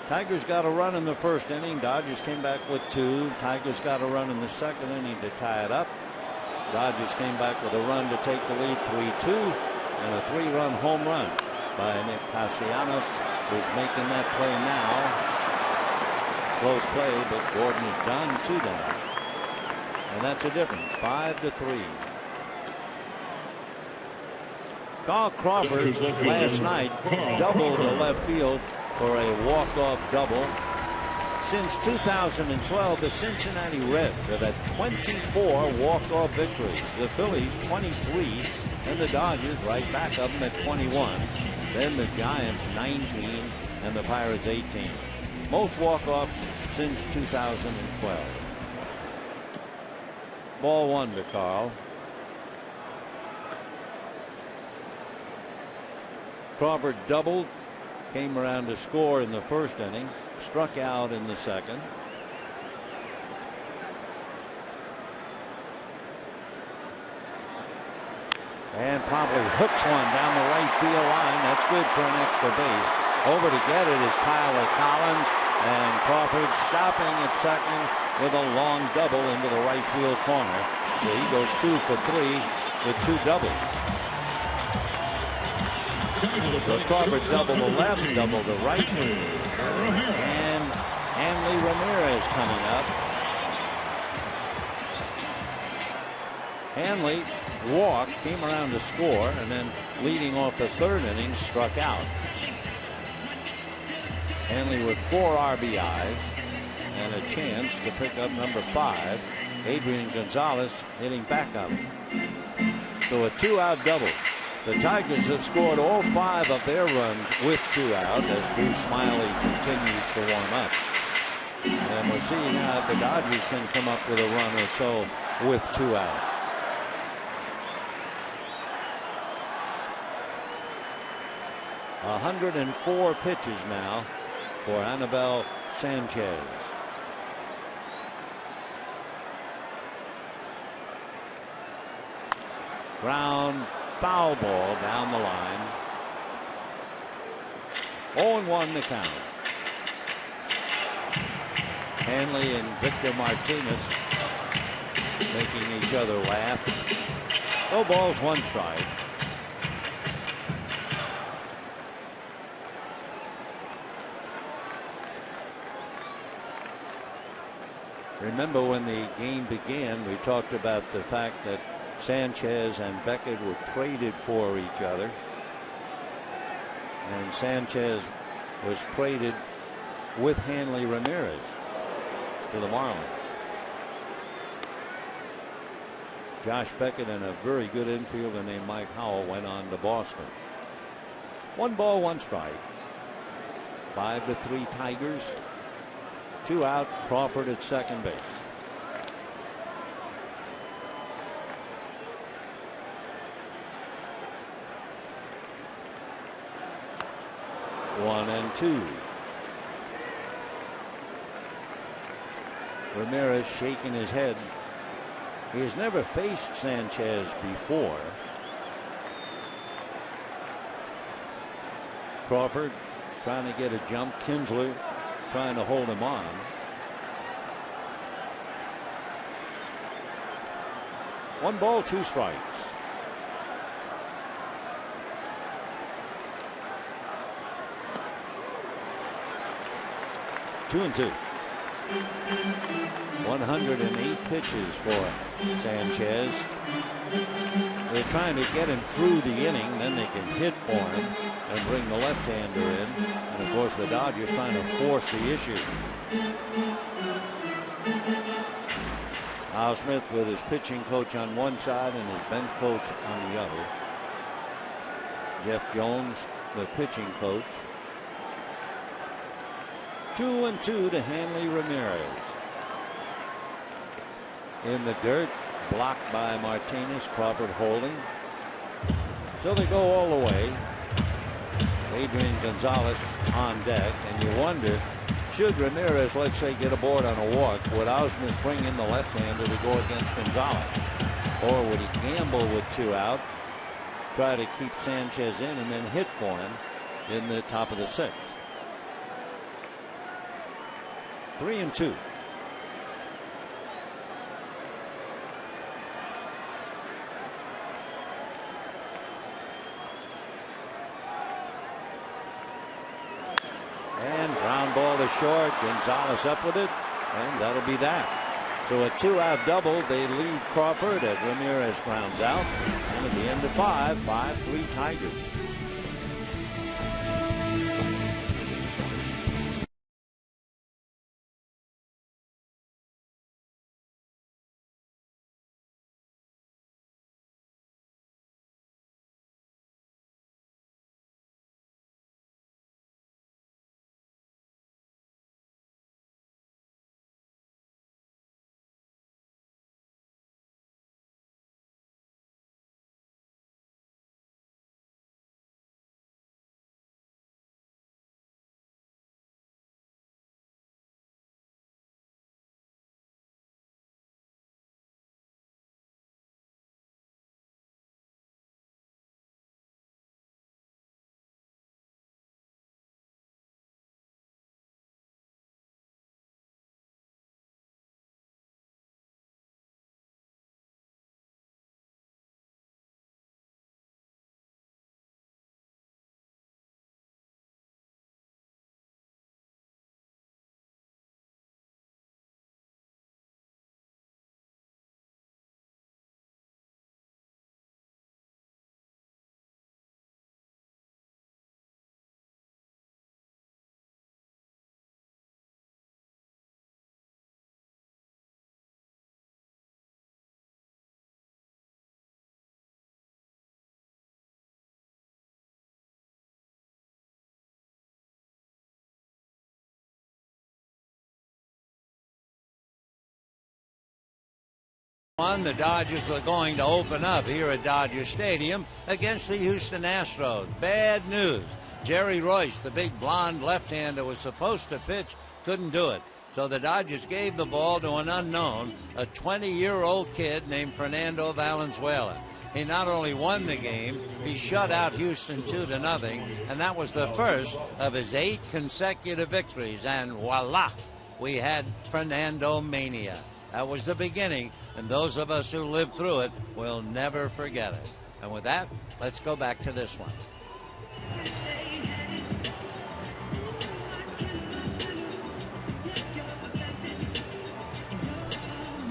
Tigers got a run in the 1st inning. Dodgers came back with 2. Tigers got a run in the 2nd inning to tie it up. Dodgers came back with a run to take the lead 3-2, and a 3-run home run by Nick Castellanos, who's making that play now. Close play, but Gordon is done, 2 down, and that's a difference, 5-3. Carl Crawford last night doubled the left field for a walk-off double. Since 2012, the Cincinnati Reds have had 24 walk-off victories. The Phillies 23, and the Dodgers right back of them at 21. Then the Giants 19, and the Pirates 18. Most walk-offs since 2012. Ball 1 to Carl. Crawford doubled, came around to score in the 1st inning, struck out in the 2nd. And probably hooks one down the right field line. That's good for an extra base. Over to get it is Tyler Collins, and Crawford stopping at 2nd with a long double into the right field corner. So he goes 2 for 3 with 2 doubles. So Crawford double the left, double the right, and Hanley Ramirez coming up. Hanley walked, came around to score, and then leading off the 3rd inning, struck out. Hanley with 4 RBIs and a chance to pick up number 5. Adrian Gonzalez hitting back up. So a 2-out double. The Tigers have scored all 5 of their runs with 2 out as Drew Smiley continues to warm up. And we'll see now if the Dodgers can come up with a run or so with 2 out. A 104 pitches now for Anibal Sanchez. Ground foul ball down the line. 0-1 the count. Hanley and Victor Martinez making each other laugh. No balls, 1 strike. Remember when the game began, we talked about the fact that Sanchez and Beckett were traded for each other, and Sanchez was traded with Hanley Ramirez to the Marlins. Josh Beckett and a very good infielder named Mike Howell went on to Boston. 1 ball, 1 strike. 5-3 Tigers. 2 out. Crawford at second base. One and two. Ramirez shaking his head. He has never faced Sanchez before. Crawford trying to get a jump. Kinsler trying to hold him on. One ball, 2 strikes. Two and two. 108 pitches for Sanchez. They're trying to get him through the inning, then they can hit for him and bring the left-hander in. And of course the Dodgers trying to force the issue. Al Smith with his pitching coach on one side and his bench coach on the other. Jeff Jones, the pitching coach. 2 and 2 to Hanley Ramirez. In the dirt, blocked by Martinez. Crawford holding. So they go all the way. Adrian Gonzalez on deck, and you wonder, should Ramirez, let's say, get aboard on a walk, would Ausmus bring in the left-hander to go against Gonzalez? Or would he gamble with 2 out, try to keep Sanchez in, and then hit for him in the top of the 6th? 3 and 2. And ground ball to short. Gonzalez up with it, and that'll be that. So a 2-out double. They lead Crawford as Ramirez grounds out. And at the end of 5-3 Tigers. The Dodgers are going to open up here at Dodger Stadium against the Houston Astros. Bad news. Jerry Royce, the big blonde left-hander, was supposed to pitch, couldn't do it. So the Dodgers gave the ball to an unknown, a 20-year-old kid named Fernando Valenzuela. He not only won the game, he shut out Houston 2-0, and that was the first of his 8 consecutive victories. And voila, we had Fernando Mania. That was the beginning, and those of us who lived through it will never forget it. And with that, let's go back to this one.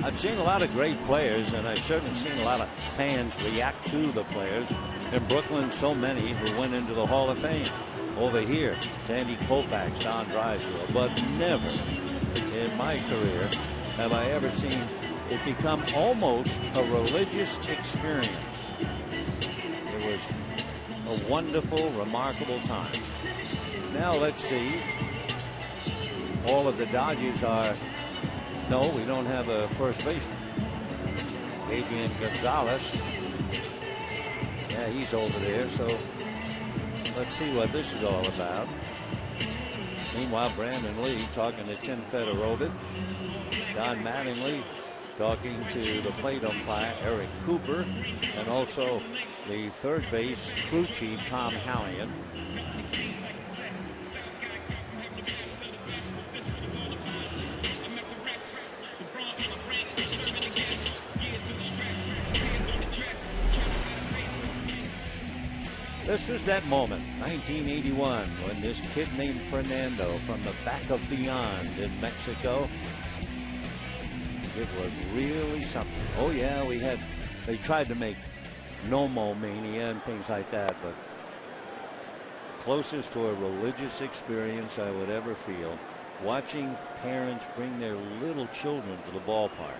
I've seen a lot of great players, and I've certainly seen a lot of fans react to the players. In Brooklyn, so many who went into the Hall of Fame. Over here, Sandy Koufax, Don Drysdale, but never in my career have I ever seen it become almost a religious experience. It was a wonderful, remarkable time. Now let's see all of the Dodgers are, no, we don't have a first baseman. Adrian Gonzalez. Yeah, he's over there. So let's see what this is all about. Meanwhile, Brandon Lee talking to Tim Federovic. Don Mattingly talking to the plate umpire Eric Cooper, and also the third base crew chief Tom Hallion. This is that moment, 1981, when this kid named Fernando from the back of beyond in Mexico, it was really something. Oh yeah, they tried to make Nomo Mania and things like that, but closest to a religious experience I would ever feel, watching parents bring their little children to the ballpark.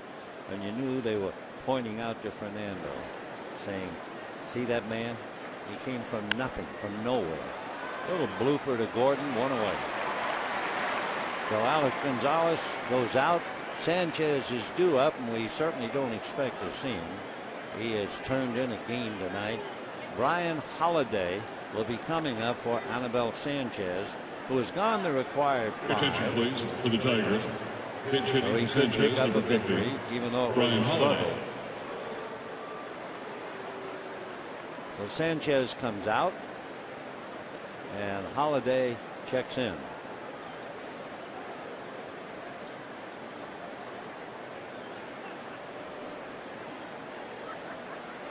And you knew they were pointing out to Fernando, saying, see that man? He came from nothing, from nowhere. Little blooper to Gordon, one away. So Alex Gonzalez goes out. Sanchez is due up, and we certainly don't expect to see him. He has turned in a game tonight. Brian Holiday will be coming up for Anibal Sanchez, who has gone the required 5. Attention, please, for the Tigers. Pitch hitting so he could pick up a victory, even though it was a struggle. So Sanchez comes out, and Holiday checks in.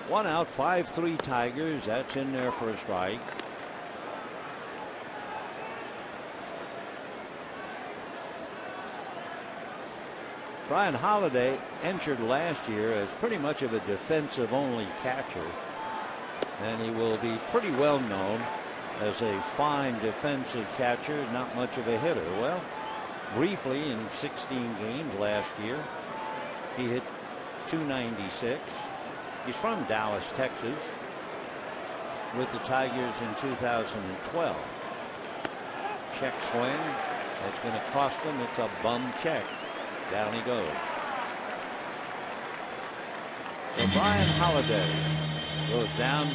One out, 5-3 Tigers. That's in there for a strike. Brian Holiday entered last year as pretty much of a defensive-only catcher, and he will be pretty well known as a fine defensive catcher, not much of a hitter. Well, briefly in 16 games last year, he hit .296. He's from Dallas, Texas, with the Tigers in 2012. Check swing. That's going to cost him. It's a bum check. Down he goes. So Brian Holiday goes down.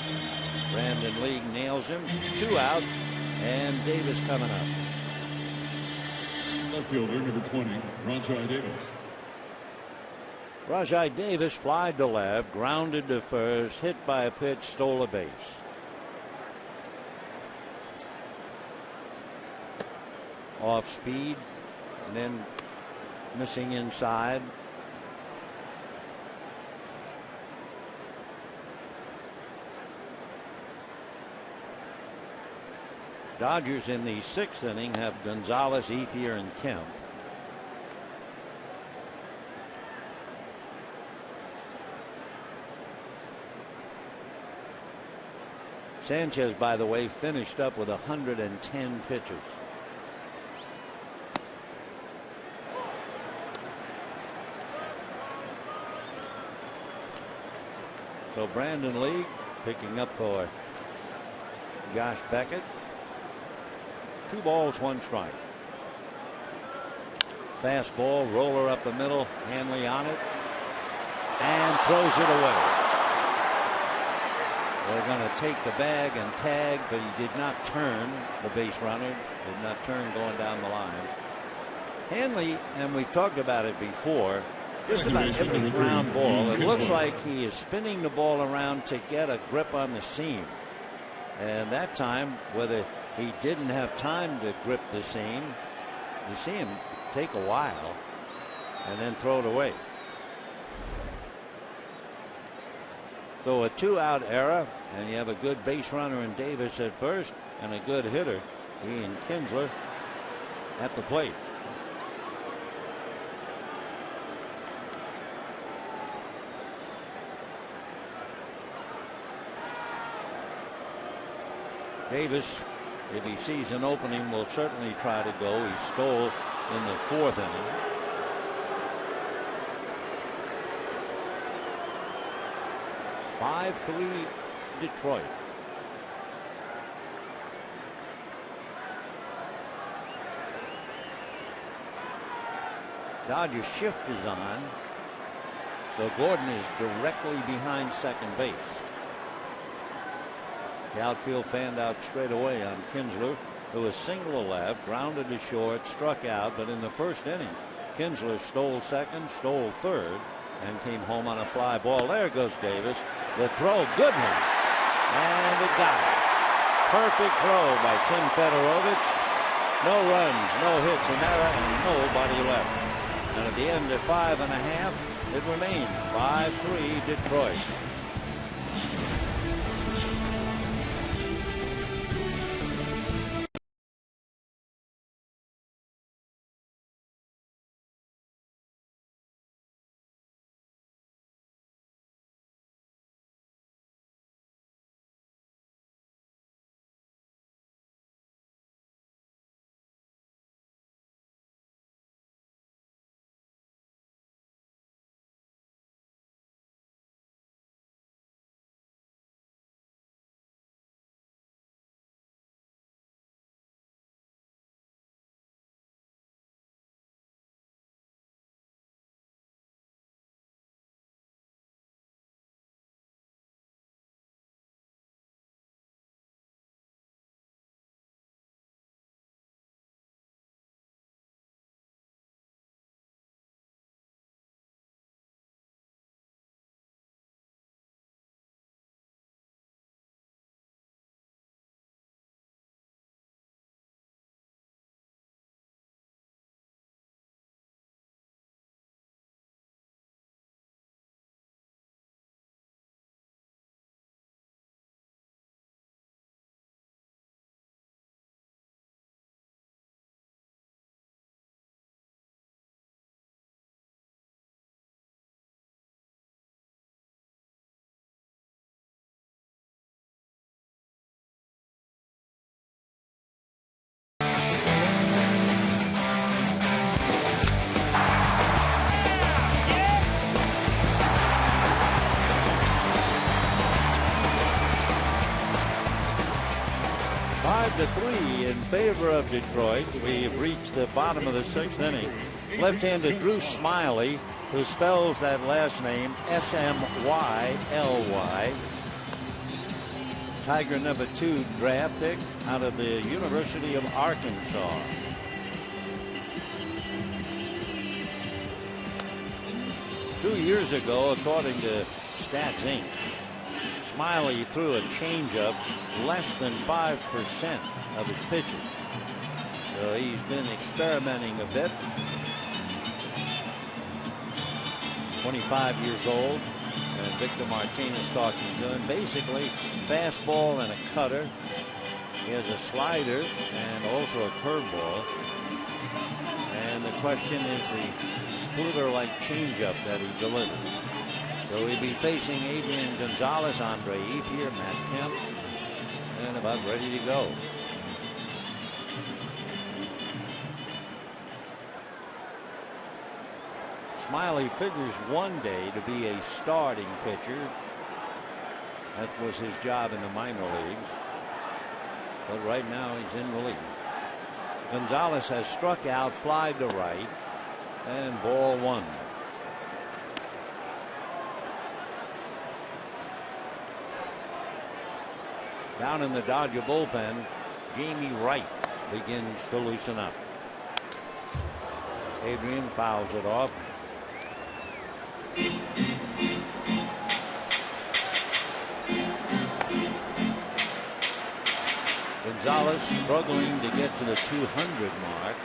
Brandon Lee nails him. 2 out, and Davis coming up. Left fielder, number 20, Rajai Davis. Rajai Davis flied to left, grounded to first, hit by a pitch, stole a base. Off speed, and then missing inside. Dodgers in the 6th inning have Gonzalez, Ethier, and Kemp. Sanchez, by the way, finished up with 110 pitches. So Brandon Lee picking up for Josh Beckett. 2 balls, 1 strike. Fastball, roller up the middle, Hanley on it, and throws it away. They're going to take the bag and tag, but he did not turn. The base runner did not turn going down the line. Hanley, and we've talked about it before, just about every ground ball, it looks like he is spinning the ball around to get a grip on the seam. And that time, whether he didn't have time to grip the seam, you see him take a while and then throw it away. So a 2-out era, and you have a good base runner in Davis at first and a good hitter, Ian Kinsler, at the plate. Davis, if he sees an opening, will certainly try to go. He stole in the 4th inning. (5-3) Detroit. Dodger shift is on. So Gordon is directly behind second base. The outfield fanned out straight away on Kinsler, who was single to left, grounded to short, struck out. But in the first inning, Kinsler stole second, stole third, and came home on a fly ball. There goes Davis. The throw, good one. And it got it. Perfect throw by Tim Fedorovich. No runs, no hits, an error, and nobody left. And at the end of 5.5, it remained 5-3 Detroit. To 3 in favor of Detroit. We've reached the bottom of the 6th inning. Left-handed Drew Smyly, who spells that last name S-M-Y-L-Y. Tiger number 2 draft pick out of the University of Arkansas. Two years ago, according to Stats Inc., Smyly threw a changeup less than 5% of his pitches. So he's been experimenting a bit. 25 years old, and Victor Martinez talking to him. Basically, fastball and a cutter. He has a slider and also a curveball. And the question is the splitter-like changeup that he delivers. So he'll be facing Adrian Gonzalez, Andre Ethier, Matt Kemp, and about ready to go. Smyly figures one day to be a starting pitcher. That was his job in the minor leagues. But right now he's in relief. Gonzalez has struck out, fly to right, and ball 1. Down in the Dodger bullpen, Jamie Wright begins to loosen up. Adrian fouls it off. Gonzalez struggling to get to the 200 mark.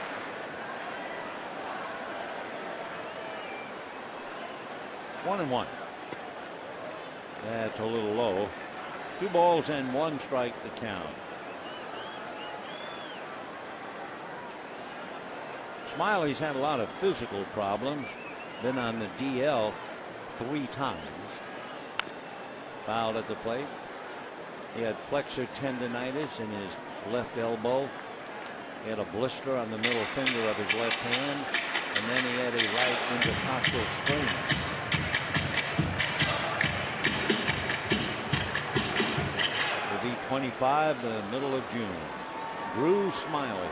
One and one. That's a little low. 2 balls and 1 strike to count. Smiley's had a lot of physical problems. Been on the DL 3 times. Fouled at the plate. He had flexor tendonitis in his left elbow. He had a blister on the middle finger of his left hand. And then he had a right intercostal strain. He'll be 25 the middle of June. Drew Smyly.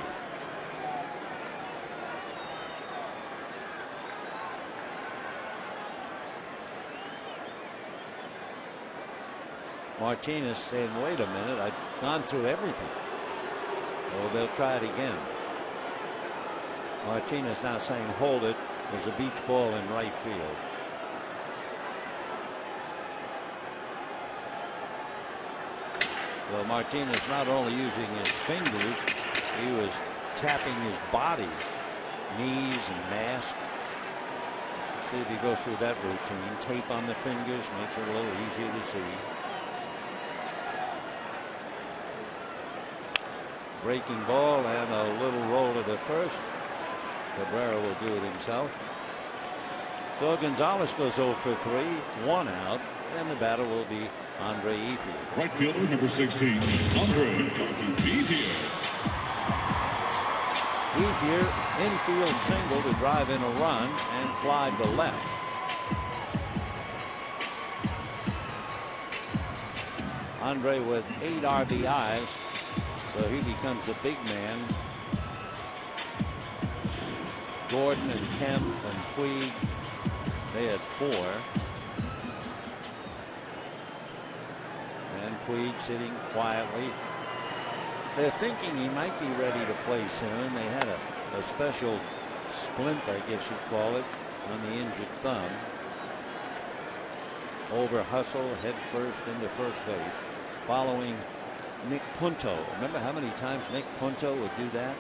Martinez saying, wait a minute, I've gone through everything. Oh, they'll try it again. Martinez now saying, hold it. There's a beach ball in right field. Well, Martinez not only using his fingers, he was tapping his body, knees and mask. See if he goes through that routine. Tape on the fingers makes it a little easier to see. Breaking ball and a little roll to the first. Cabrera will do it himself. So Gonzalez goes 0 for 3, 1 out, and the batter will be Andre Ethier. Right fielder number 16, Andre Ethier. Ethier infield single to drive in a run and fly to left. Andre with 8 RBIs, so he becomes a big man. Gordon and Kemp and Puig, they had 4. And Puig sitting quietly. They're thinking he might be ready to play soon. They had a special splint, I guess you'd call it, on the injured thumb. Over hustle, head first into first base, following Nick Punto. Remember how many times Nick Punto would do that?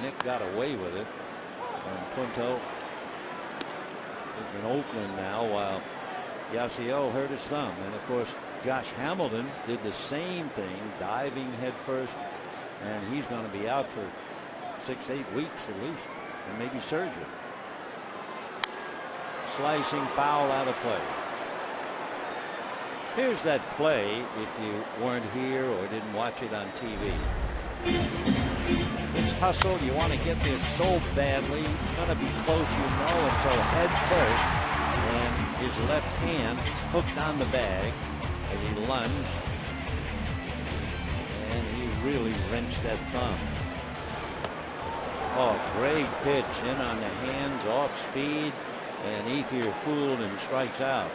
Nick got away with it. And Punto in Oakland now, while Yasiel hurt his thumb. And of course, Josh Hamilton did the same thing, diving head first, and he's going to be out for 6-8 weeks at least, and maybe surgery. Slicing foul out of play. Here's that play if you weren't here or didn't watch it on TV. It's hustle. You want to get there so badly. It's going to be close, you know, until head first, and his left hand hooked on the bag. And he lunged, and he really wrenched that thumb. Oh, great pitch in on the hands, off speed, and Ethier fooled and strikes out.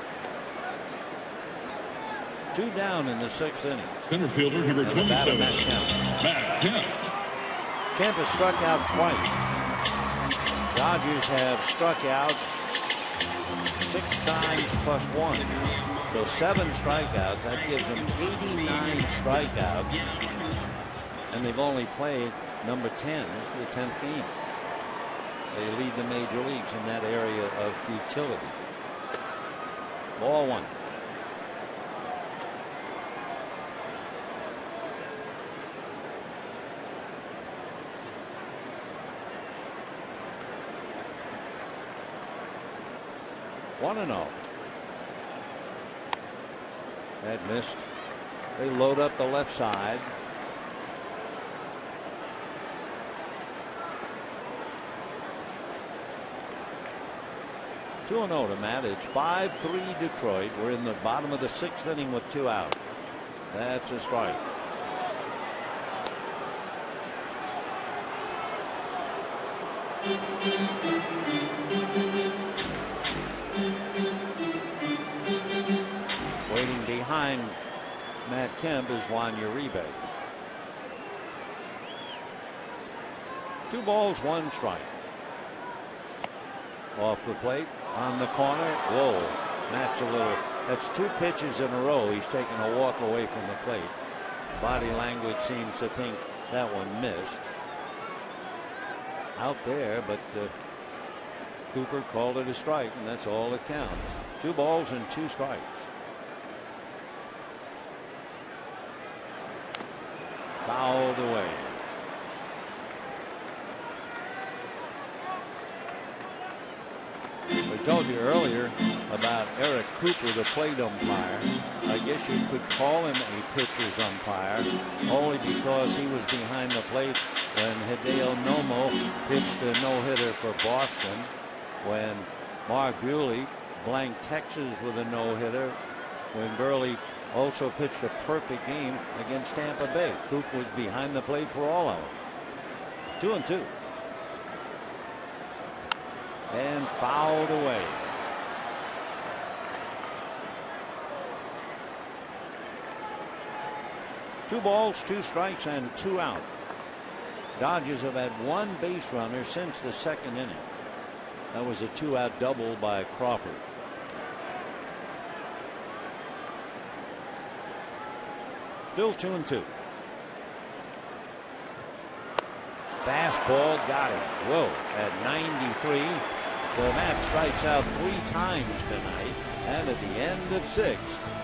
2 down in the 6th inning. Center fielder number 27, Matt Kemp. Kemp has struck out twice. Dodgers have struck out 6 times plus 1 now. So 7 strikeouts, that gives them 89 strikeouts, and they've only played number 10. This is the 10th game. They lead the major leagues in that area of futility. Ball 1. One and 0. That missed. They load up the left side. Two 2-0 to Matt. It's 5-3 Detroit. We're in the bottom of the 6th inning with 2 out. That's a strike. Waiting behind Matt Kemp is Juan Uribe. 2 balls, 1 strike. Off the plate, on the corner. Whoa, Matt's a little. That's 2 pitches in a row. He's taking a walk away from the plate. Body language seems to think that one missed. Out there, but Cooper called it a strike, and that's all that counts. 2 balls and 2 strikes. Fouled away. We told you earlier about Eric Cooper, the plate umpire. I guess you could call him a pitcher's umpire only because he was behind the plate when Hideo Nomo pitched a no-hitter for Boston, when Mark Buehle blanked Texas with a no-hitter, when Burley also pitched a perfect game against Tampa Bay. Coop was behind the plate for all of them. 2-2. And fouled away. 2 balls, 2 strikes, and 2 out. Dodgers have had 1 base runner since the 2nd inning. That was a 2-out double by Crawford. Still 2-2. Fastball got him. Whoa, at 93. The Mets strikes out 3 times tonight. And at the end of 6,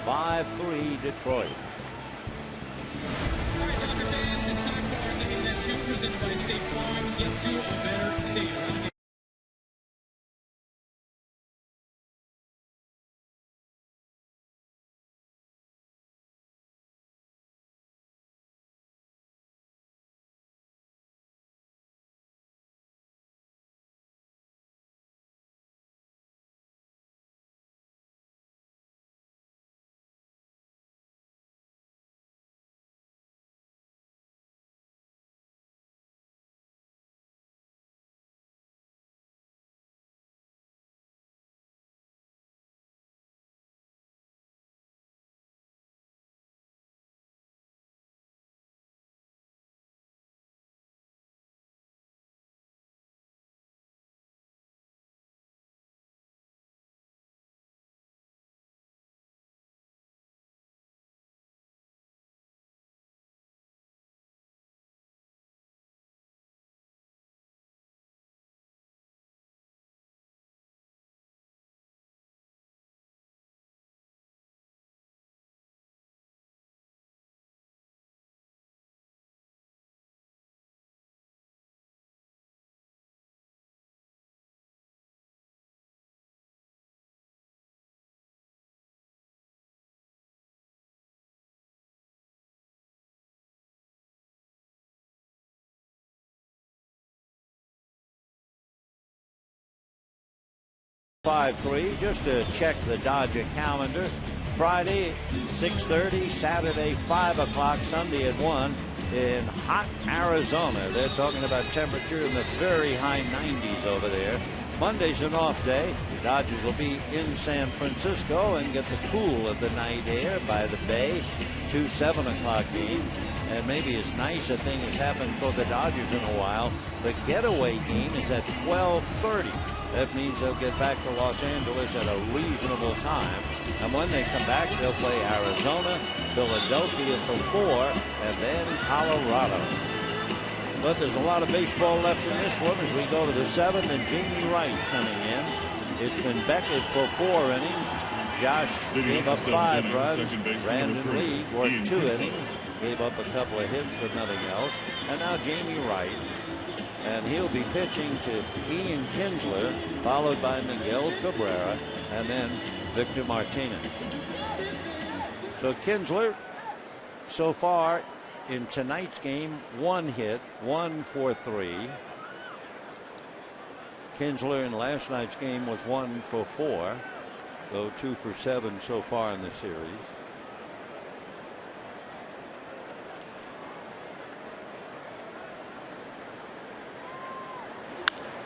5-3 Detroit. All right, Dodger fans, it's time for our Day at 2 presented by State Farm. Get to a better state. .53 just to check the Dodger calendar. Friday 6:30, Saturday 5 o'clock, Sunday at 1 in hot Arizona. They're talking about temperature in the very high 90s over there. Monday's an off day. The Dodgers will be in San Francisco and get the cool of the night air by the bay. 2 7 o'clock games. And maybe as nice a thing has happened for the Dodgers in a while. The getaway game is at 12:30. That means they'll get back to Los Angeles at a reasonable time. And when they come back, they'll play Arizona, Philadelphia for 4, and then Colorado. But there's a lot of baseball left in this one as we go to the 7th, and Jamie Wright coming in. It's been Beckett for 4 innings. Josh gave up 5 runs. Brandon Lee worked 2 innings. Gave up a couple of hits, but nothing else. And now Jamie Wright. And he'll be pitching to Ian Kinsler, followed by Miguel Cabrera, and then Victor Martinez. So Kinsler, so far in tonight's game, 1 hit, 1 for 3. Kinsler in last night's game was 1 for 4, though 2 for 7 so far in the series.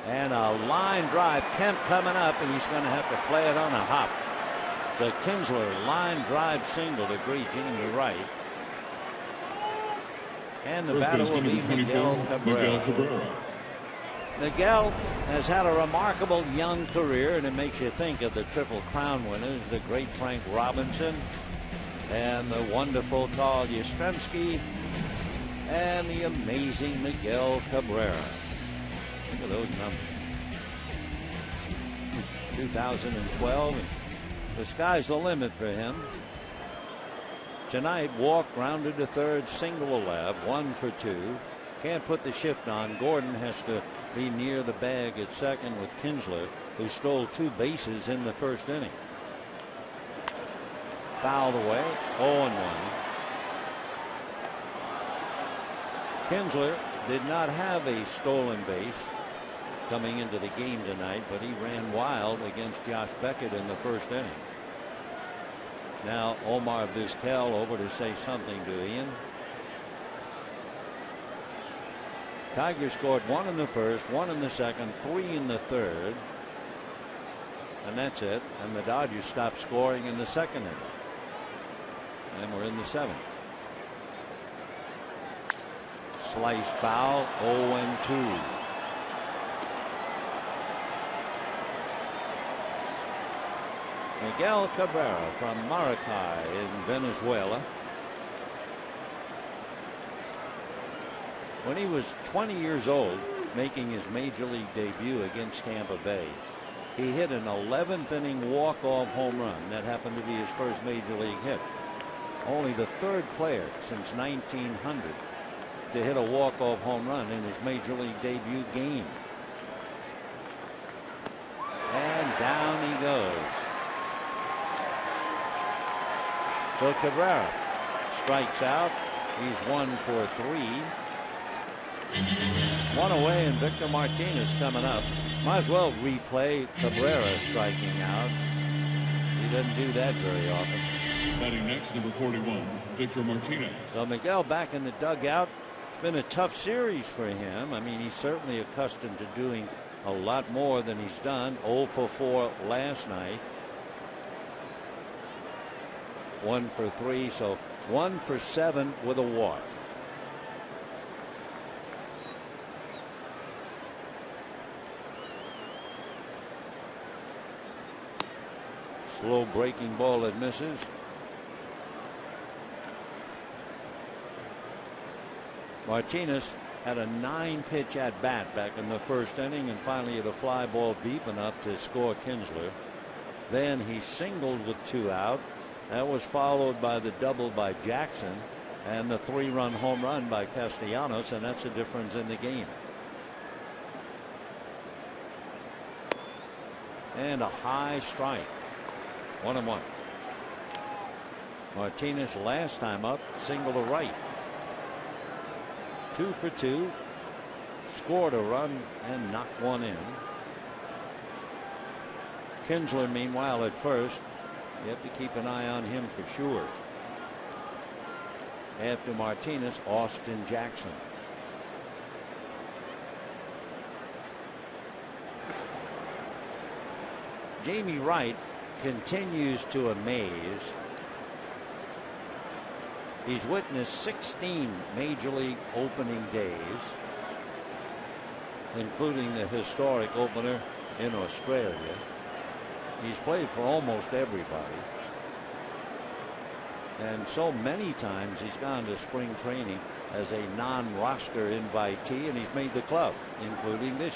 And a line drive. Kemp coming up, and he's going to have to play it on a hop. So Kinsler line drive single to greet Jamie Wright. And the batter will be Miguel Cabrera. Miguel has had a remarkable young career, and it makes you think of the Triple Crown winners, the great Frank Robinson, and the wonderful Carl Yastrzemski, and the amazing Miguel Cabrera. Look at those numbers. 2012. The sky's the limit for him. Tonight, walk, grounded to third, single lab, 1 for 2. Can't put the shift on. Gordon has to be near the bag at second with Kinsler, who stole 2 bases in the first inning. Fouled away, 0-1. Kinsler did not have a stolen base coming into the game tonight, but he ran wild against Josh Beckett in the first inning. Now Omar Vizquel over to say something to Ian. Tigers scored 1 in the first, 1 in the second, 3 in the third, and that's it. And the Dodgers stopped scoring in the second inning, and we're in the 7th. sliced foul, 0-2. Miguel Cabrera from Maracay in Venezuela. When he was 20 years old, making his major league debut against Tampa Bay, he hit an 11th inning walk-off home run. That happened to be his first major league hit. Only the third player since 1900 to hit a walk-off home run in his major league debut game. And down he goes. So Cabrera strikes out. He's 1 for 3. One away, and Victor Martinez coming up. Might as well replay Cabrera striking out. He doesn't do that very often. Batting next, number 41, Victor Martinez. So Miguel back in the dugout. It's been a tough series for him. I mean, he's certainly accustomed to doing a lot more than he's done. 0 for 4 last night. 1 for 3, so 1 for 7 with a walk. Slow breaking ball that misses. Martinez had a 9-pitch at bat back in the first inning and finally hit a fly ball deep enough to score Kinsler. Then he singled with 2 out. That was followed by the double by Jackson and the 3-run home run by Castellanos, and that's a difference in the game. And a high strike. 1-1. Martinez last time up single to right. 2 for 2. Scored a run and knocked one in. Kinsler meanwhile at first. You have to keep an eye on him for sure. After Martinez, Austin Jackson. Jamie Wright continues to amaze. He's witnessed 16 major league opening days, including the historic opener in Australia. He's played for almost everybody. And so many times he's gone to spring training as a non-roster invitee, and he's made the club, including this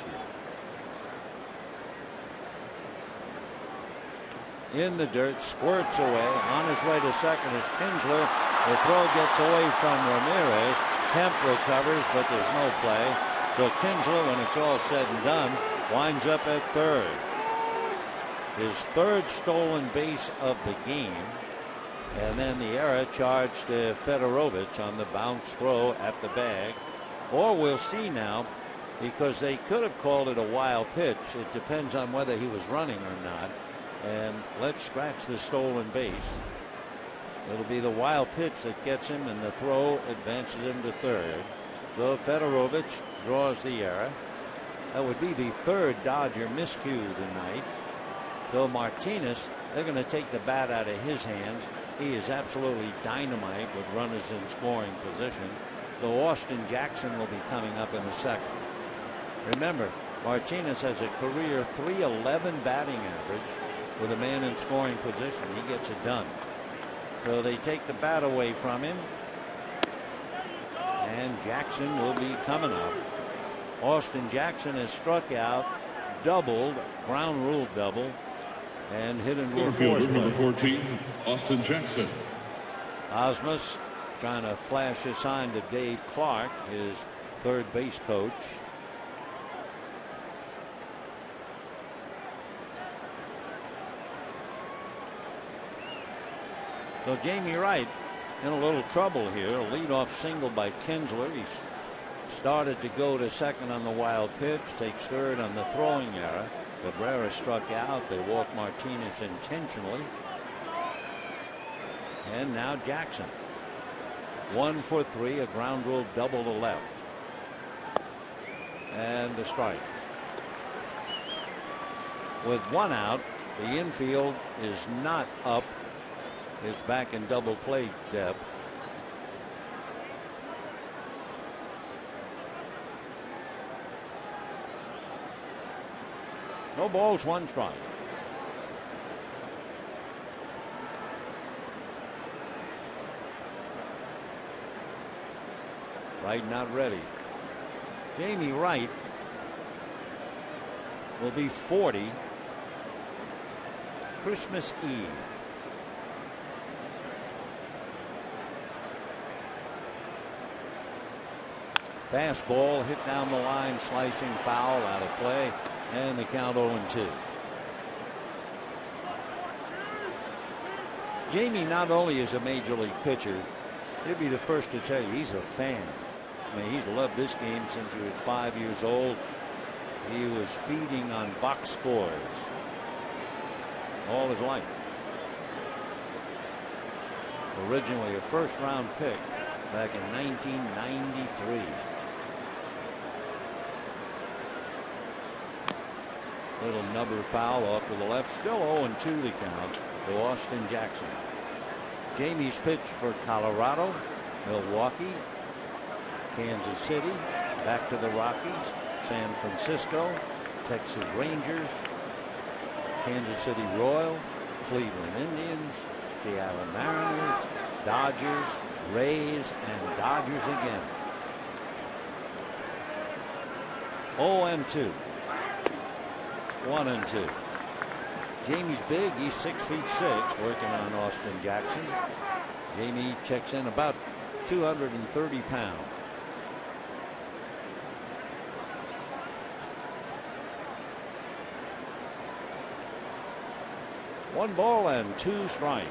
year. In the dirt, squirts away. On his way to second is Kinsler. The throw gets away from Ramirez. Kemp recovers, but there's no play. So Kinsler, when it's all said and done, winds up at third. His third stolen base of the game. And then the error charged to Fedorovich on the bounce throw at the bag. Or we'll see now, because they could have called it a wild pitch. It depends on whether he was running or not. And let's scratch the stolen base. It'll be the wild pitch that gets him, and the throw advances him to third. So Fedorovich draws the error. That would be the third Dodger miscue tonight. So Martinez, they're going to take the bat out of his hands. He is absolutely dynamite with runners in scoring position. So Austin Jackson will be coming up in a second. Remember, Martinez has a career .311 batting average with a man in scoring position. He gets it done. So they take the bat away from him. And Jackson will be coming up. Austin Jackson has struck out, doubled, ground rule double, and hit in Center fielder number 14, Austin Jackson. Osmus trying to flash a sign to Dave Clark, his third base coach. So Jamie Wright in a little trouble here. A leadoff single by Kinsler. He's started to go to second on the wild pitch, takes third on the throwing error. Cabrera struck out. They walked Martinez intentionally. And now Jackson. 1 for 3, a ground rule double to left. And a strike. With 1 out, the infield is not up. It's back in double play depth. No balls, 1 strike. Wright not ready. Jamie Wright will be 40 Christmas Eve. Fastball hit down the line, slicing foul, out of play, and the count 0-2. Jamie not only is a major league pitcher, he'll be the first to tell you he's a fan. I mean, he's loved this game since he was 5 years old. He was feeding on box scores all his life. Originally a first-round pick back in 1993. Little nubber foul off to the left. Still 0-2 the count to Austin Jackson. Jamie's pitched for Colorado, Milwaukee, Kansas City, back to the Rockies, San Francisco, Texas Rangers, Kansas City Royals, Cleveland Indians, Seattle Mariners, Dodgers, Rays, and Dodgers again. 0-2. 1-2. Jamie's big. He's 6'6", working on Austin Jackson. Jamie checks in about 230 pounds. One ball and 2 strikes.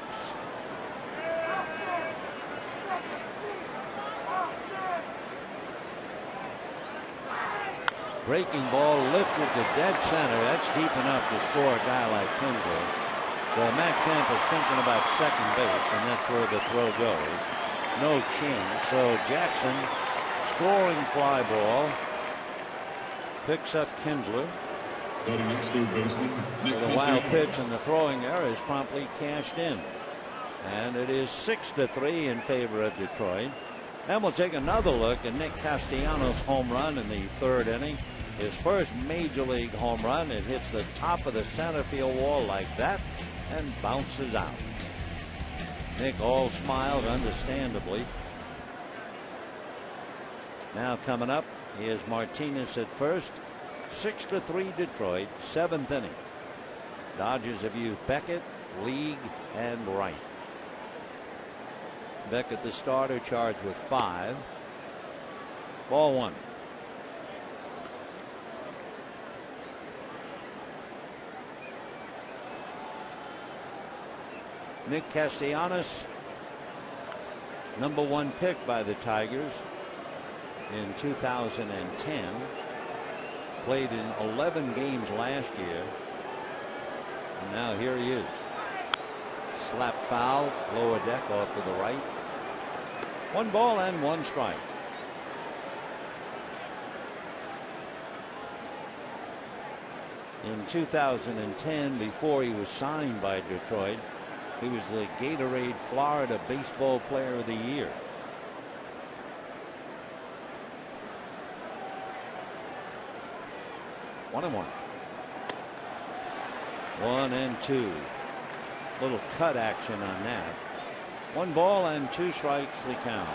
Breaking ball lifted to dead center. That's deep enough to score a guy like Kinsler. So Matt Kemp is thinking about second base, and that's where the throw goes. No chance. So Jackson, scoring fly ball, picks up Kinsler. The wild pitch and the throwing error is promptly cashed in. And it is 6-3 in favor of Detroit. And we'll take another look at Nick Castellanos' home run in the 3rd inning. His first major league home run. It hits the top of the center field wall like that and bounces out. Nick all smiled, understandably. Now coming up, here's Martinez at first. 6-3 Detroit, 7th inning. Dodgers have used Beckett, League, and Wright. Beckett, the starter, charged with 5. Ball 1. Nick Castellanos, number 1 pick by the Tigers in 2010. Played in 11 games last year. And now here he is. Slap foul, lower deck off to the right. 1 ball and 1 strike. In 2010, before he was signed by Detroit, he was the Gatorade Florida Baseball Player of the Year. One and 1. 1-2. Little cut action on that. 1 ball and 2 strikes the count.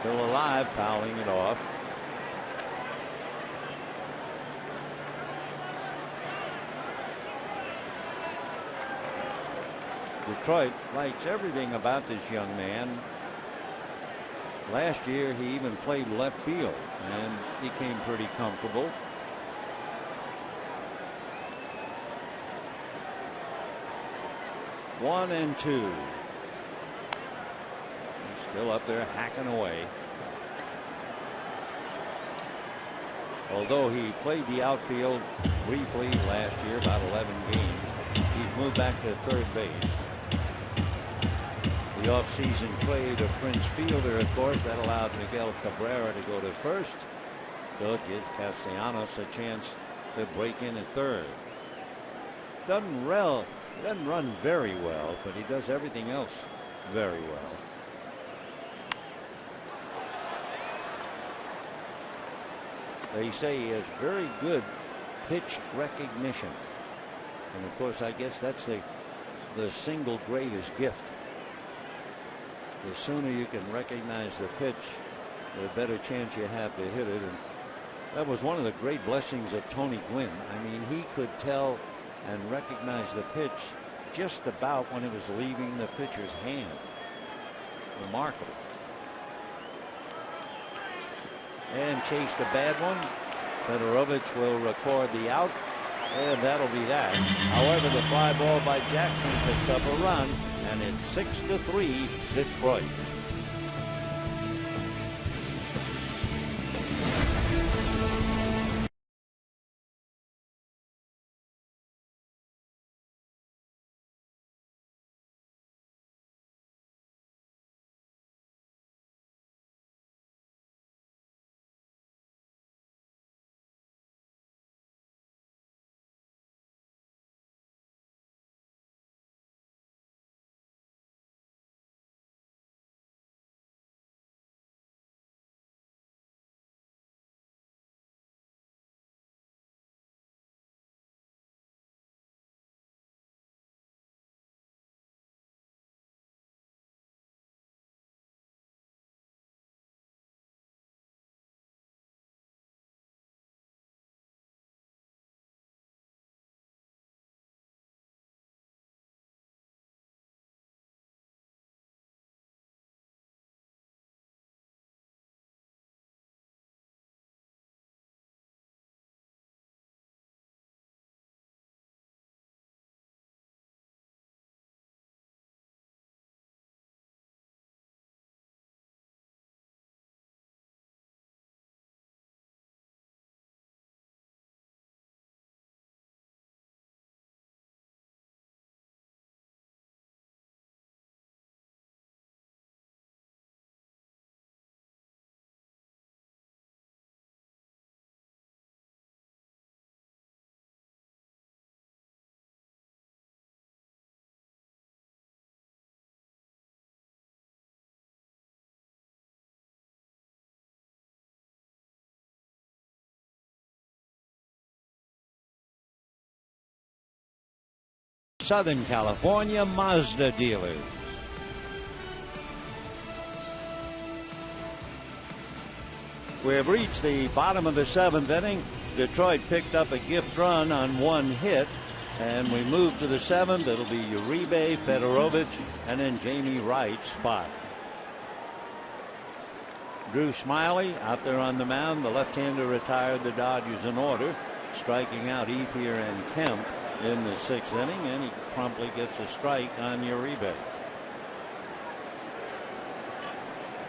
Still alive, fouling it off. Detroit likes everything about this young man. Last year he even played left field and became pretty comfortable. One and 2. He's still up there hacking away. Although he played the outfield briefly last year, about 11 games, he's moved back to 3rd base. The offseason trade of Prince Fielder, of course, that allowed Miguel Cabrera to go to first. So it gives Castellanos a chance to break in at third. Doesn't run very well, but he does everything else very well. They say he has very good pitch recognition. And of course, I guess that's the single greatest gift. The sooner you can recognize the pitch, the better chance you have to hit it. And that was one of the great blessings of Tony Gwynn. I mean, he could tell and recognize the pitch just about when it was leaving the pitcher's hand. Remarkable. And chased a bad one. Fedorovich will record the out, and that'll be that. However, the fly ball by Jackson picks up a run, and it's 6-3 Detroit. Southern California Mazda dealers. We have reached the bottom of the seventh inning. Detroit picked up a gift run on one hit, and we move to the seventh. It'll be Uribe, Fedorovich, and then Jamie Wright's spot. Drew Smiley out there on the mound. The left-hander retired the Dodgers in order, striking out Ethier and Kemp in the sixth inning, and he promptly gets a strike on Uribe.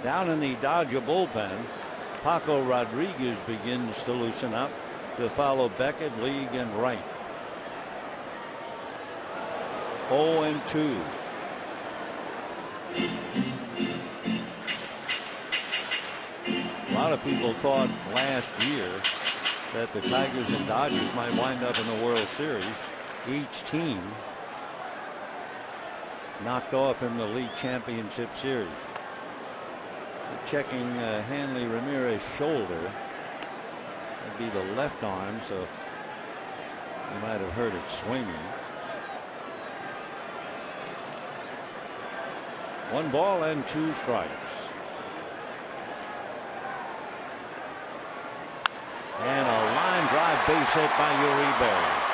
Down in the Dodger bullpen, Paco Rodriguez begins to loosen up to follow Beckett, League, and Wright. 0-2. A lot of people thought last year that the Tigers and Dodgers might wind up in the World Series. Each team knocked off in the league championship series. Checking Hanley Ramirez's shoulder. That'd be the left arm, so you might have heard it swinging. 1 ball and 2 strikes. And a line drive base hit by Uribe.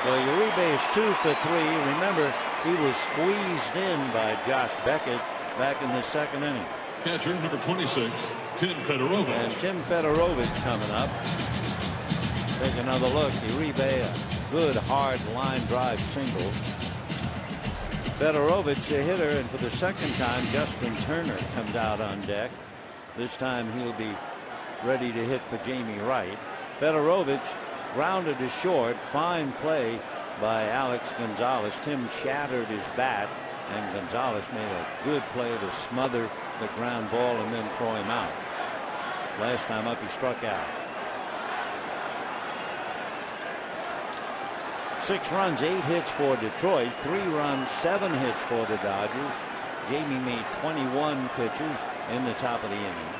So Uribe is 2 for 3. Remember, he was squeezed in by Josh Beckett back in the second inning. Catcher number 26, Tim Fedorovich. And Tim Fedorovich coming up. Take another look. Uribe, a good hard line drive single. Fedorovich, the hitter, and for the second time, Justin Turner comes out on deck. This time he'll be ready to hit for Jamie Wright. Fedorovich grounded to short. Fine play by Alex Gonzalez. Tim shattered his bat And Gonzalez made a good play to smother the ground ball and then throw him out. Last time up, he struck out. 6 runs, 8 hits for Detroit, 3 runs, 7 hits for the Dodgers. Jamie made 21 pitches in the top of the inning.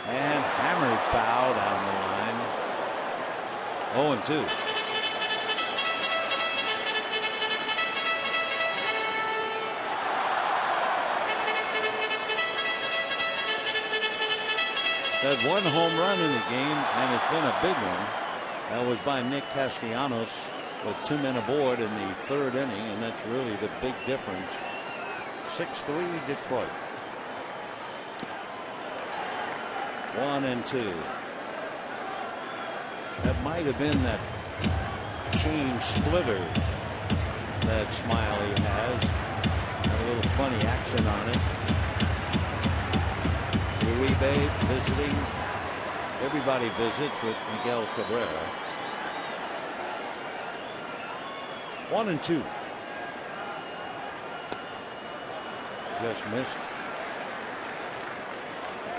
And hammered foul down the line. 0-2. Had 1 home run in the game, and it's been a big one. That was by Nick Castellanos with 2 men aboard in the 3rd inning, and that's really the big difference. 6-3 Detroit. 1-2. That might have been that chain splitter that Smiley has. A little funny action on it. Uribe visiting. Everybody visits with Miguel Cabrera. 1-2. Just missed.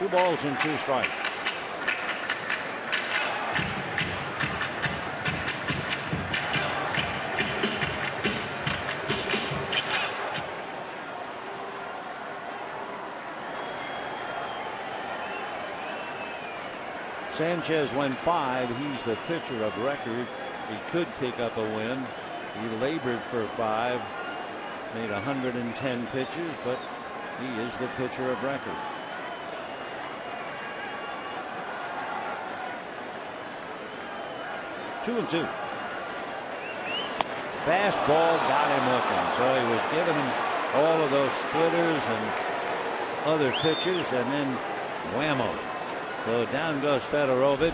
2 balls and 2 strikes. Sanchez went 5. He's the pitcher of record. He could pick up a win. He labored for 5, made 110 pitches, but he is the pitcher of record. Two and two. Fastball got him looking. So he was giving him all of those splitters and other pitches, and then whammo. So down goes Fedorovich.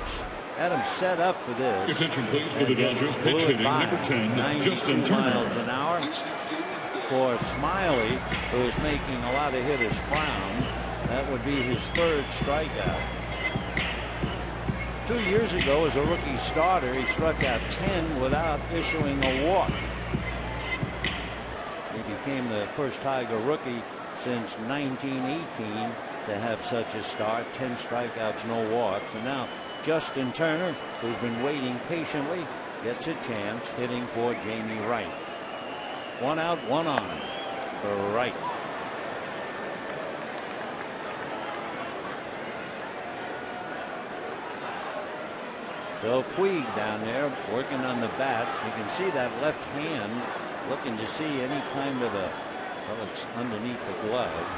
Had him set up for this. Attention please for the Dodgers pitch hitting number 10, Justin Turner. miles an hour. For Smiley, who is making a lot of hitters frown, that would be his 3rd strikeout. 2 years ago, as a rookie starter, he struck out 10 without issuing a walk. He became the first Tiger rookie since 1918 to have such a start. 10 strikeouts, no walks. And now Justin Turner, who's been waiting patiently, gets a chance hitting for Jamie Wright. 1 out, 1 on for Wright. So Puig down there working on the bat. You can see that left hand looking to see any kind of a, well, it's underneath the glove.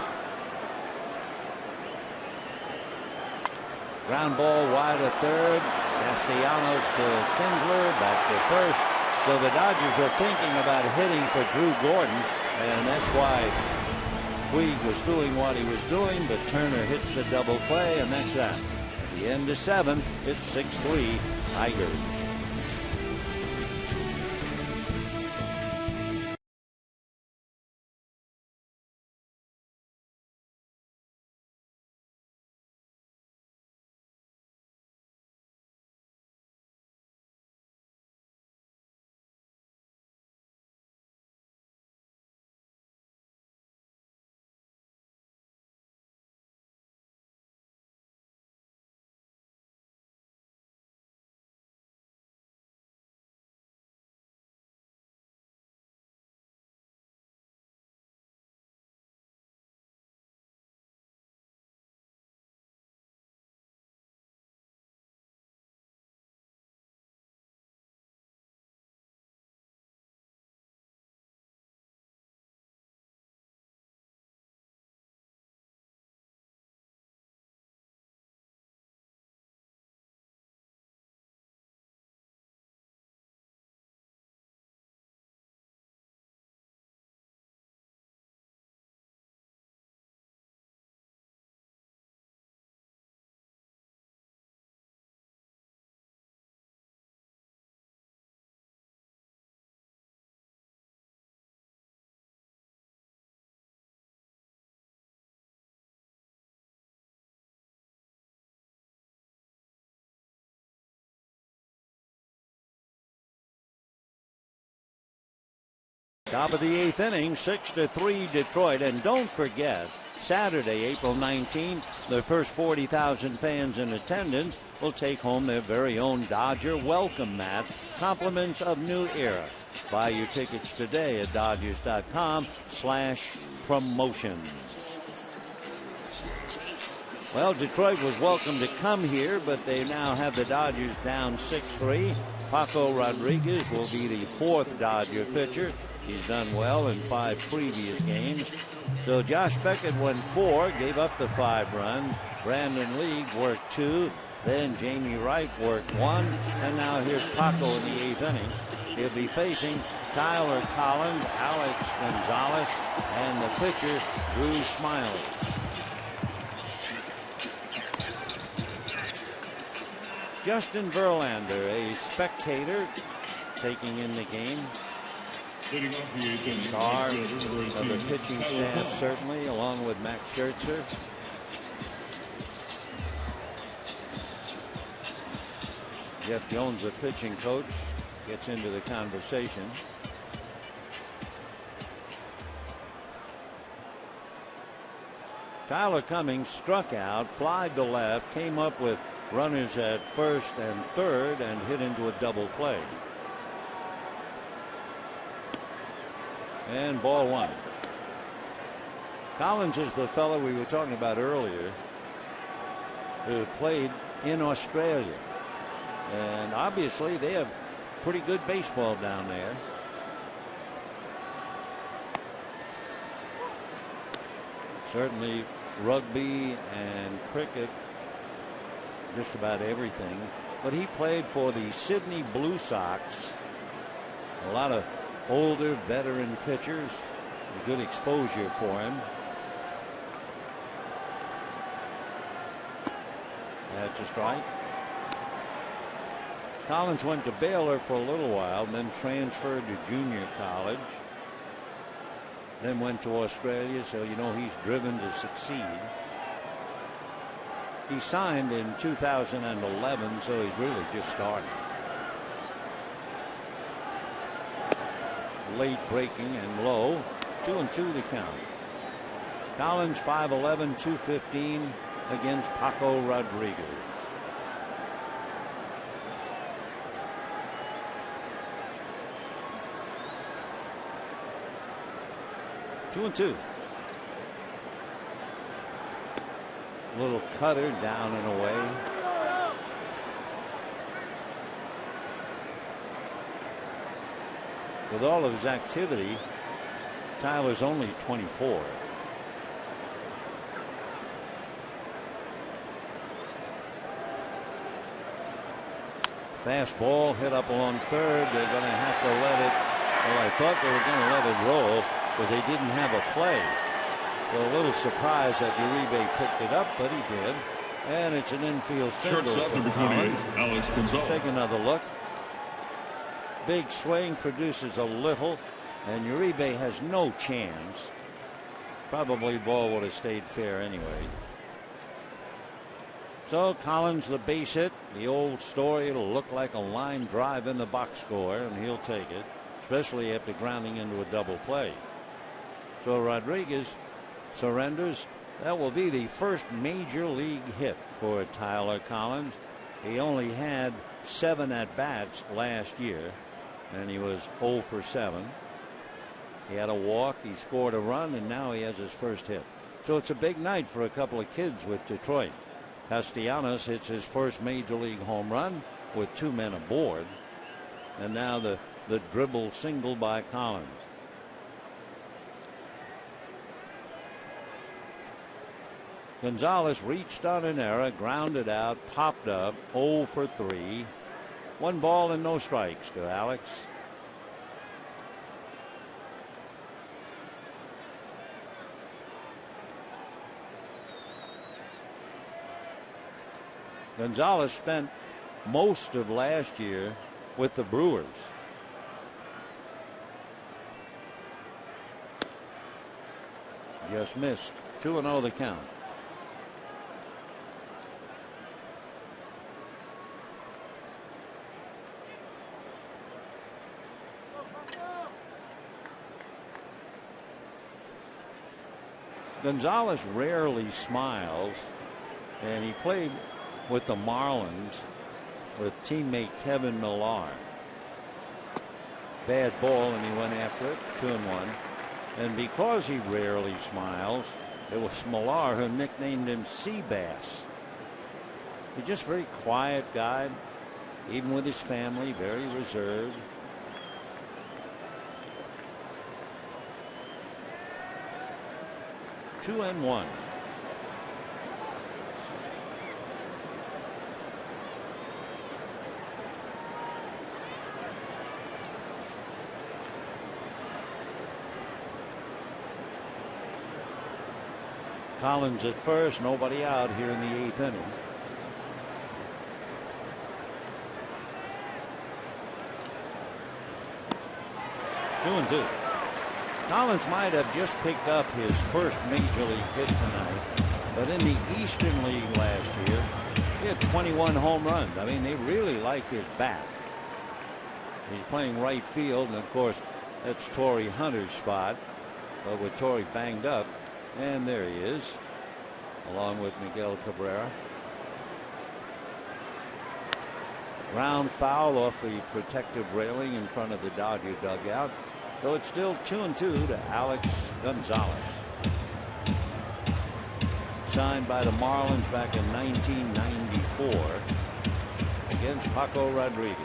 Ground ball wide at 3rd. Castellanos to Kinsler, back to 1st. So the Dodgers are thinking about hitting for Drew Gordon, and that's why Puig was doing what he was doing, but Turner hits the double play, and that's that. At the end of 7, it's 6-3 Tigers. Top of the 8th inning, 6-3 Detroit. And don't forget, Saturday, April 19th, the first 40,000 fans in attendance will take home their very own Dodger welcome mat, compliments of New Era. Buy your tickets today at Dodgers.com/promotions. Well, Detroit was welcome to come here, but they now have the Dodgers down 6-3. Paco Rodriguez will be the 4th Dodger pitcher. He's done well in 5 previous games. So Josh Beckett went 4, gave up the 5 runs. Brandon League worked 2. Then Jamie Wright worked 1. And now here's Paco in the 8th inning. He'll be facing Tyler Collins, Alex Gonzalez, and the pitcher, Drew Smiley. Justin Verlander, a spectator, taking in the game. Star of the pitching staff, certainly, along with Max Scherzer. Jeff Jones, the pitching coach, gets into the conversation. Tyler Cummings struck out, flied to left, came up with runners at first and third, and hit into a double play. And ball 1. Collins is the fellow we were talking about earlier who played in Australia. And obviously they have pretty good baseball down there. Certainly rugby and cricket, just about everything. But he played for the Sydney Blue Sox. A lot of older veteran pitchers. A good exposure for him. That's a strike. Collins went to Baylor for a little while, then transferred to junior college. Then went to Australia, so you know he's driven to succeed. He signed in 2011, so he's really just starting. Late breaking and low. 2-2 to count. Collins 5'11", 215 against Paco Rodriguez. Two and two. Little cutter down and away. With all of his activity, Tyler's only 24. Fastball hit up along third. They're going to have to let it. Well, I thought they were going to let it roll because they didn't have a play. So a little surprised that Uribe picked it up, but he did. And it's an infield single. Shortstop number 28, Alex Gonzalez. Take another look. Big swing, produces a little, and Uribe has no chance. Probably the ball would have stayed fair anyway. So Collins the base hit. The old story, it'll look like a line drive in the box score, and he'll take it, especially after grounding into a double play. So Rodriguez surrenders. That will be the first major league hit for Tyler Collins. He only had 7 at-bats last year, and he was 0 for 7. He had a walk, he scored a run, and now he has his first hit. So it's a big night for a couple of kids with Detroit. Castellanos hits his first major league home run with 2 men aboard. And now the dribble single by Collins. Gonzalez reached on an error, grounded out, popped up, 0 for 3. 1 ball and no strikes to Alex. Gonzalez spent most of last year with the Brewers. Just missed. 2-0 the count. Gonzalez rarely smiles, and he played with the Marlins with teammate Kevin Millar. Bad ball, and he went after it. 2-1. And because he rarely smiles, it was Millar who nicknamed him Seabass. He's just a very quiet guy, even with his family, very reserved. Two and one. Collins at first, nobody out here in the 8th inning. Two and two. Collins might have just picked up his first major league hit tonight, but in the Eastern League last year, he had 21 home runs. I mean, they really like his bat. He's playing right field, and of course, that's Torrey Hunter's spot. But with Torrey banged up, and there he is, along with Miguel Cabrera. Ground foul off the protective railing in front of the Dodger dugout. So it's still 2-2 to Alex Gonzalez. Signed by the Marlins back in 1994 against Paco Rodriguez.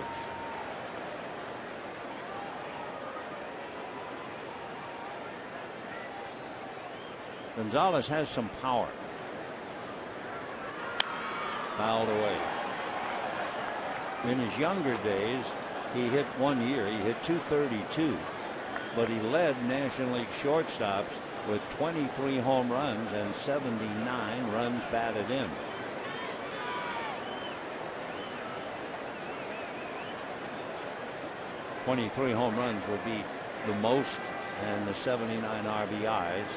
Gonzalez has some power. Fouled away. In his younger days, he hit one year, he hit .232, but he led National League shortstops with 23 home runs and 79 runs batted in. .23 home runs would be the most, and the 79 RBIs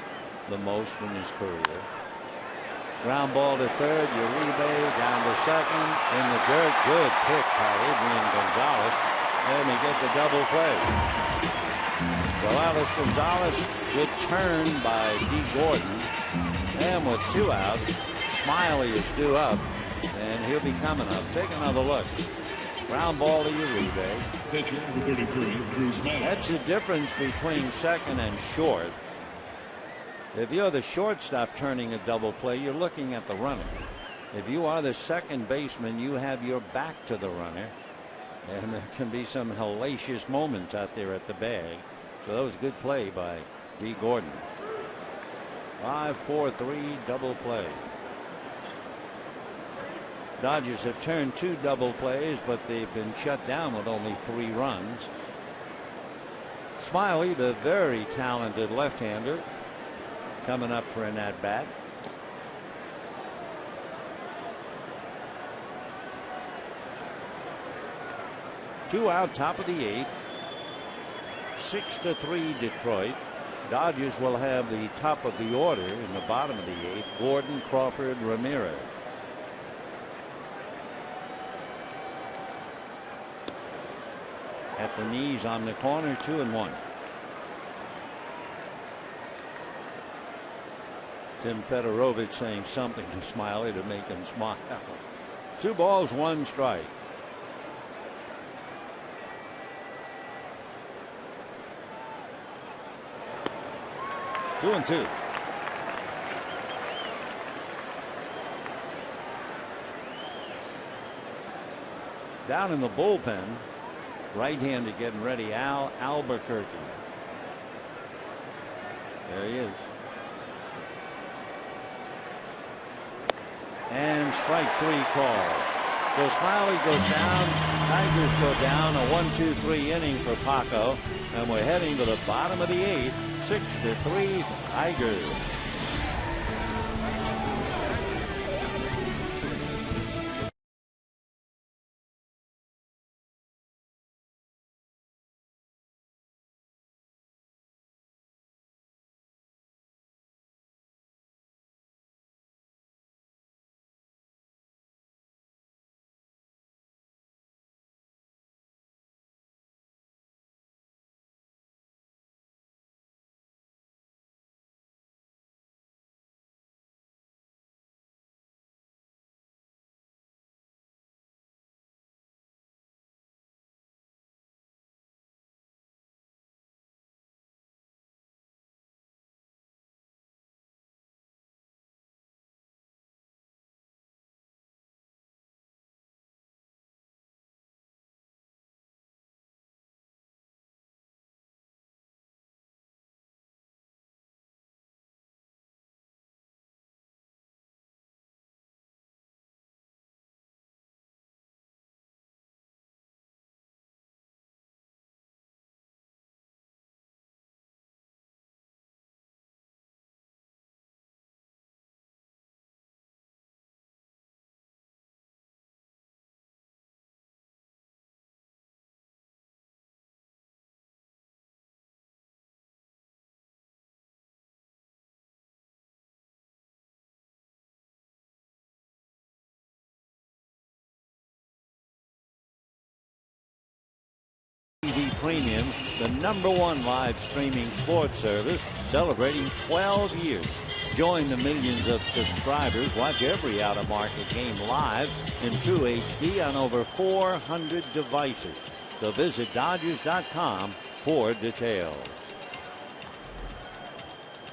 the most in his career. Ground ball to third. Uribe down to second. In the dirt. Good pick by Adrian Gonzalez. And he gets a double play. So Alex Gonzalez, good turn by D. Gordon. And with 2 out, Smiley is due up. And he'll be coming up. Take another look. Ground ball to Uribe. Pitcher number 33, Drew Smiley. That's the difference between second and short. If you're the shortstop turning a double play, you're looking at the runner. If you are the second baseman, you have your back to the runner. And there can be some hellacious moments out there at the bag. So that was a good play by D. Gordon. 5-4-3 double play. Dodgers have turned 2 double plays, but they've been shut down with only 3 runs. Smiley, the very talented left-hander, coming up for an at-bat. Two out, top of the 8th. 6-3 Detroit. Dodgers will have the top of the order in the bottom of the 8th. Gordon, Crawford, Ramirez. At the knees on the corner, 2-1. Tim Fedorovich saying something to Smiley to make him smile. 2 balls, 1 strike. Two and two. Down in the bullpen, right-handed getting ready, Al Albuquerque. There he is. And strike 3 call. So Smiley goes down. Tigers go down. A 1-2-3 inning for Paco. And we're heading to the bottom of the 8th. 6-3 Tigers. Premium, the #1 live streaming sports service, celebrating 12 years. Join the millions of subscribers. Watch every out-of-market game live in true HD on over 400 devices. So visit Dodgers.com for details.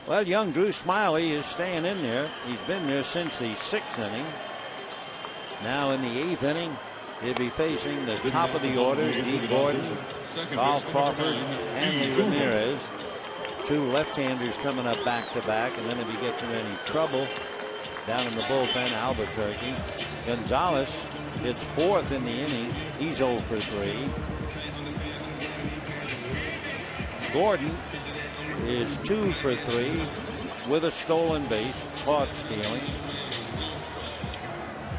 Well, young Drew Smyly is staying in there. He's been there since the 6th inning. Now in the 8th inning, he'll be facing the top of the order, Dee Gordon, Carl Crawford, Hanley Ramirez. 2 left-handers coming up back-to-back, and then if he gets in any trouble down in the bullpen, Albuquerque. Gonzalez hits 4th in the inning. He's 0 for 3. Gordon is 2 for 3 with a stolen base, caught stealing.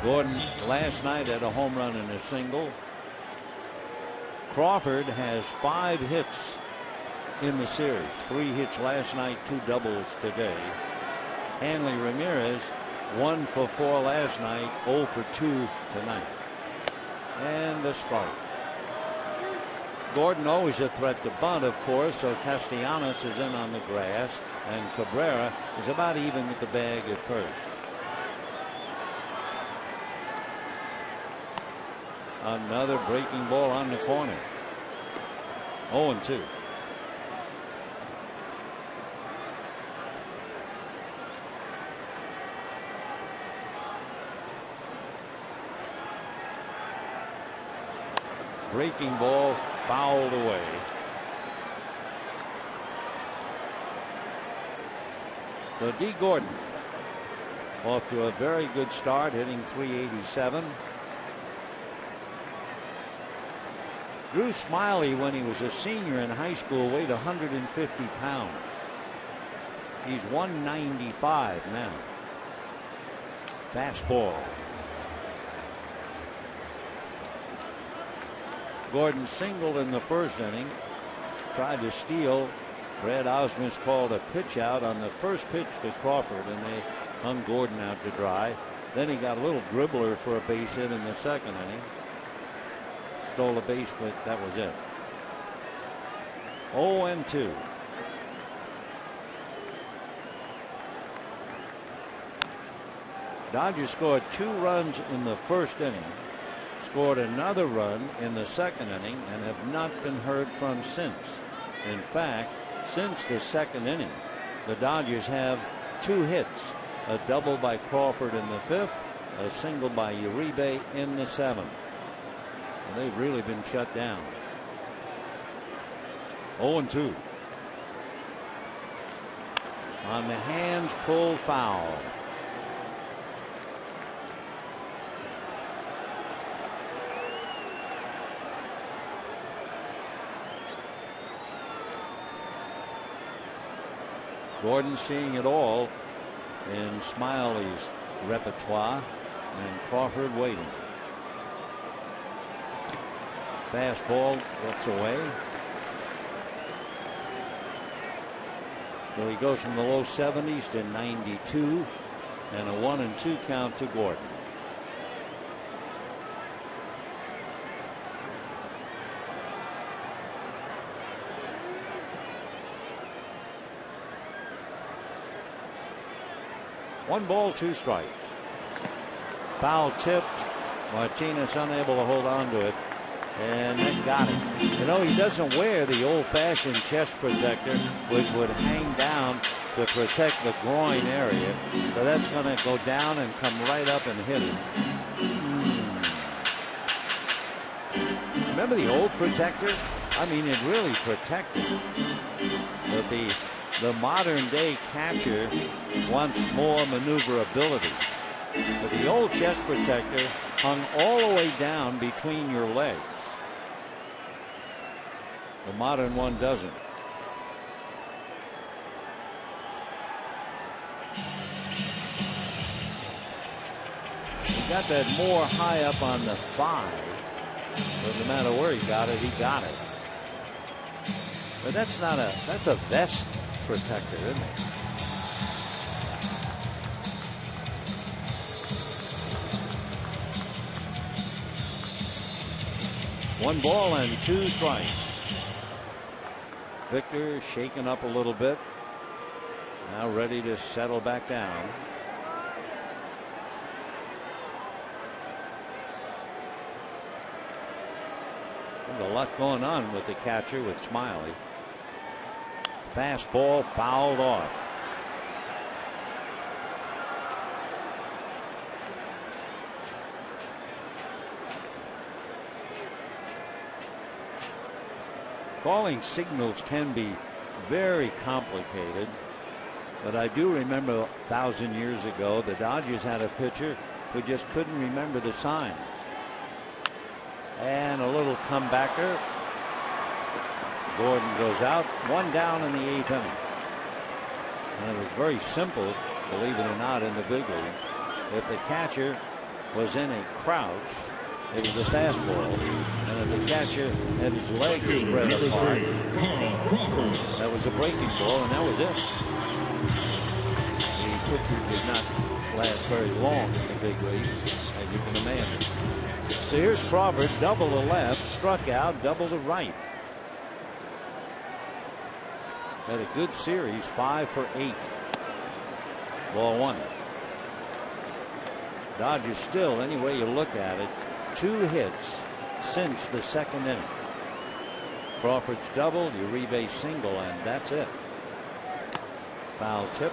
Gordon last night had a home run and a single. Crawford has 5 hits in the series. 3 hits last night, 2 doubles today. Hanley Ramirez 1 for 4 last night, 0 for 2 tonight. And a strike. Gordon always a threat to bunt, of course, so Castellanos is in on the grass, and Cabrera is about even with the bag at first. Another breaking ball on the corner. 0-2. Breaking ball fouled away. So Dee Gordon off to a very good start, hitting .387. Drew Smyly, when he was a senior in high school, weighed 150 pounds. He's 195 now. Fastball. Gordon singled in the 1st inning. Tried to steal. Brad Osmus called a pitch out on the first pitch to Crawford, and they hung Gordon out to dry. Then he got a little dribbler for a base hit in the 2nd inning. Stole a base, but that was it. 0-2. Dodgers scored 2 runs in the 1st inning. Scored another run in the 2nd inning and have not been heard from since. In fact, since the 2nd inning, the Dodgers have 2 hits. A double by Crawford in the 5th, a single by Uribe in the 7th. And they've really been shut down. 0-2. On the hands, pulled foul. Gordon seeing it all in Smyly's repertoire, and Crawford waiting. Fastball gets away. So he goes from the low 70s to 92, and a 1-2 count to Gordon. One ball, 2 strikes. Foul tipped. Martinez unable to hold on to it, and then got it. You know, he doesn't wear the old-fashioned chest protector, which would hang down to protect the groin area. So that's going to go down and come right up and hit him. Remember the old protector? I mean, it really protected. But the modern day catcher wants more maneuverability. But the old chest protector hung all the way down between your legs. The modern one doesn't. He got that more high up on the thigh. But no matter where he got it. But that's a vest protector, isn't it? One ball and 2 strikes. Victor shaken up a little bit. Now ready to settle back down. There's a lot going on with the catcher with Smiley. Fastball fouled off. Calling signals can be very complicated, but I do remember 1,000 years ago the Dodgers had a pitcher who just couldn't remember the signs. And a little comebacker. Gordon goes out, 1 down in the 8th inning. And it was very simple, believe it or not, in the big leagues. If the catcher was in a crouch, it was a fastball. And if the catcher had his legs spread apart, that was a breaking ball, and that was it. The pitcher did not last very long in the big leagues, as you can imagine. So here's Crawford, double to left, struck out, double to right. Had a good series, 5 for 8. Ball 1. Dodgers still, any way you look at it, 2 hits since the 2nd inning. Crawford's double, Uribe single, and that's it. Foul tip,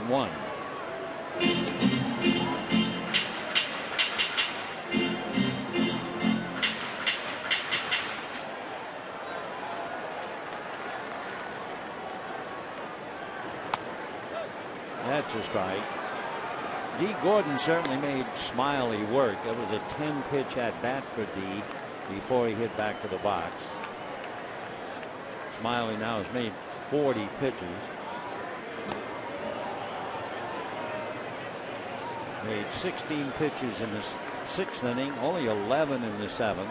1-1. That's a strike. D. Gordon certainly made Smiley work. It was a 10-pitch at bat for D before he hit back to the box. Smiley now has made 40 pitches. Made 16 pitches in the 6th inning, only 11 in the 7th.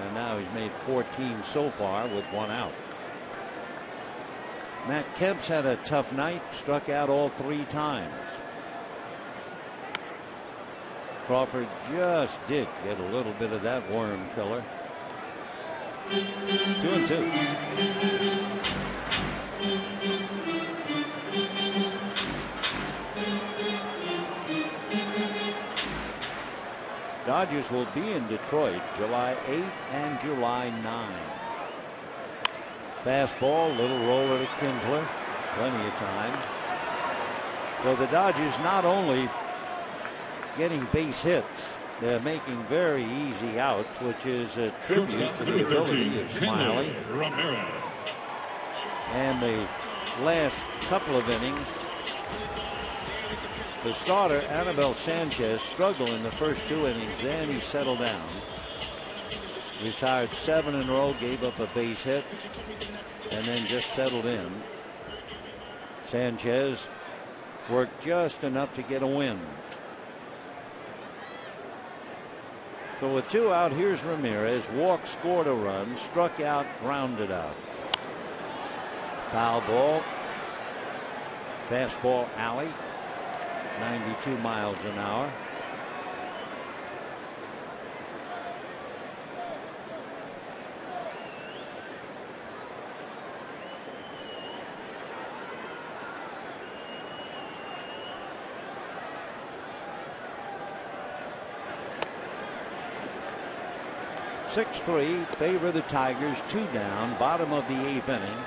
And now he's made 14 so far with 1 out. Matt Kemp's had a tough night, struck out all 3 times. Crawford just did get a little bit of that worm killer. 2-2. Dodgers will be in Detroit July 8th and July 9th. Fastball, little roller to Kinsler, plenty of time. So the Dodgers not only getting base hits, they're making very easy outs, which is a tribute to the ability of Smiley. And the last couple of innings, the starter, Anibal Sanchez, struggled in the first 2 innings. Then he settled down. Retired 7 in a row, gave up a base hit, and then just settled in. Sanchez worked just enough to get a win. So with 2 out, here's Ramirez. Walked, scored a run, struck out, grounded out. Foul ball. Fastball alley. 92 miles an hour. (6-3) favor the Tigers. 2 down, bottom of the 8th inning.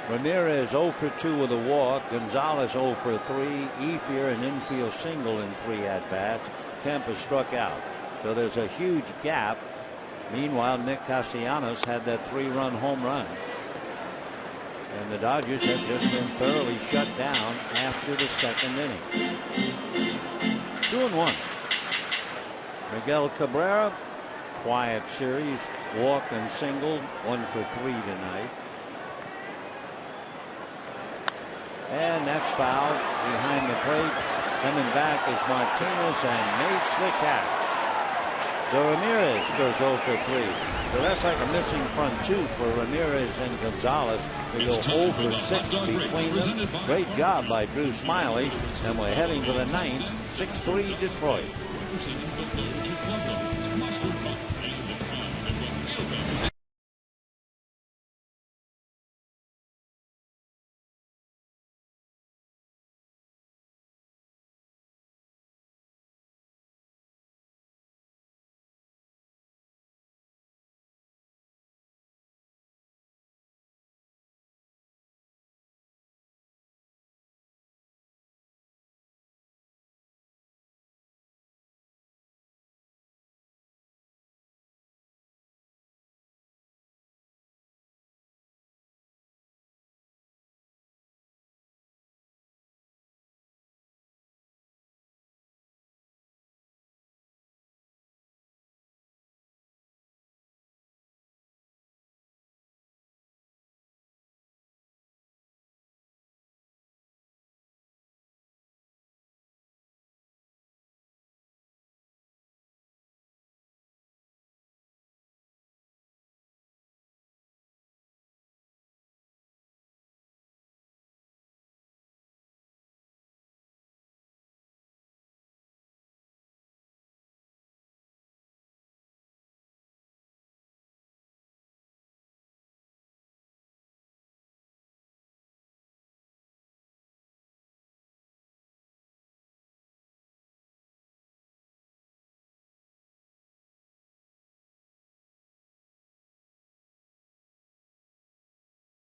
Ramirez 0 for 2 with a walk. Gonzalez 0 for 3. Ethier an infield single in 3 at-bats. Kemp has struck out. So there's a huge gap. Meanwhile, Nick Castellanos had that 3-run home run. And the Dodgers have just been thoroughly shut down after the 2nd inning. 2-1. Miguel Cabrera, quiet series. Walked and singled. 1 for 3 tonight. And that's foul behind the plate. Coming back is Martinez and makes the catch. So Ramirez goes 0 for 3. So that's like a missing front 2 for Ramirez and Gonzalez. They go 0 for 6 between them. Great job by Drew Smiley. And we're heading to the 9th. 6-3 Detroit.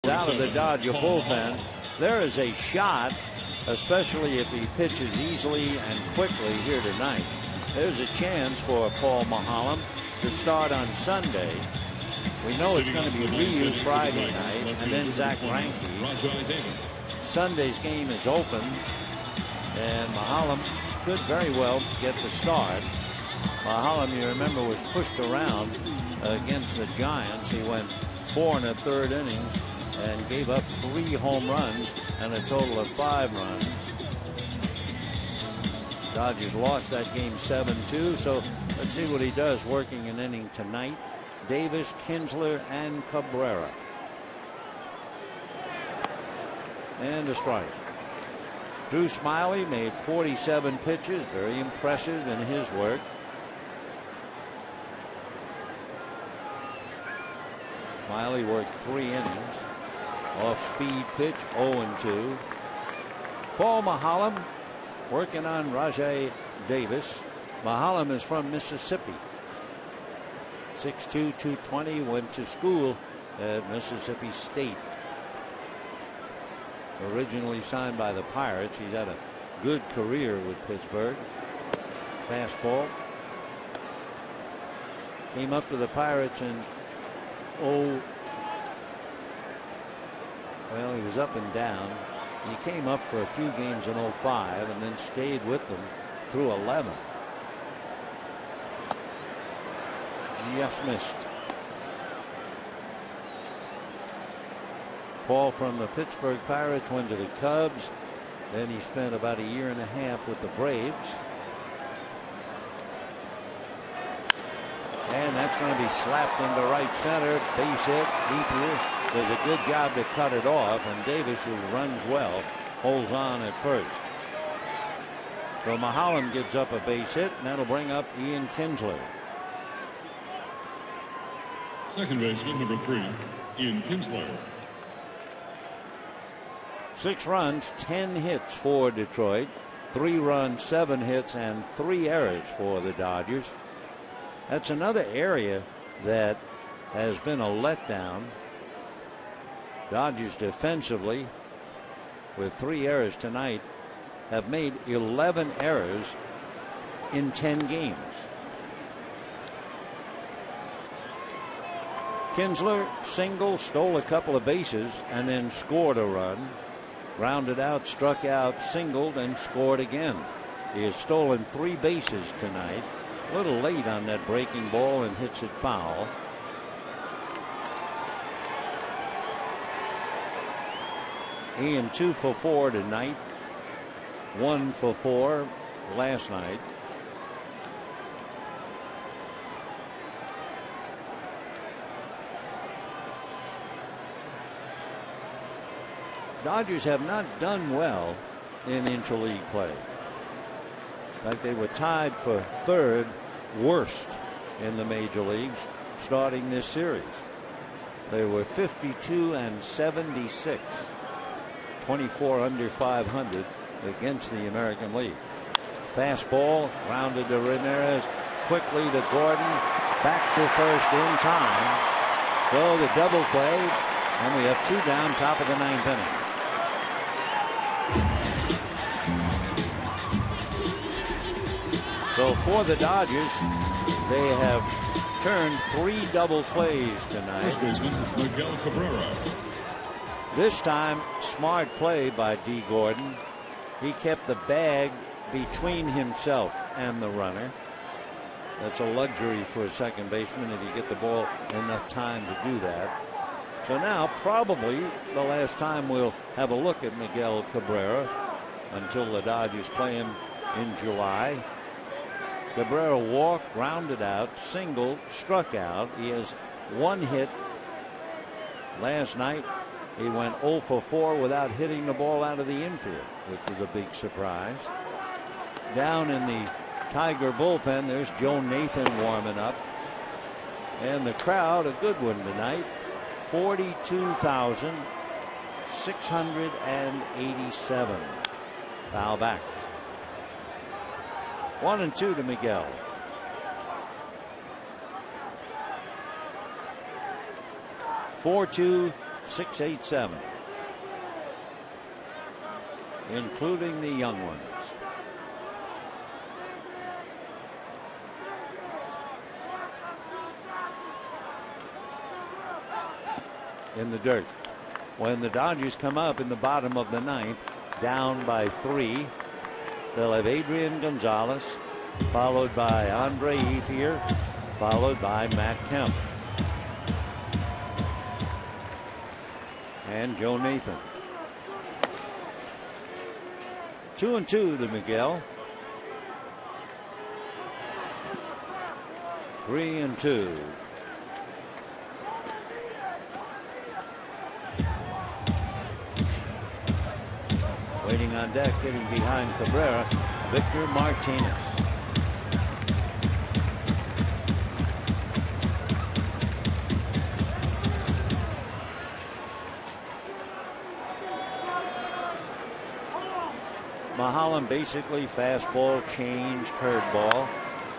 out of the Dodger bullpen. There is a shot, especially if he pitches easily and quickly here tonight. There's a chance for Paul Maholm to start on Sunday. We know it's going to be Ryu Friday night, and then Zach Greinke. Sunday's game is open, and Maholm could very well get the start. Maholm, you remember, was pushed around against the Giants. He went 4 1/3 innings and gave up 3 home runs and a total of 5 runs. Dodgers lost that game 7-2. So let's see what he does working an inning tonight. Davis, Kinsler, and Cabrera. And a strike. Drew Smyly made 47 pitches. Very impressive in his work. Smyly worked 3 innings. Off-speed pitch, 0-2. Paul Maholm working on Rajai Davis. Maholm is from Mississippi. 6'2", 220, went to school at Mississippi State. Originally signed by the Pirates. He's had a good career with Pittsburgh. Fastball. Came up to the Pirates in well, he was up and down. He came up for a few games in 05 and then stayed with them through 11. Just missed. Paul from the Pittsburgh Pirates went to the Cubs. Then he spent about 1.5 years with the Braves. And that's going to be slapped into right center. Base hit. Ethier does a good job to cut it off. And Davis, who runs well, holds on at first. So Maholm gives up a base hit, and that'll bring up Ian Kinsler. Second baseman, number 3, Ian Kinsler. 6 runs, 10 hits for Detroit. 3 runs, 7 hits, and 3 errors for the Dodgers. That's another area that has been a letdown. Dodgers defensively, with 3 errors tonight, have made 11 errors in 10 games. Kinsler single, stole a couple of bases, and then scored a run. Grounded out, struck out, singled, and scored again. He has stolen 3 bases tonight. A little late on that breaking ball and hits it foul. Ian 2 for 4 tonight. 1 for 4 last night. Dodgers have not done well in interleague play. In fact, they were tied for 3rd worst in the major leagues starting this series. They were 52-76, 24 under 500 against the American League. Fastball rounded to Ramirez, quickly to Gordon, back to first in time. So the double play, and we have 2 down, top of the 9th inning. So for the Dodgers, they have turned 3 double plays tonight. First baseman, Miguel Cabrera. This time, smart play by D. Gordon. He kept the bag between himself and the runner. That's a luxury for a second baseman if you get the ball enough time to do that. So now, probably the last time we'll have a look at Miguel Cabrera until the Dodgers play him in July. Cabrera walked, grounded out, singled, struck out. He has 1 hit. Last night, he went 0 for 4 without hitting the ball out of the infield, which was a big surprise. Down in the Tiger bullpen, there's Joe Nathan warming up. And the crowd, a good one tonight, 42,687. Foul back. 1-2 to Miguel. (4-2) 687, including the young ones. In the dirt. When the Dodgers come up in the bottom of the ninth, down by 3, they'll have Adrian Gonzalez, followed by Andre Ethier, followed by Matt Kemp and Joe Nathan. 2-2 to Miguel. 3-2. Waiting on deck, hitting behind Cabrera, Victor Martinez. Mulholland basically fastball, change, curveball.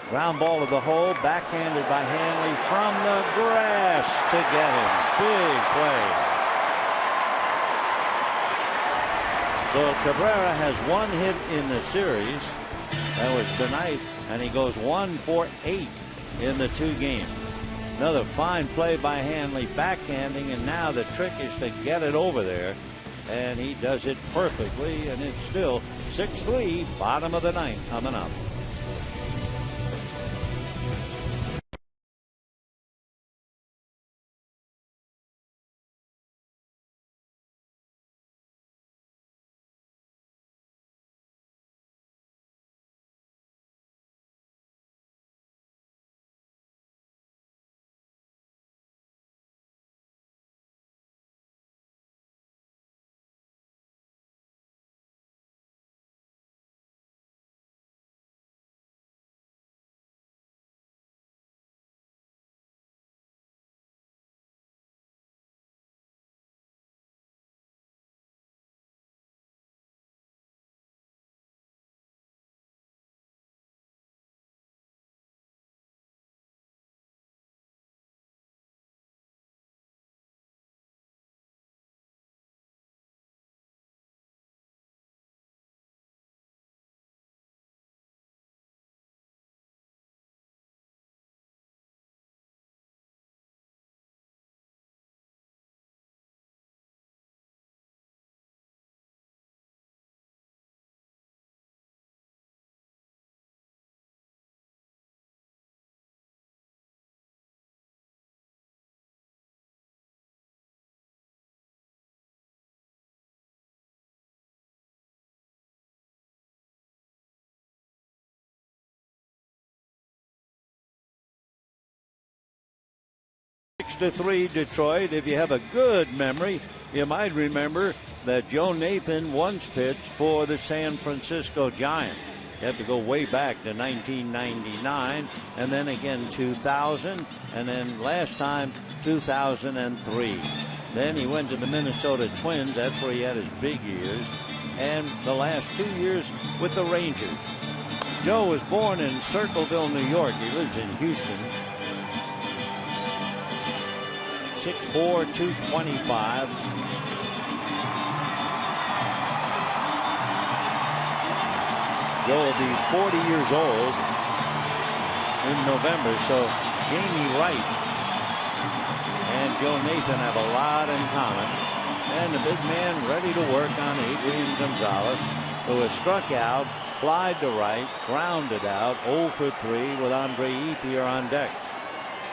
Ground ball to the hole, backhanded by Hanley from the grass to get him. Big play. So Cabrera has 1 hit in the series. That was tonight, and he goes 1 for 8 in the 2 games. Another fine play by Hanley, backhanding, and now the trick is to get it over there. And he does it perfectly, and it's still 6-3, bottom of the ninth coming up. To 3 Detroit. If you have a good memory, you might remember that Joe Nathan once pitched for the San Francisco Giants. You have to go way back to 1999, and then again 2000, and then last time 2003. Then he went to the Minnesota Twins. That's where he had his big years, and the last 2 years with the Rangers. Joe was born in Circleville, New York. He lives in Houston. 6'4", 225. Joe will be 40 years old in November, so Jamie Wright and Joe Nathan have a lot in common. And the big man ready to work on Adrian Gonzalez, who was struck out, flied to right, grounded out, 0 for 3 with Andre Ethier on deck.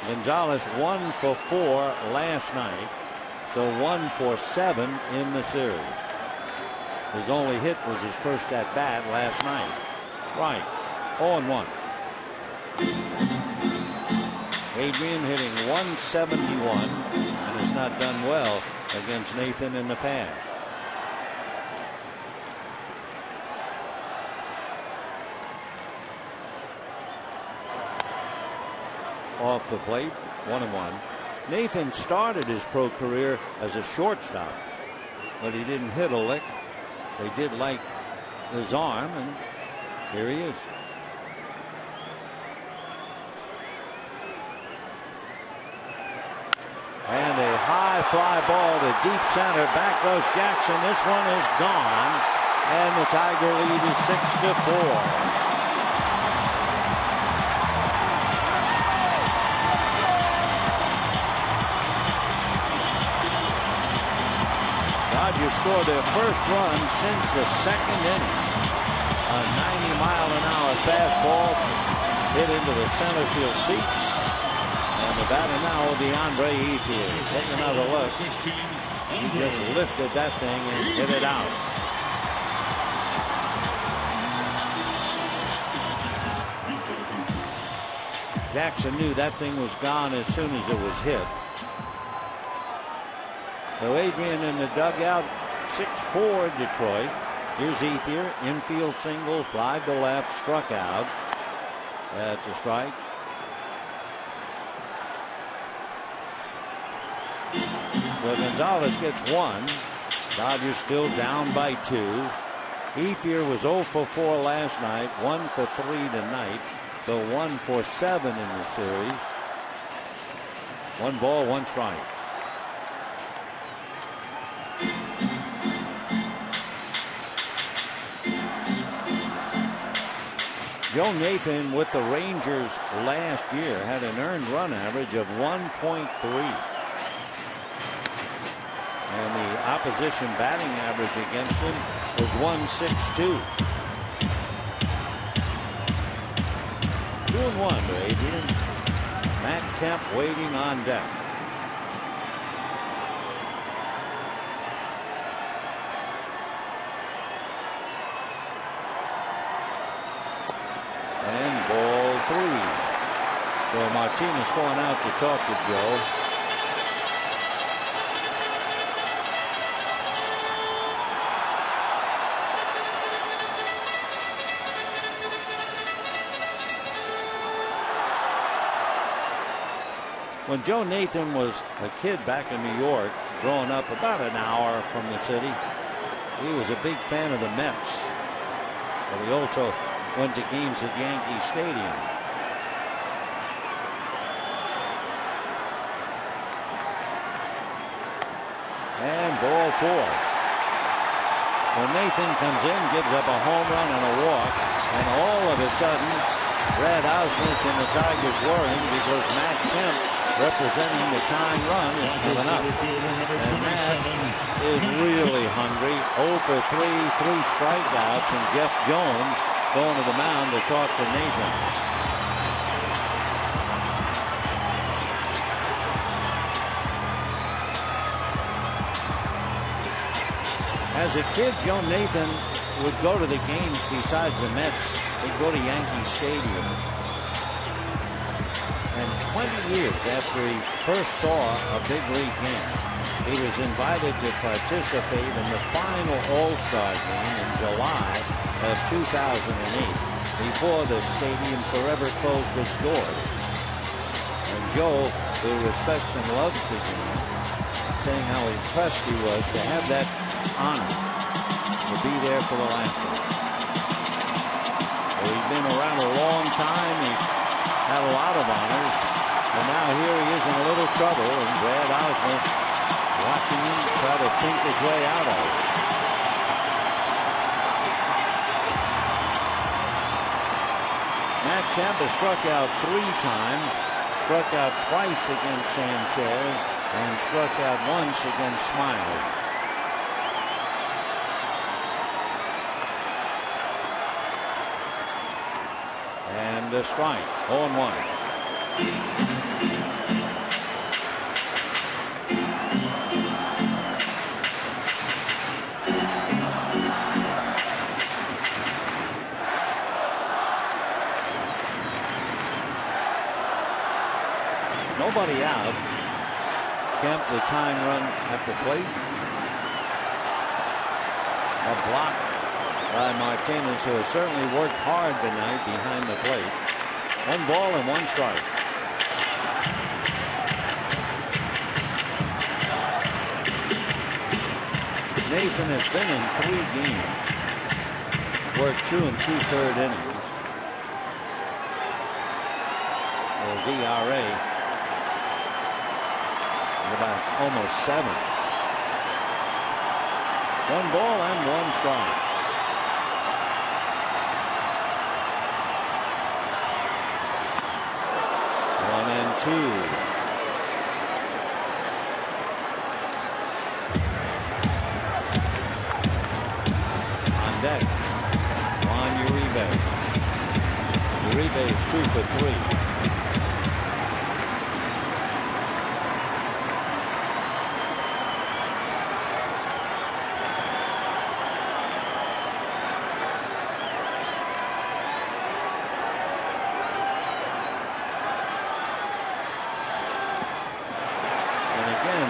Gonzalez 1 for 4 last night, so 1 for 7 in the series. His only hit was his first at bat last night. Right, 0-1. Adrian hitting 171 and has not done well against Nathan in the past. Off the plate, 1-1. Nathan started his pro career as a shortstop, but he didn't hit a lick. They did like his arm, and here he is. And a high fly ball to deep center. Back goes Jackson. This one is gone. And the Tiger lead is 6-4. Dodgers scored their first run since the second inning. A 90-mile-an-hour fastball hit into the center field seats. And the batter now will be Andre Ethier. Take another look. He just lifted that thing and hit it out. Jackson knew that thing was gone as soon as it was hit. So Adrian in the dugout, 6-4 Detroit. Here's Ethier, infield single, fly to left, struck out. That's a strike. So Gonzalez gets one. Dodgers still down by 2. Ethier was 0 for 4 last night, 1 for 3 tonight. So 1 for 7 in the series. 1 ball, 1 strike. Joe Nathan with the Rangers last year had an earned run average of 1.3. And the opposition batting average against him was 1.62. 2-1 to Adrian. Matt Kemp waiting on deck. And ball 3. So Martinez going out to talk to Joe. When Joe Nathan was a kid back in New York, growing up about an hour from the city, he was a big fan of the Mets. But he also went to games at Yankee Stadium. And ball 4. When Nathan comes in, gives up a home run and a walk, and all of a sudden, Brad Ausmus and the Tigers worrying because Matt Kemp, representing the tying run, is given up. And Matt is really hungry. 0 for 3, 3 strikeouts, and Jeff Jones going to the mound to talk to Nathan. As a kid, Joe Nathan would go to the games besides the Mets. He'd go to Yankee Stadium. And 20 years after he first saw a big league game, he was invited to participate in the final All-Star game in July of 2008, before the stadium forever closed its doors. And Joe, who respects and loves the game, saying how impressed he was to have that honor to be there for the last one. So he's been around a long time. He's had a lot of honors, and now here he is in a little trouble, and Brad Ausmus watching him try to think his way out of it. Matt Kemp has struck out 3 times, struck out twice against Sanchez, and struck out once against Smiley. And a strike, 0-1. Nobody out. Kemp, the tying run at the plate. A block by Martinez, who has certainly worked hard tonight behind the plate. 1 ball and 1 strike. Nathan has been in 3 games. Worked 2 2/3 innings. His ERA about almost 7. 1 ball and 1 strike. One and 2. On deck, Juan Uribe. Uribe is 2 for 3.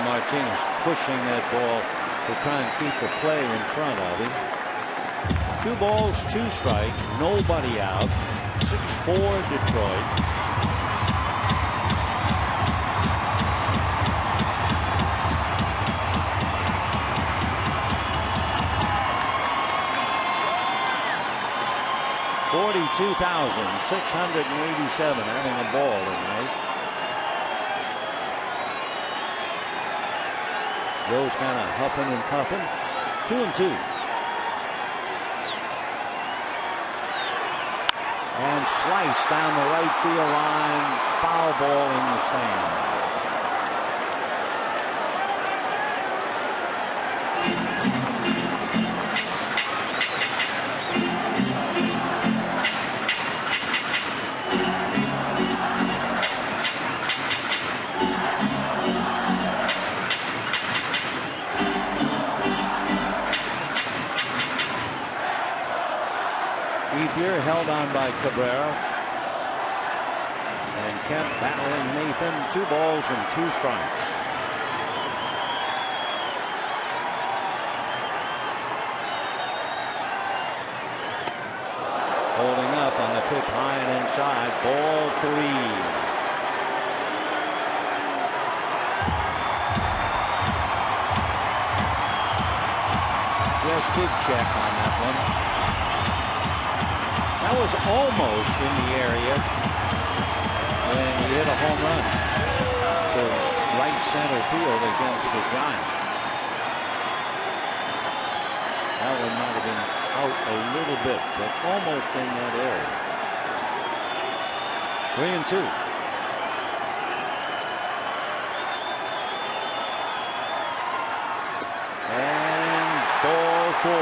Martinez pushing that ball to try and keep the play in front of him. 2 balls, 2 strikes, nobody out. 6-4 Detroit. $42,687 having a ball tonight. Joe's kind of huffing and puffing. 2 and 2. And sliced down the right field line. Foul ball in the stands. Ethier held on by Cabrera. And Kemp battling Nathan. 2 balls and 2 strikes. Holding up on the pitch high and inside. Ball 3. Just did check on that one. That was almost in the area when he hit a home run to right center field against the Giants. That one might have been out a little bit, but almost in that area. 3 and 2. And ball 4.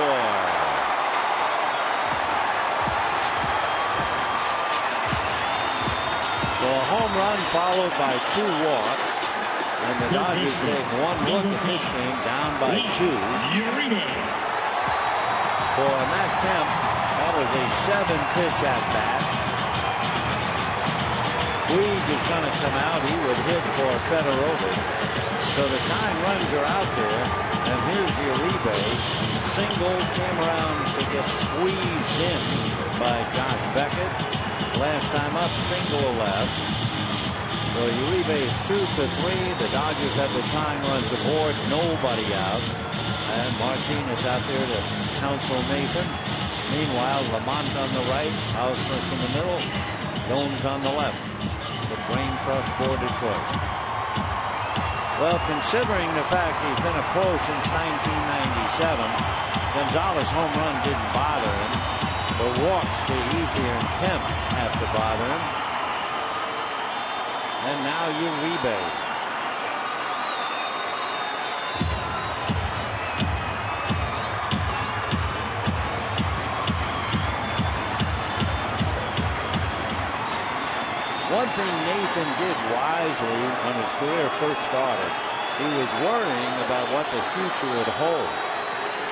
So a home run followed by 2 walks, and the Dodgers take 1 look at this game down by 2. For Matt Kemp, that was a 7-pitch at bat. Puig is going to come out. He would hit for Federovic. So the tying runs are out there, and here's Uribe. Single came around to get squeezed in by Josh Beckett. Last time up, single left. So Uribe is 2 for 3. The Dodgers have the tying runs aboard. Nobody out. And Martinez out there to counsel Nathan. Meanwhile, Lamont on the right, Ausmus in the middle, Jones on the left. The brain trust for Detroit. Well, considering the fact he's been a pro since 1997, Gonzalez home run didn't bother him. The walks to Ethier and Kemp have to bother him. And now Uribe. One thing Nathan did wisely when his career first started, he was worrying about what the future would hold.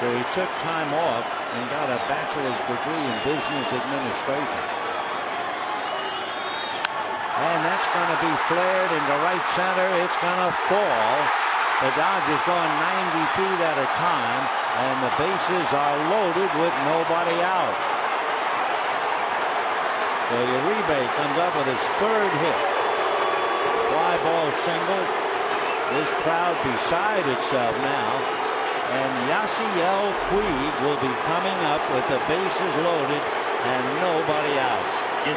So he took time off and got a bachelor's degree in business administration. And that's going to be flared into right center. It's going to fall. The Dodgers going 90 feet at a time, and the bases are loaded with nobody out. So Uribe comes up with his 3rd hit. Fly ball single. This crowd beside itself now. And Yasiel Puig will be coming up with the bases loaded and nobody out. in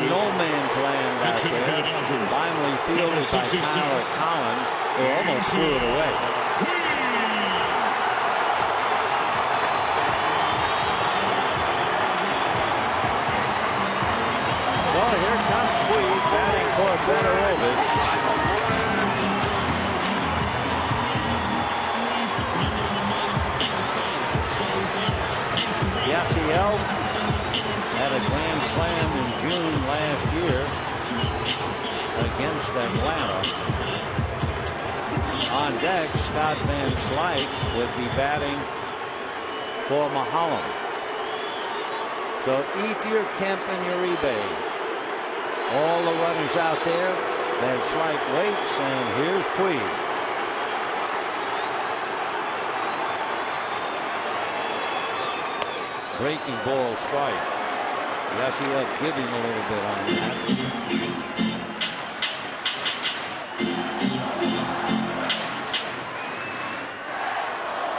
no man's land out there. Finally fielded by Tyler Collins, who almost threw it away. So here comes Puig batting for Federovic. Yasiel had a grand slam in June last year against Atlanta. On deck, Scott Van Slyke would be batting for Mahalan. So Ethier, Kemp, and Uribe. All the runners out there. Van Slyke waits, and here's Puig. Breaking ball strike. Yasiel giving a little bit on that.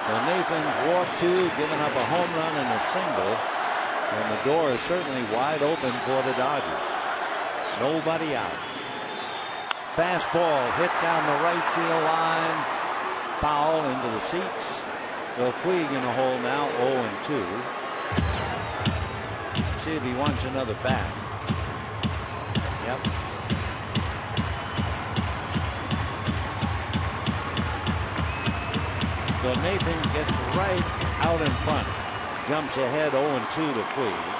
So Nathan's walked 2, giving up a home run and a single. And the door is certainly wide open for the Dodgers. Nobody out. Fastball hit down the right field line. Foul into the seats. So Puig in the hole now, 0-2. See if he wants another bat. Yep. So Nathan gets right out in front. Jumps ahead 0-2 to Puig.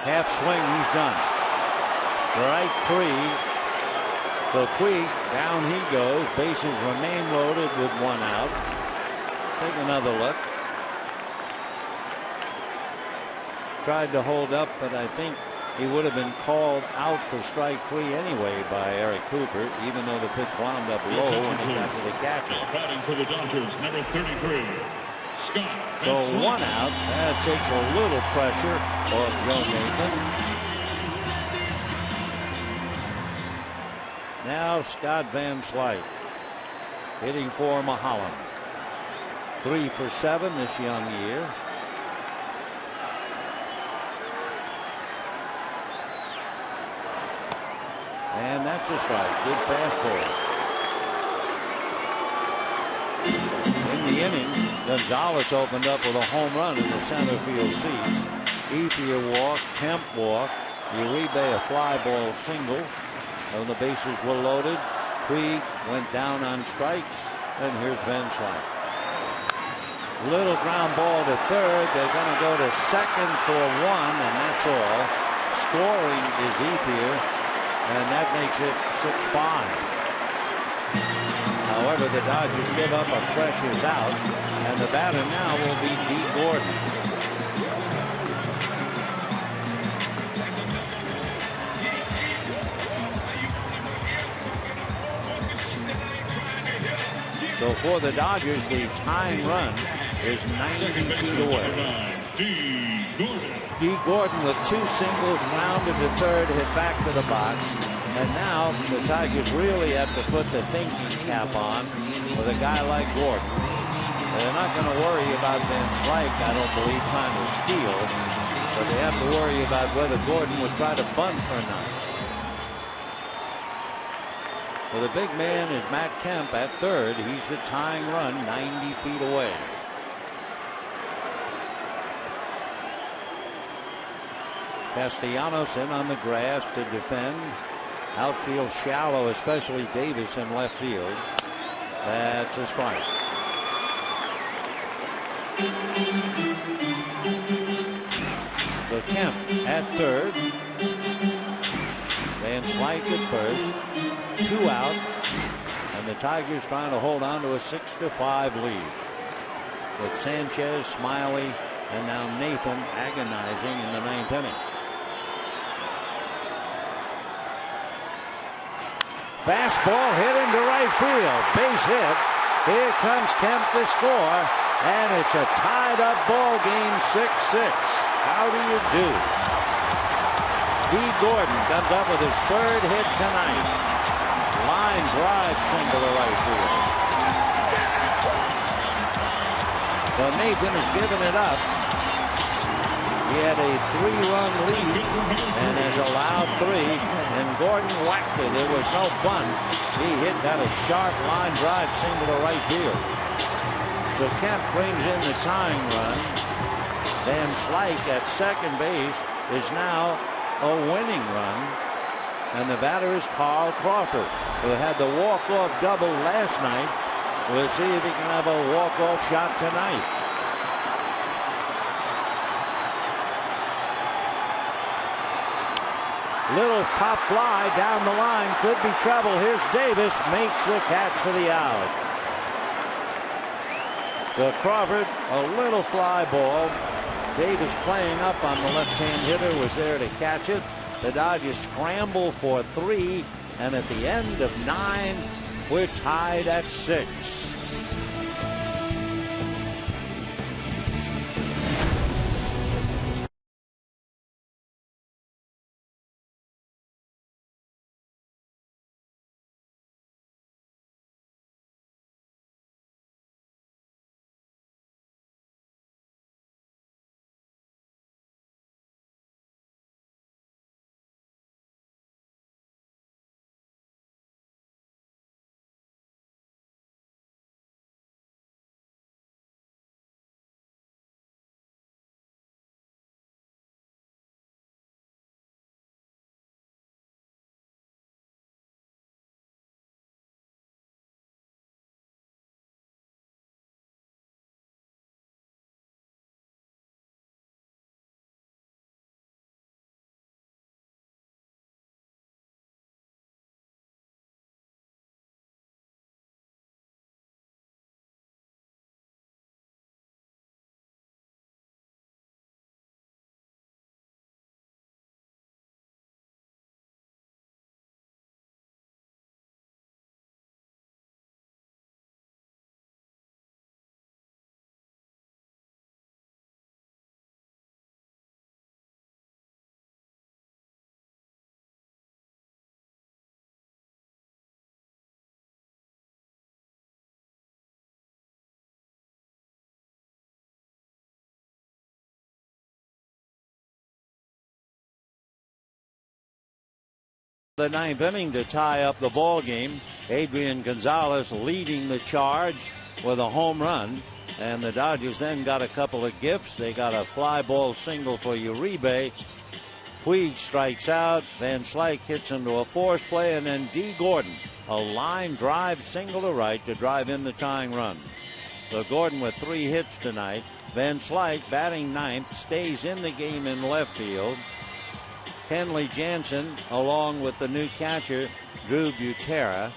Half swing, he's done. Strike 3. So Puig, down he goes. Bases remain loaded with 1 out. Take another look. Tried to hold up, but I think he would have been called out for strike 3 anyway by Eric Cooper, even though the pitch wound up low and it got to the catcher. Batting for the Dodgers, number 33. Scott. So 1 out. That takes a little pressure off Joe Nathan. Now Scott Van Slyke hitting for Mahalan. 3 for 7 this young year. And that's a strike. Good fastball. In the inning, Gonzalez opened up with a home run in the center field seats. Ethier walked, Kemp walked, Uribe a fly ball single. When the bases were loaded, Puig went down on strikes, and here's Van Slyke. Little ground ball to third. They're going to go to second for 1, and that's all. Scoring is Ethier, and that makes it 6-5. However, the Dodgers give up a pressures out, and the batter now will be Dee Gordon. So for the Dodgers, the tying run is 90 feet away. Dee Gordon with 2 singles, rounded to third, hit back to the box. And now the Tigers really have to put the thinking cap on with a guy like Gordon. They're not going to worry about Van Slyke, I don't believe, trying to steal. But they have to worry about whether Gordon would try to bunt or not. Well, the big man is Matt Kemp at third. He's the tying run 90 feet away. Castellanos in on the grass to defend. Outfield shallow, especially Davis in left field. That's a strike. So Kemp at third. Van Slyke at first. 2 out. And the Tigers trying to hold on to a 6-5 lead. With Sanchez, Smiley, and now Nathan agonizing in the 9th inning. Fastball hit into right field. Base hit. Here comes Kemp to score. And it's a tied-up ball game, 6-6. How do you do? Dee Gordon comes up with his third hit tonight. Line drive single to right field. So Nathan has given it up. He had a 3-run lead and has allowed 3. And Gordon whacked it. It was no bunt. He got a sharp line drive single to right field. So Kemp brings in the tying run. Van Slyke at second base is now a winning run. And the batter is Carl Crawford, who had the walk-off double last night. We'll see if he can have a walk-off shot tonight. Little pop fly down the line, could be trouble. Here's Davis, makes the catch for the out. So Crawford, a little fly ball. Davis playing up on the left-hand hitter was there to catch it. The Dodgers scramble for 3, and at the end of 9, we're tied at 6. The 9th inning to tie up the ball game. Adrian Gonzalez leading the charge with a home run, and the Dodgers then got a couple of gifts. They got a fly ball single for Uribe. Puig strikes out. Van Slyke hits into a force play, and then Dee Gordon, a line drive single to right to drive in the tying run. So Gordon with 3 hits tonight. Van Slyke batting 9th, stays in the game in left field. Kenley Jansen, along with the new catcher, Drew Butera,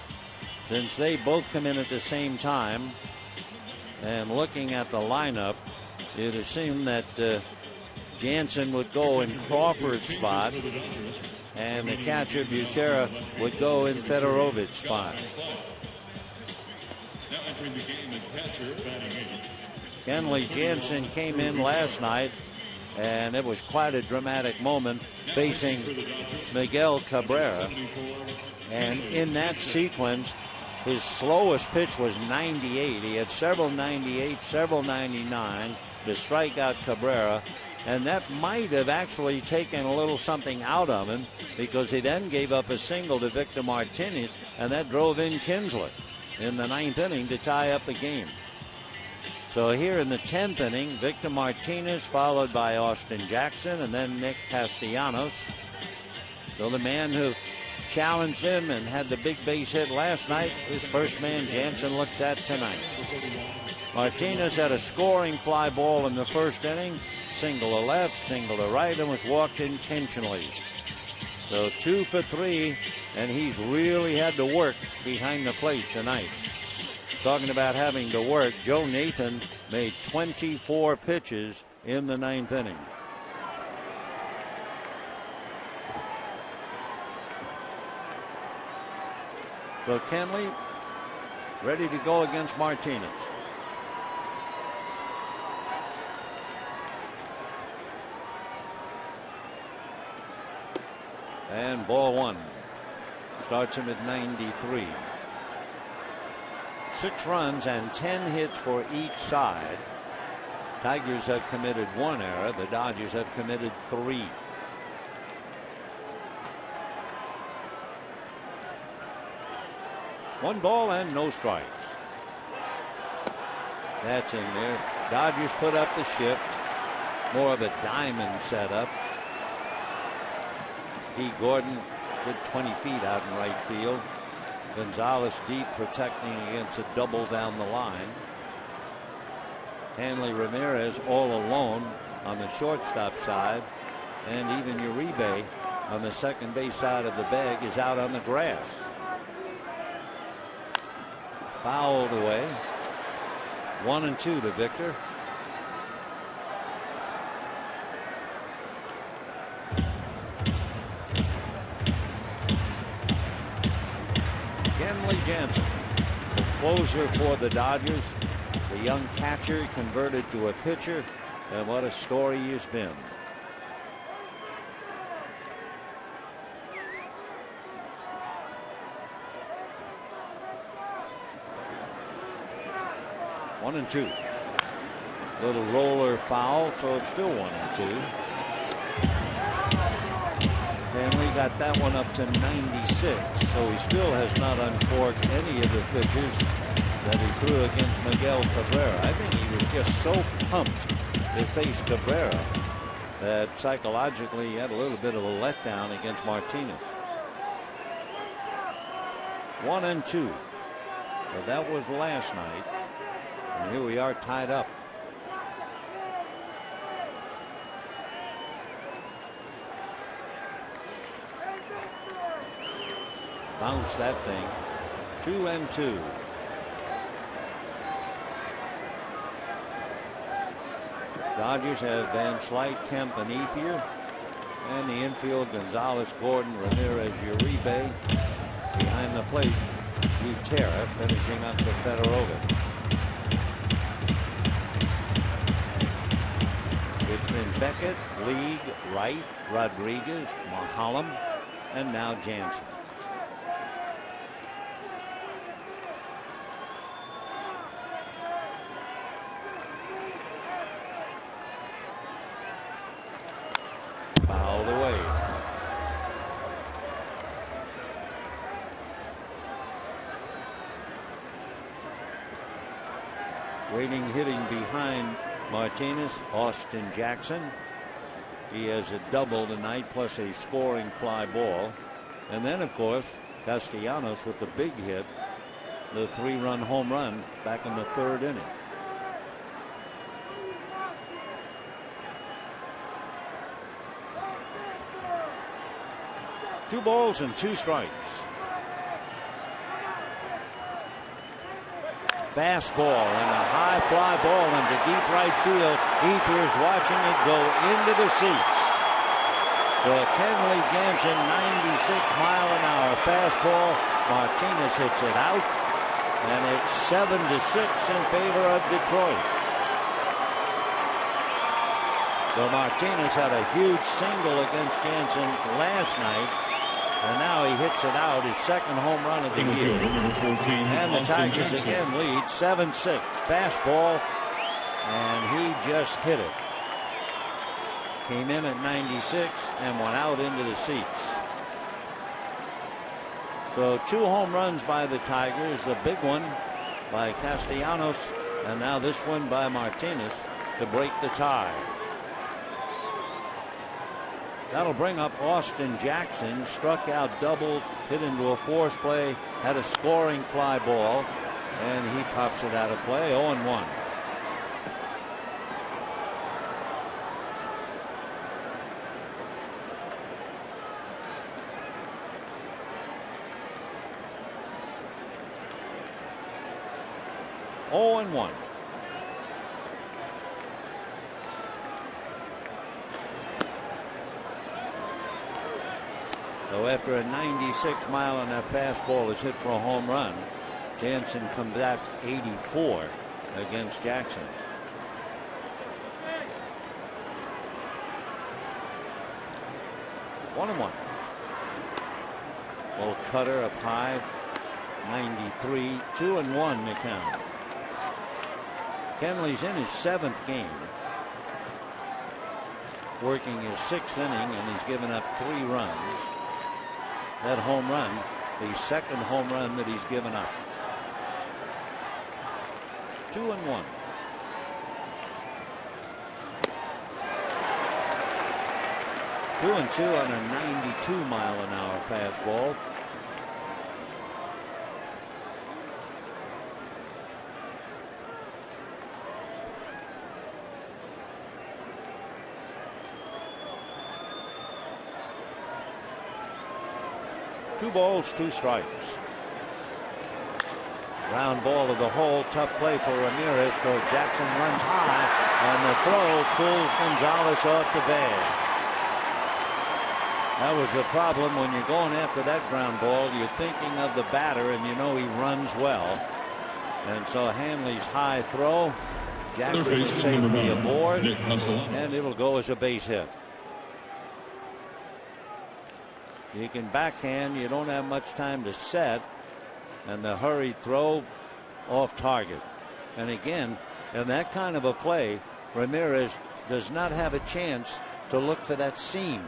since they both come in at the same time. And looking at the lineup, you'd assume that Jansen would go in Crawford's spot, and the catcher, Butera, would go in Fedorovic's spot. Kenley Jansen came in last night, and it was quite a dramatic moment facing Miguel Cabrera. And in that sequence, his slowest pitch was 98. He had several 98, several 99 to strike out Cabrera. And that might have actually taken a little something out of him, because he then gave up a single to Victor Martinez, and that drove in Kinsler in the 9th inning to tie up the game. So here in the 10th inning, Victor Martinez followed by Austin Jackson and then Nick Castellanos. So the man who challenged him and had the big base hit last night, his first man Jansen looks at tonight. Martinez had a scoring fly ball in the first inning, single to left, single to right, and was walked intentionally. So 2 for 3, and he's really had to work behind the plate tonight. Talking about having to work, Joe Nathan made 24 pitches in the 9th inning. So Kenley ready to go against Martinez. And ball one. Starts him at 93. 6 runs and 10 hits for each side. Tigers have committed 1 error. The Dodgers have committed 3. One ball and no strikes. That's in there. Dodgers put up the shift. More of a diamond setup. D. Gordon, good 20 feet out in right field. Gonzalez deep, protecting against a double down the line. Hanley Ramirez all alone on the shortstop side. And even Uribe on the second base side of the bag is out on the grass. Fouled away. 1-2 to Victor. Kenley Jansen, the closer for the Dodgers. The young catcher converted to a pitcher, and what a story he's been. One and two. Little roller foul, so it's still 1-2. Henley got that one up to 96, so he still has not uncorked any of the pitches that he threw against Miguel Cabrera. I think he was just so pumped to face Cabrera that psychologically he had a little bit of a letdown against Martinez. 1-2. But that was last night. And here we are tied up. Bounce that thing. 2-2. Dodgers have Van Slyke, Kemp, and Ethier. And the infield, Gonzalez, Gordon, Ramirez, Uribe. Behind the plate, Gutierrez finishing up for Fedorova. It's been Beckett, League, Wright, Rodriguez, Mahalam, and now Jansen. Fouled away. Waiting, hitting behind Martinez, Austin Jackson. He has a double tonight plus a scoring fly ball. And then, of course, Castellanos with the big hit, the 3-run home run back in the 3rd inning. Two balls and 2 strikes. Fastball and a high fly ball into deep right field. Ethiers watching it go into the seats. The Kenley Jansen 96-mile-an-hour fastball. Martinez hits it out, and it's 7-6 in favor of Detroit. So Martinez had a huge single against Jansen last night. And now he hits it out, his 2nd home run of the year. And the Tigers again lead 7-6. Fastball, and he just hit it. Came in at 96 and went out into the seats. So 2 home runs by the Tigers, the big one by Castellanos, and now this one by Martinez to break the tie. That'll bring up Austin Jackson. Struck out, doubled, hit into a force play, had a scoring fly ball, and he pops it out of play. 0-1. So after a 96-mile-an-hour fastball is hit for a home run, Jansen comes back 84 against Jackson. One. Well, cutter up high. 93. 2-1 the count. Kenley's in his 7th game. Working his 6th inning, and he's given up 3 runs. That home run, the 2nd home run that he's given up. 2-1. Two and 2 on a 92-mile-an-hour fastball. Two balls, 2 strikes. Ground ball to the hole. Tough play for Ramirez. Jackson runs high, and the throw pulls Gonzalez off the bag. That was the problem when you're going after that ground ball. You're thinking of the batter, and you know he runs well. And so Hanley's high throw. Jackson is safely aboard, and it'll go as a base hit. You can backhand. You don't have much time to set. And the hurried throw off target. And again, in that kind of a play, Ramirez does not have a chance to look for that seam.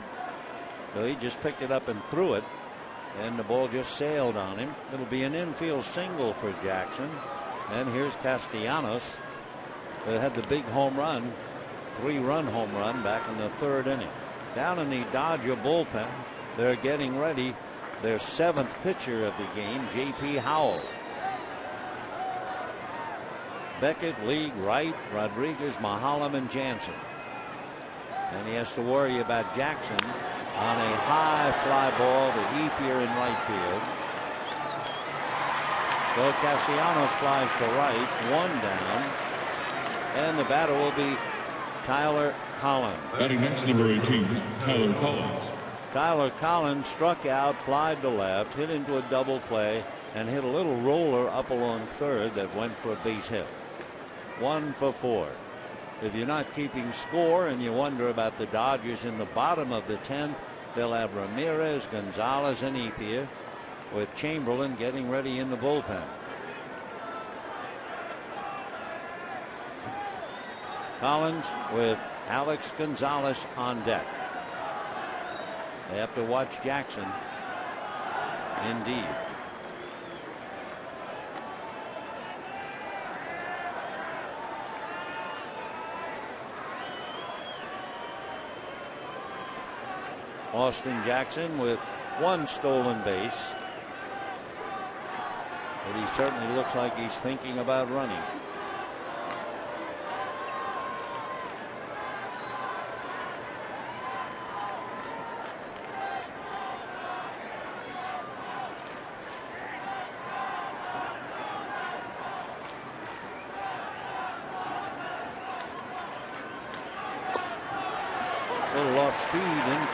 So he just picked it up and threw it, and the ball just sailed on him. It'll be an infield single for Jackson. And here's Castellanos, that had the big home run, 3-run home run back in the 3rd inning. Down in the Dodger bullpen, they're getting ready. Their 7th pitcher of the game, J.P. Howell. Beckett, League, Wright, Rodriguez, Mahalam, and Jansen. And he has to worry about Jackson on a high fly ball to Ethier in right field. So Castellanos flies to right, 1 down. And the batter will be Tyler Collins. Batting next, number 18, Tyler Collins. Tyler Collins struck out, flied to left, hit into a double play, and hit a little roller up along 3rd that went for a base hit. 1 for 4. If you're not keeping score and you wonder about the Dodgers in the bottom of the 10th, they'll have Ramirez, Gonzalez, and Ethier, with Chamberlain getting ready in the bullpen. Collins with Alex Gonzalez on deck. They have to watch Jackson. Indeed. Austin Jackson with 1 stolen base. But he certainly looks like he's thinking about running.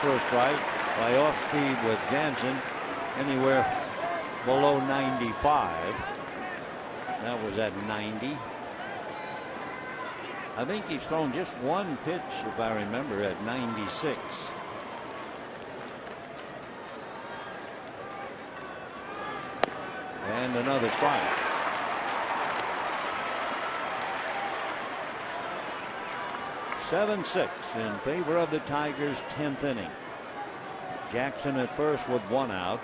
For a strike by off speed with Jansen, anywhere below 95. That was at 90. I think he's thrown just 1 pitch, if I remember, at 96. And another strike. (7-6) in favor of the Tigers, 10th inning. Jackson at first with 1 out.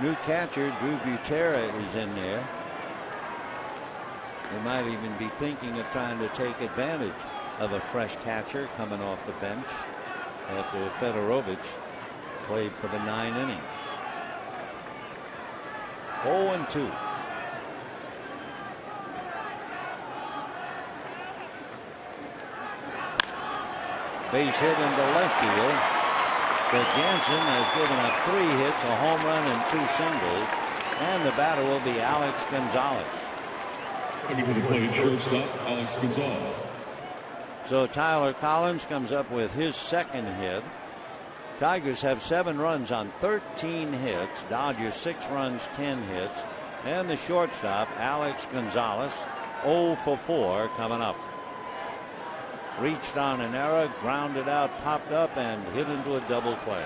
New catcher Drew Butera is in there. They might even be thinking of trying to take advantage of a fresh catcher coming off the bench after Fedorovich played for the 9 innings. 0-2. Base hit into left field. But Jansen has given up 3 hits, a home run, and 2 singles. And the batter will be Alex Gonzalez. Coming to the plate, shortstop Alex Gonzalez. So Tyler Collins comes up with his 2nd hit. Tigers have 7 runs on 13 hits. Dodgers 6 runs, 10 hits. And the shortstop, Alex Gonzalez, 0 for 4 coming up. reached on an error, grounded out, popped up, and hit into a double play.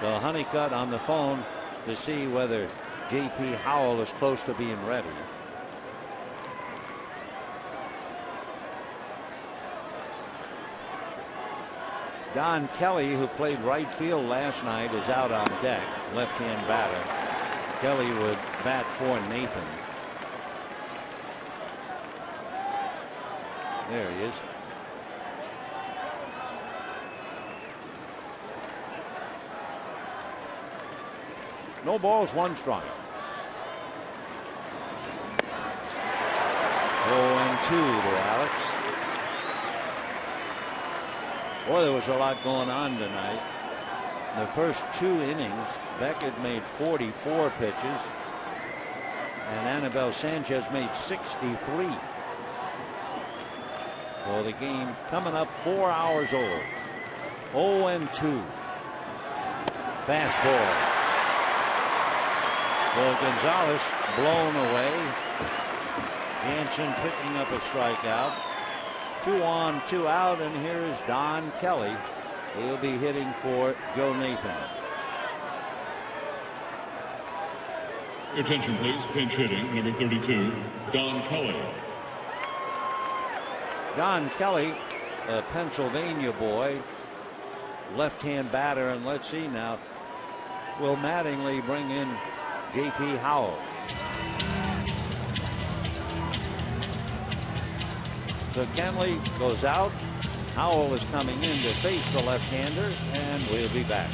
So Honeycutt on the phone to see whether J.P. Howell is close to being ready. Don Kelly, who played right field last night, is out on deck, left-hand batter. Kelly would bat for Nathan. There he is. No balls, 1 strike. 0-2 to Alex. Boy, there was a lot going on tonight. In the first 2 innings, Beckett made 44 pitches, and Anibal Sanchez made 63. So the game coming up 4 hours old. 0-2. Fastball. Well, Gonzalez blown away. Jansen picking up a strikeout. 2 on, 2 out, and here is Don Kelly. He'll be hitting for Joe Nathan. Your attention, please. Pinch hitting, number 32, Don Kelly. Don Kelly, a Pennsylvania boy, left-hand batter, and let's see now. Will Mattingly bring in J.P. Howell? So Kenley goes out. Howell is coming in to face the left-hander, and we'll be back.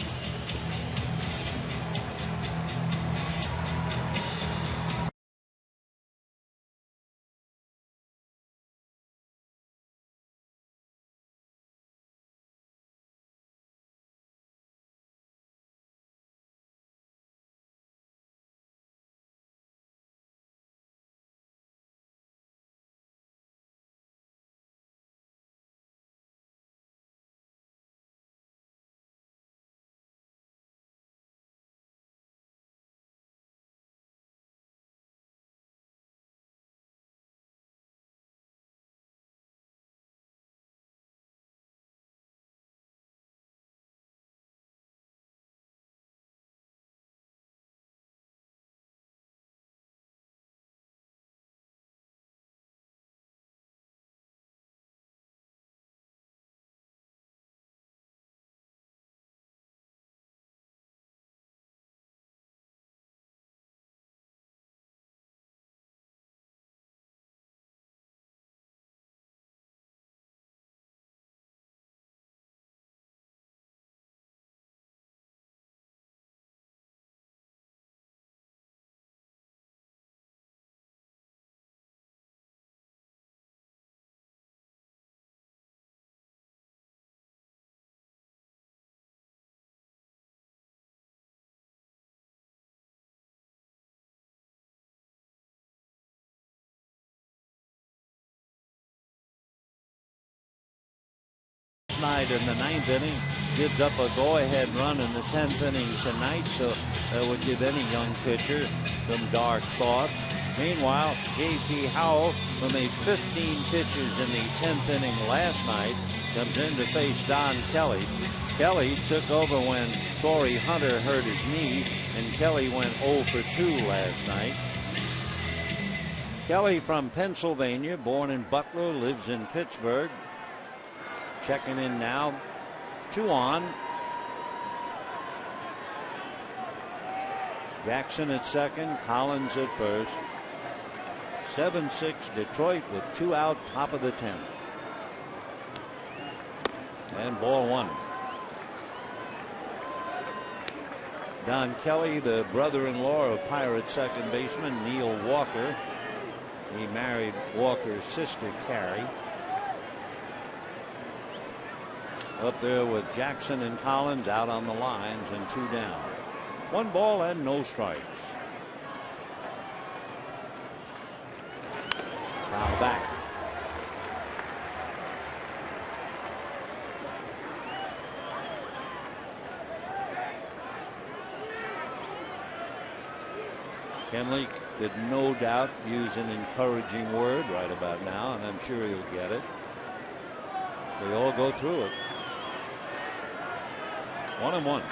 Night in the 9th inning, gives up a go-ahead run in the 10th inning tonight, so that would give any young pitcher some dark thoughts. Meanwhile, J.P. Howell, who made 15 pitches in the 10th inning last night, comes in to face Don Kelly. Kelly took over when Torrey Hunter hurt his knee, and Kelly went 0 for 2 last night. Kelly from Pennsylvania, born in Butler, lives in Pittsburgh. Checking in now. 2 on. Jackson at second, Collins at first. 7-6 Detroit with 2 out, top of the 10th. And ball 1. Don Kelly, the brother-in-law of Pirates second baseman Neil Walker. He married Walker's sister, Carrie. Up there with Jackson and Collins out on the lines, and 2 down. 1 ball and no strikes. Foul back. Kenley could no doubt use an encouraging word right about now, and I'm sure he'll get it. They all go through it. 1-1.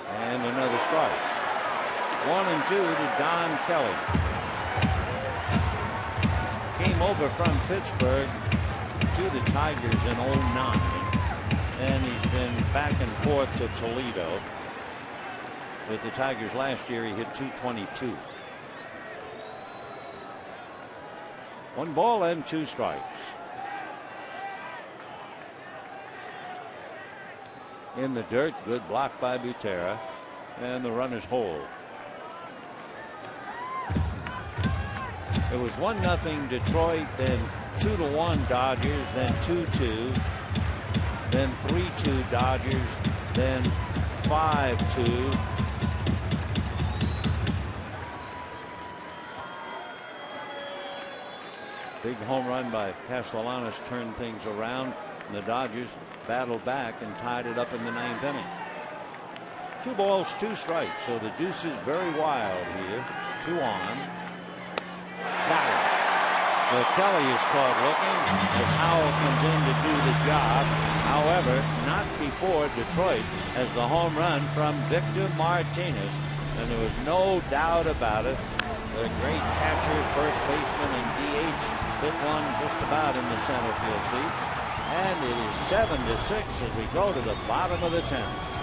And another strike. 1-2 to Don Kelly. Came over from Pittsburgh to the Tigers in 09, and he's been back and forth to Toledo. With the Tigers last year, he hit .222. 1 ball and 2 strikes. In the dirt, good block by Butera, and the runners hold. It was 1-0 Detroit, then 2-1 Dodgers, then 2-2, then 3-2 Dodgers, then 5-2. Big home run by Castellanos turned things around, and the Dodgers battled back and tied it up in the 9th inning. 2 balls, 2 strikes, so the deuce is very wild here. 2 on. Got it. So Kelly is caught looking as Howell comes in to do the job. However, not before Detroit has the home run from Victor Martinez, and there was no doubt about it. The great catcher, first baseman, and DH hit one just about in the center field seat. And it is 7-6 as we go to the bottom of the 10th.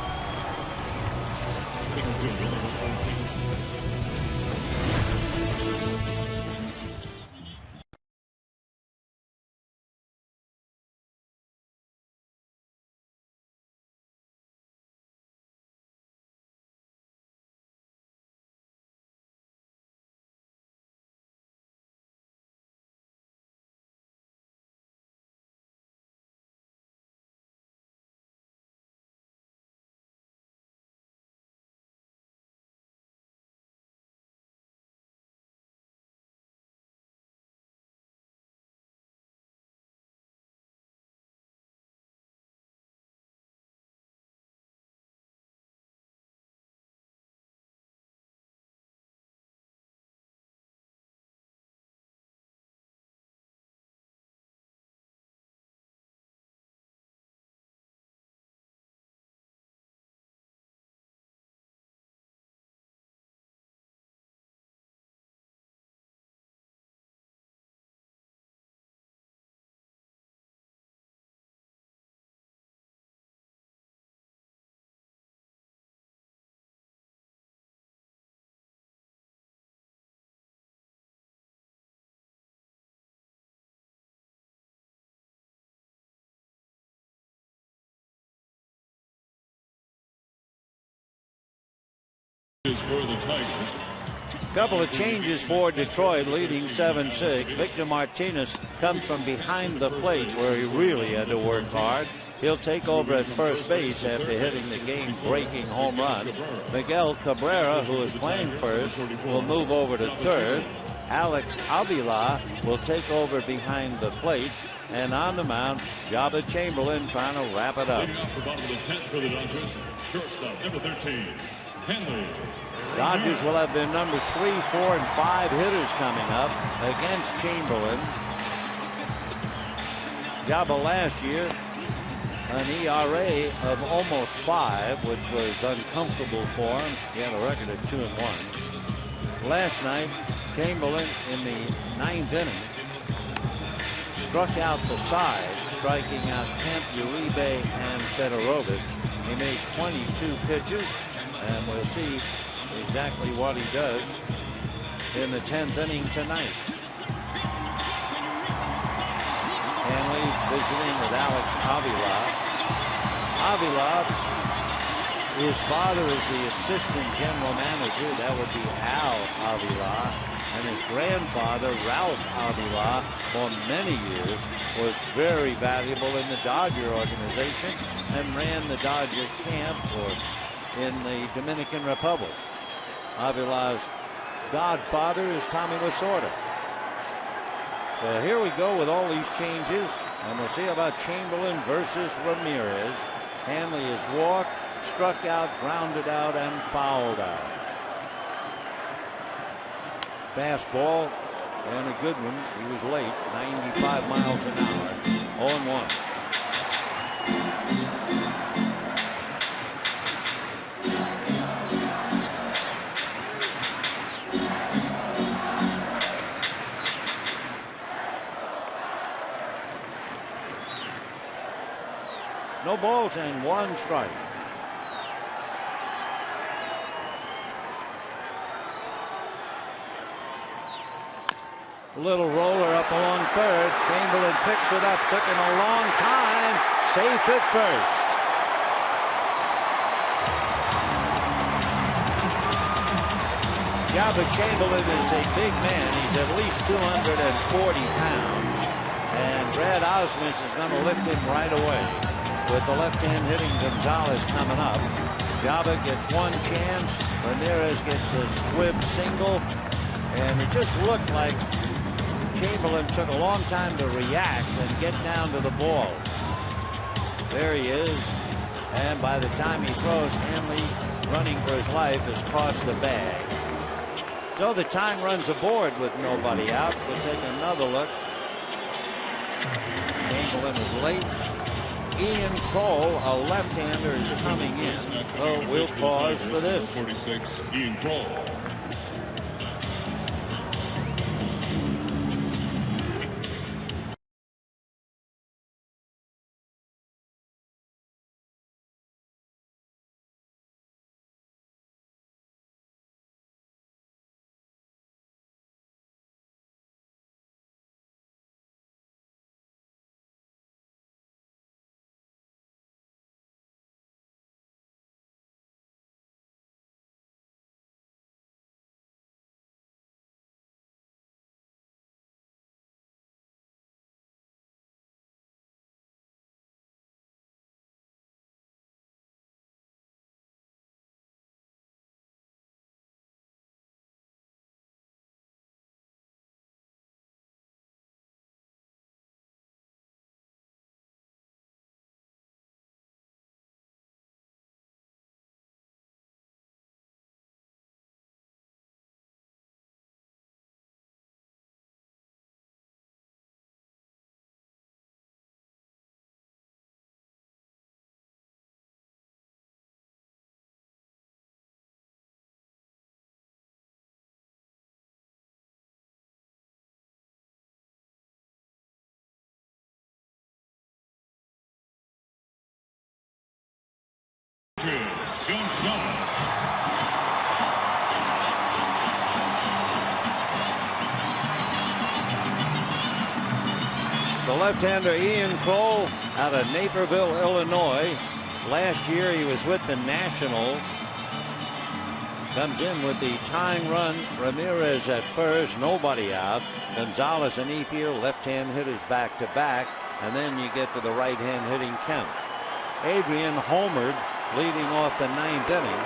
For the Tigers. Couple of changes for Detroit, leading 7-6. Victor Martinez comes from behind the plate where he really had to work hard. He'll take over at first base after hitting the game-breaking home run. Miguel Cabrera, who is playing first, will move over to third. Alex Avila will take over behind the plate. And on the mound, Jabba Chamberlain trying to wrap it up. Leading off the bottom of the 10th for the Dodgers, shortstop number 13, Henry. Dodgers will have their numbers 3, 4, and 5 hitters coming up against Chamberlain. Jabba last year, an ERA of almost 5, which was uncomfortable for him. He had a record of 2-1. Last night, Chamberlain in the 9th inning struck out the side, striking out Kemp, Uribe, and Fedorovich. He made 22 pitches, and we'll see exactly what he does in the 10th inning tonight. Hanley's visiting with Alex Avila. Avila, his father is the assistant general manager. That would be Al Avila. And his grandfather, Ralph Avila, for many years was very valuable in the Dodger organization and ran the Dodger camp in the Dominican Republic. Avila's godfather is Tommy Lasorda. So here we go with all these changes. And we'll see about Chamberlain versus Ramirez. Hanley is walked, struck out, grounded out, and fouled out. Fastball, and a good one. He was late, 95 miles an hour. 0-1. No balls and 1 strike. A little roller up along third. Chamberlain picks it up. Took him a long time. Safe at first. Yeah, but Chamberlain is a big man. He's at least 240 pounds. And Brad Ausmus is going to lift him right away. With the left hand hitting Gonzalez coming up. Jabba gets 1 chance. Ramirez gets a squib single. And it just looked like Chamberlain took a long time to react and get down to the ball. There he is. And by the time he throws, Hanley, running for his life, has crossed the bag. So the time runs aboard with nobody out. We'll take another look. Chamberlain is late. Ian Cole, a left-hander, is coming in. Oh, we'll pause for this. 46, Ian Cole. Gonzalez. The left-hander Ian Cole out of Naperville, Illinois. Last year he was with the Nationals. Comes in with the tying run. Ramirez at first, nobody out. Gonzalez and Ethier, left-hand hitters back-to-back. And then you get to the right-hand hitting Kemp. Adrian homered, leading off the 9th inning.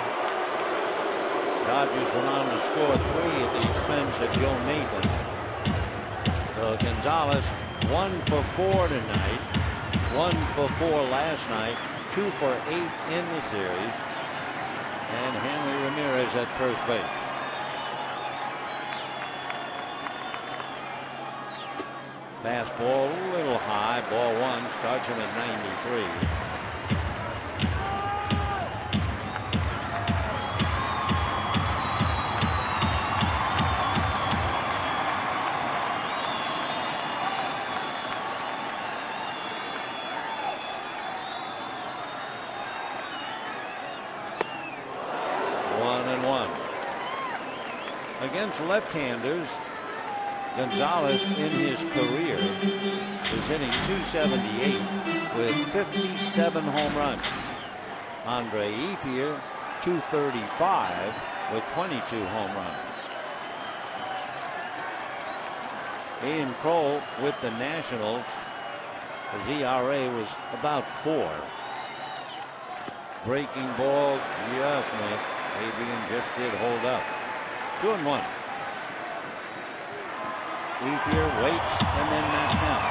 Dodgers went on to score 3 at the expense of Joe Nathan. So Gonzalez 1 for 4 tonight, 1 for 4 last night, 2 for 8 in the series. And Hanley Ramirez at first base. Fastball a little high, ball 1, starts him at 93. Against left-handers, Gonzalez in his career is hitting .278 with 57 home runs. Andre Ethier .235 with 22 home runs. Ian Cole with the Nationals, his ERA was about 4. Breaking ball, yes, Nick. Adrian just did hold up. 2-1. Ethier waits and then knocks out.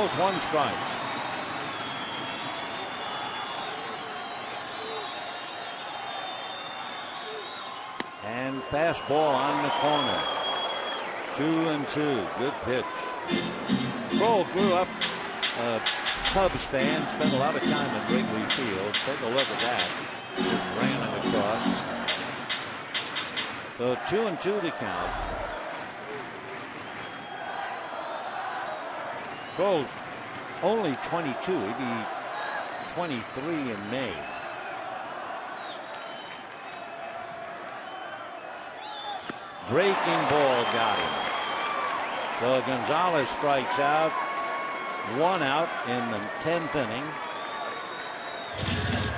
balls, 1 strike. And fastball on the corner. 2-2. Good pitch. Kroll grew up a Cubs fan, spent a lot of time at Wrigley Field. Take a look at that. Just ran it across. So 2-2 to count. Kroll's only 22. He'd be 23 in May. Breaking ball got him. So Gonzalez strikes out. 1 out in the 10th inning.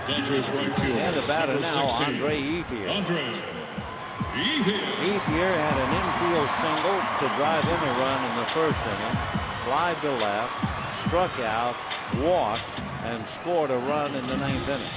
And the batter now, Andre Ethier. Ethier had an infield single to drive in a run in the 1st inning. Fly to left, struck out, walked, and scored a run in the 9th inning.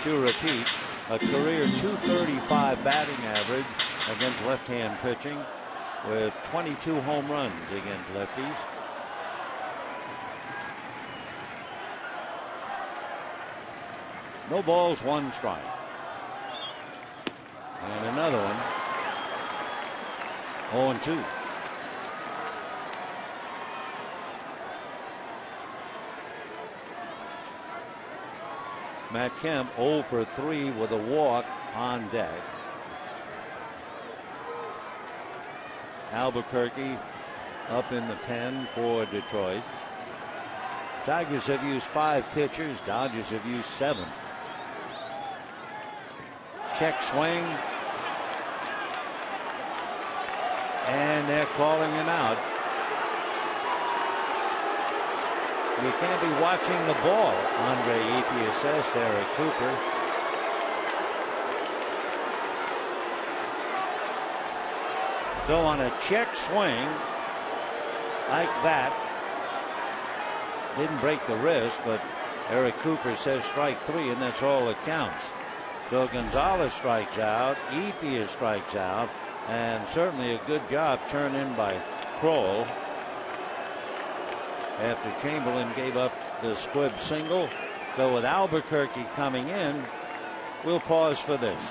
To repeat, a career .235 batting average against left-hand pitching with 22 home runs against lefties. No balls, 1 strike. And another one. 0-2. Matt Kemp 0 for 3 with a walk on deck. Albuquerque up in the pen for Detroit. Tigers have used 5 pitchers. Dodgers have used 7. Check swing. And they're calling him out. You can't be watching the ball, Andre Ethier says to Eric Cooper. So on a check swing like that, didn't break the wrist, but Eric Cooper says strike 3, and that's all that counts. So Gonzalez strikes out, Ethier strikes out, and certainly a good job turned in by Kroll. After Chamberlain gave up the squib single. So with Albuquerque coming in, we'll pause for this.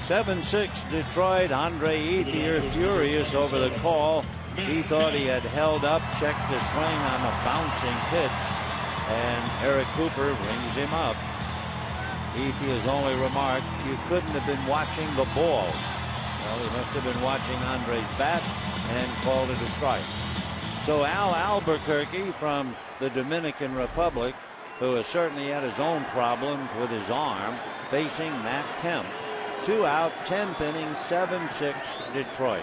(7-6) Detroit. Andre Ethier furious over the call. He thought he had held up, checked the swing on a bouncing pitch, and Eric Cooper rings him up. Ethier's only remark, you couldn't have been watching the ball. Well, he must have been watching Andre's bat and called it a strike. So Al Albuquerque from the Dominican Republic, who has certainly had his own problems with his arm, facing Matt Kemp. 2 out, 10th inning, 7-6 Detroit.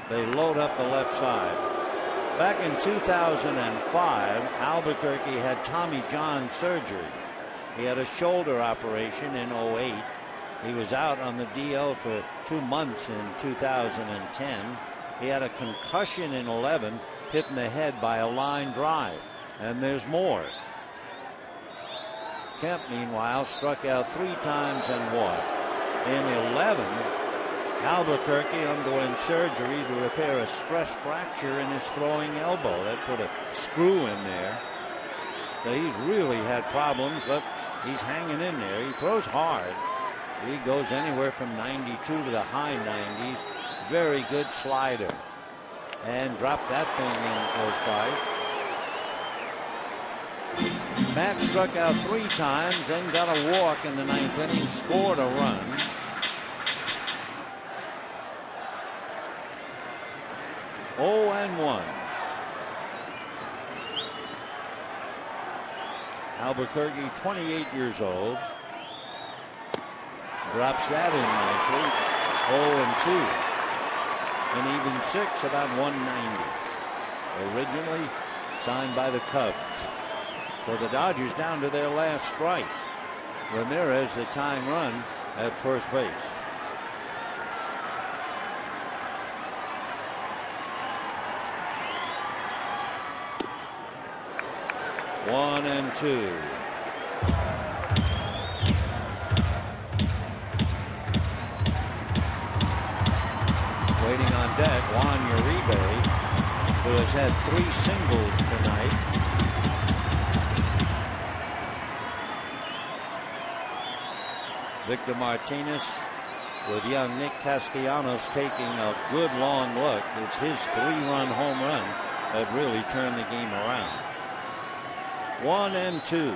They load up the left side. Back in 2005, Albuquerque had Tommy John surgery. He had a shoulder operation in 08. He was out on the DL for 2 months in 2010. He had a concussion in 11, hit in the head by a line drive. And there's more. Kemp, meanwhile, struck out 3 times and walked. In 11, Albuquerque underwent surgery to repair a stress fracture in his throwing elbow. That put a screw in there. So he's really had problems, but he's hanging in there. He throws hard. He goes anywhere from 92 to the high 90s. Very good slider. And dropped that thing in for a strike. Matt struck out 3 times, then got a walk in the 9th inning, scored a run. Oh, and 1. Albuquerque, 28 years old. Drops that in nicely. 0 and 2. An even 6, about 190. Originally signed by the Cubs. So the Dodgers down to their last strike. Ramirez, the tying run at first base. One and 2. Waiting on deck, Juan Uribe, who has had 3 singles tonight. Victor Martinez with young Nick Castellanos taking a good long look. It's his 3-run home run that really turned the game around. 1 and 2.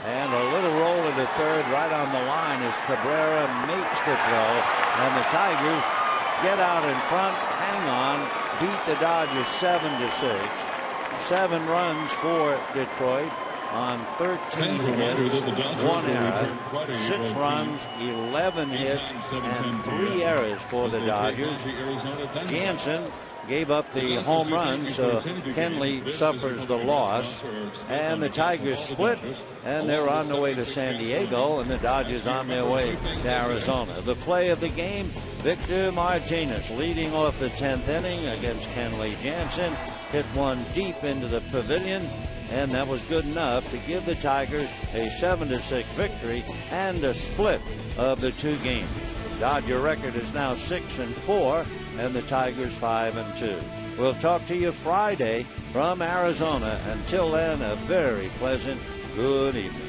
And a little roll to the third right on the line as Cabrera makes the throw. And the Tigers get out in front, hang on, beat the Dodgers 7-6. 7 runs for Detroit on 13 hits, 1 error, 6 runs, 11 hits, and 3 errors for the Dodgers. Jansen gave up the home run, so Kenley suffers the loss. And the Tigers split, and they're on their way to San Diego, and the Dodgers on their way to Arizona. The play of the game, Victor Martinez leading off the 10th inning against Kenley Jansen. Hit one deep into the pavilion, and that was good enough to give the Tigers a 7-6 victory and a split of the 2 games. Dodger record is now 6-4, and the Tigers 5-2. We'll talk to you Friday from Arizona. Until then, a very pleasant good evening.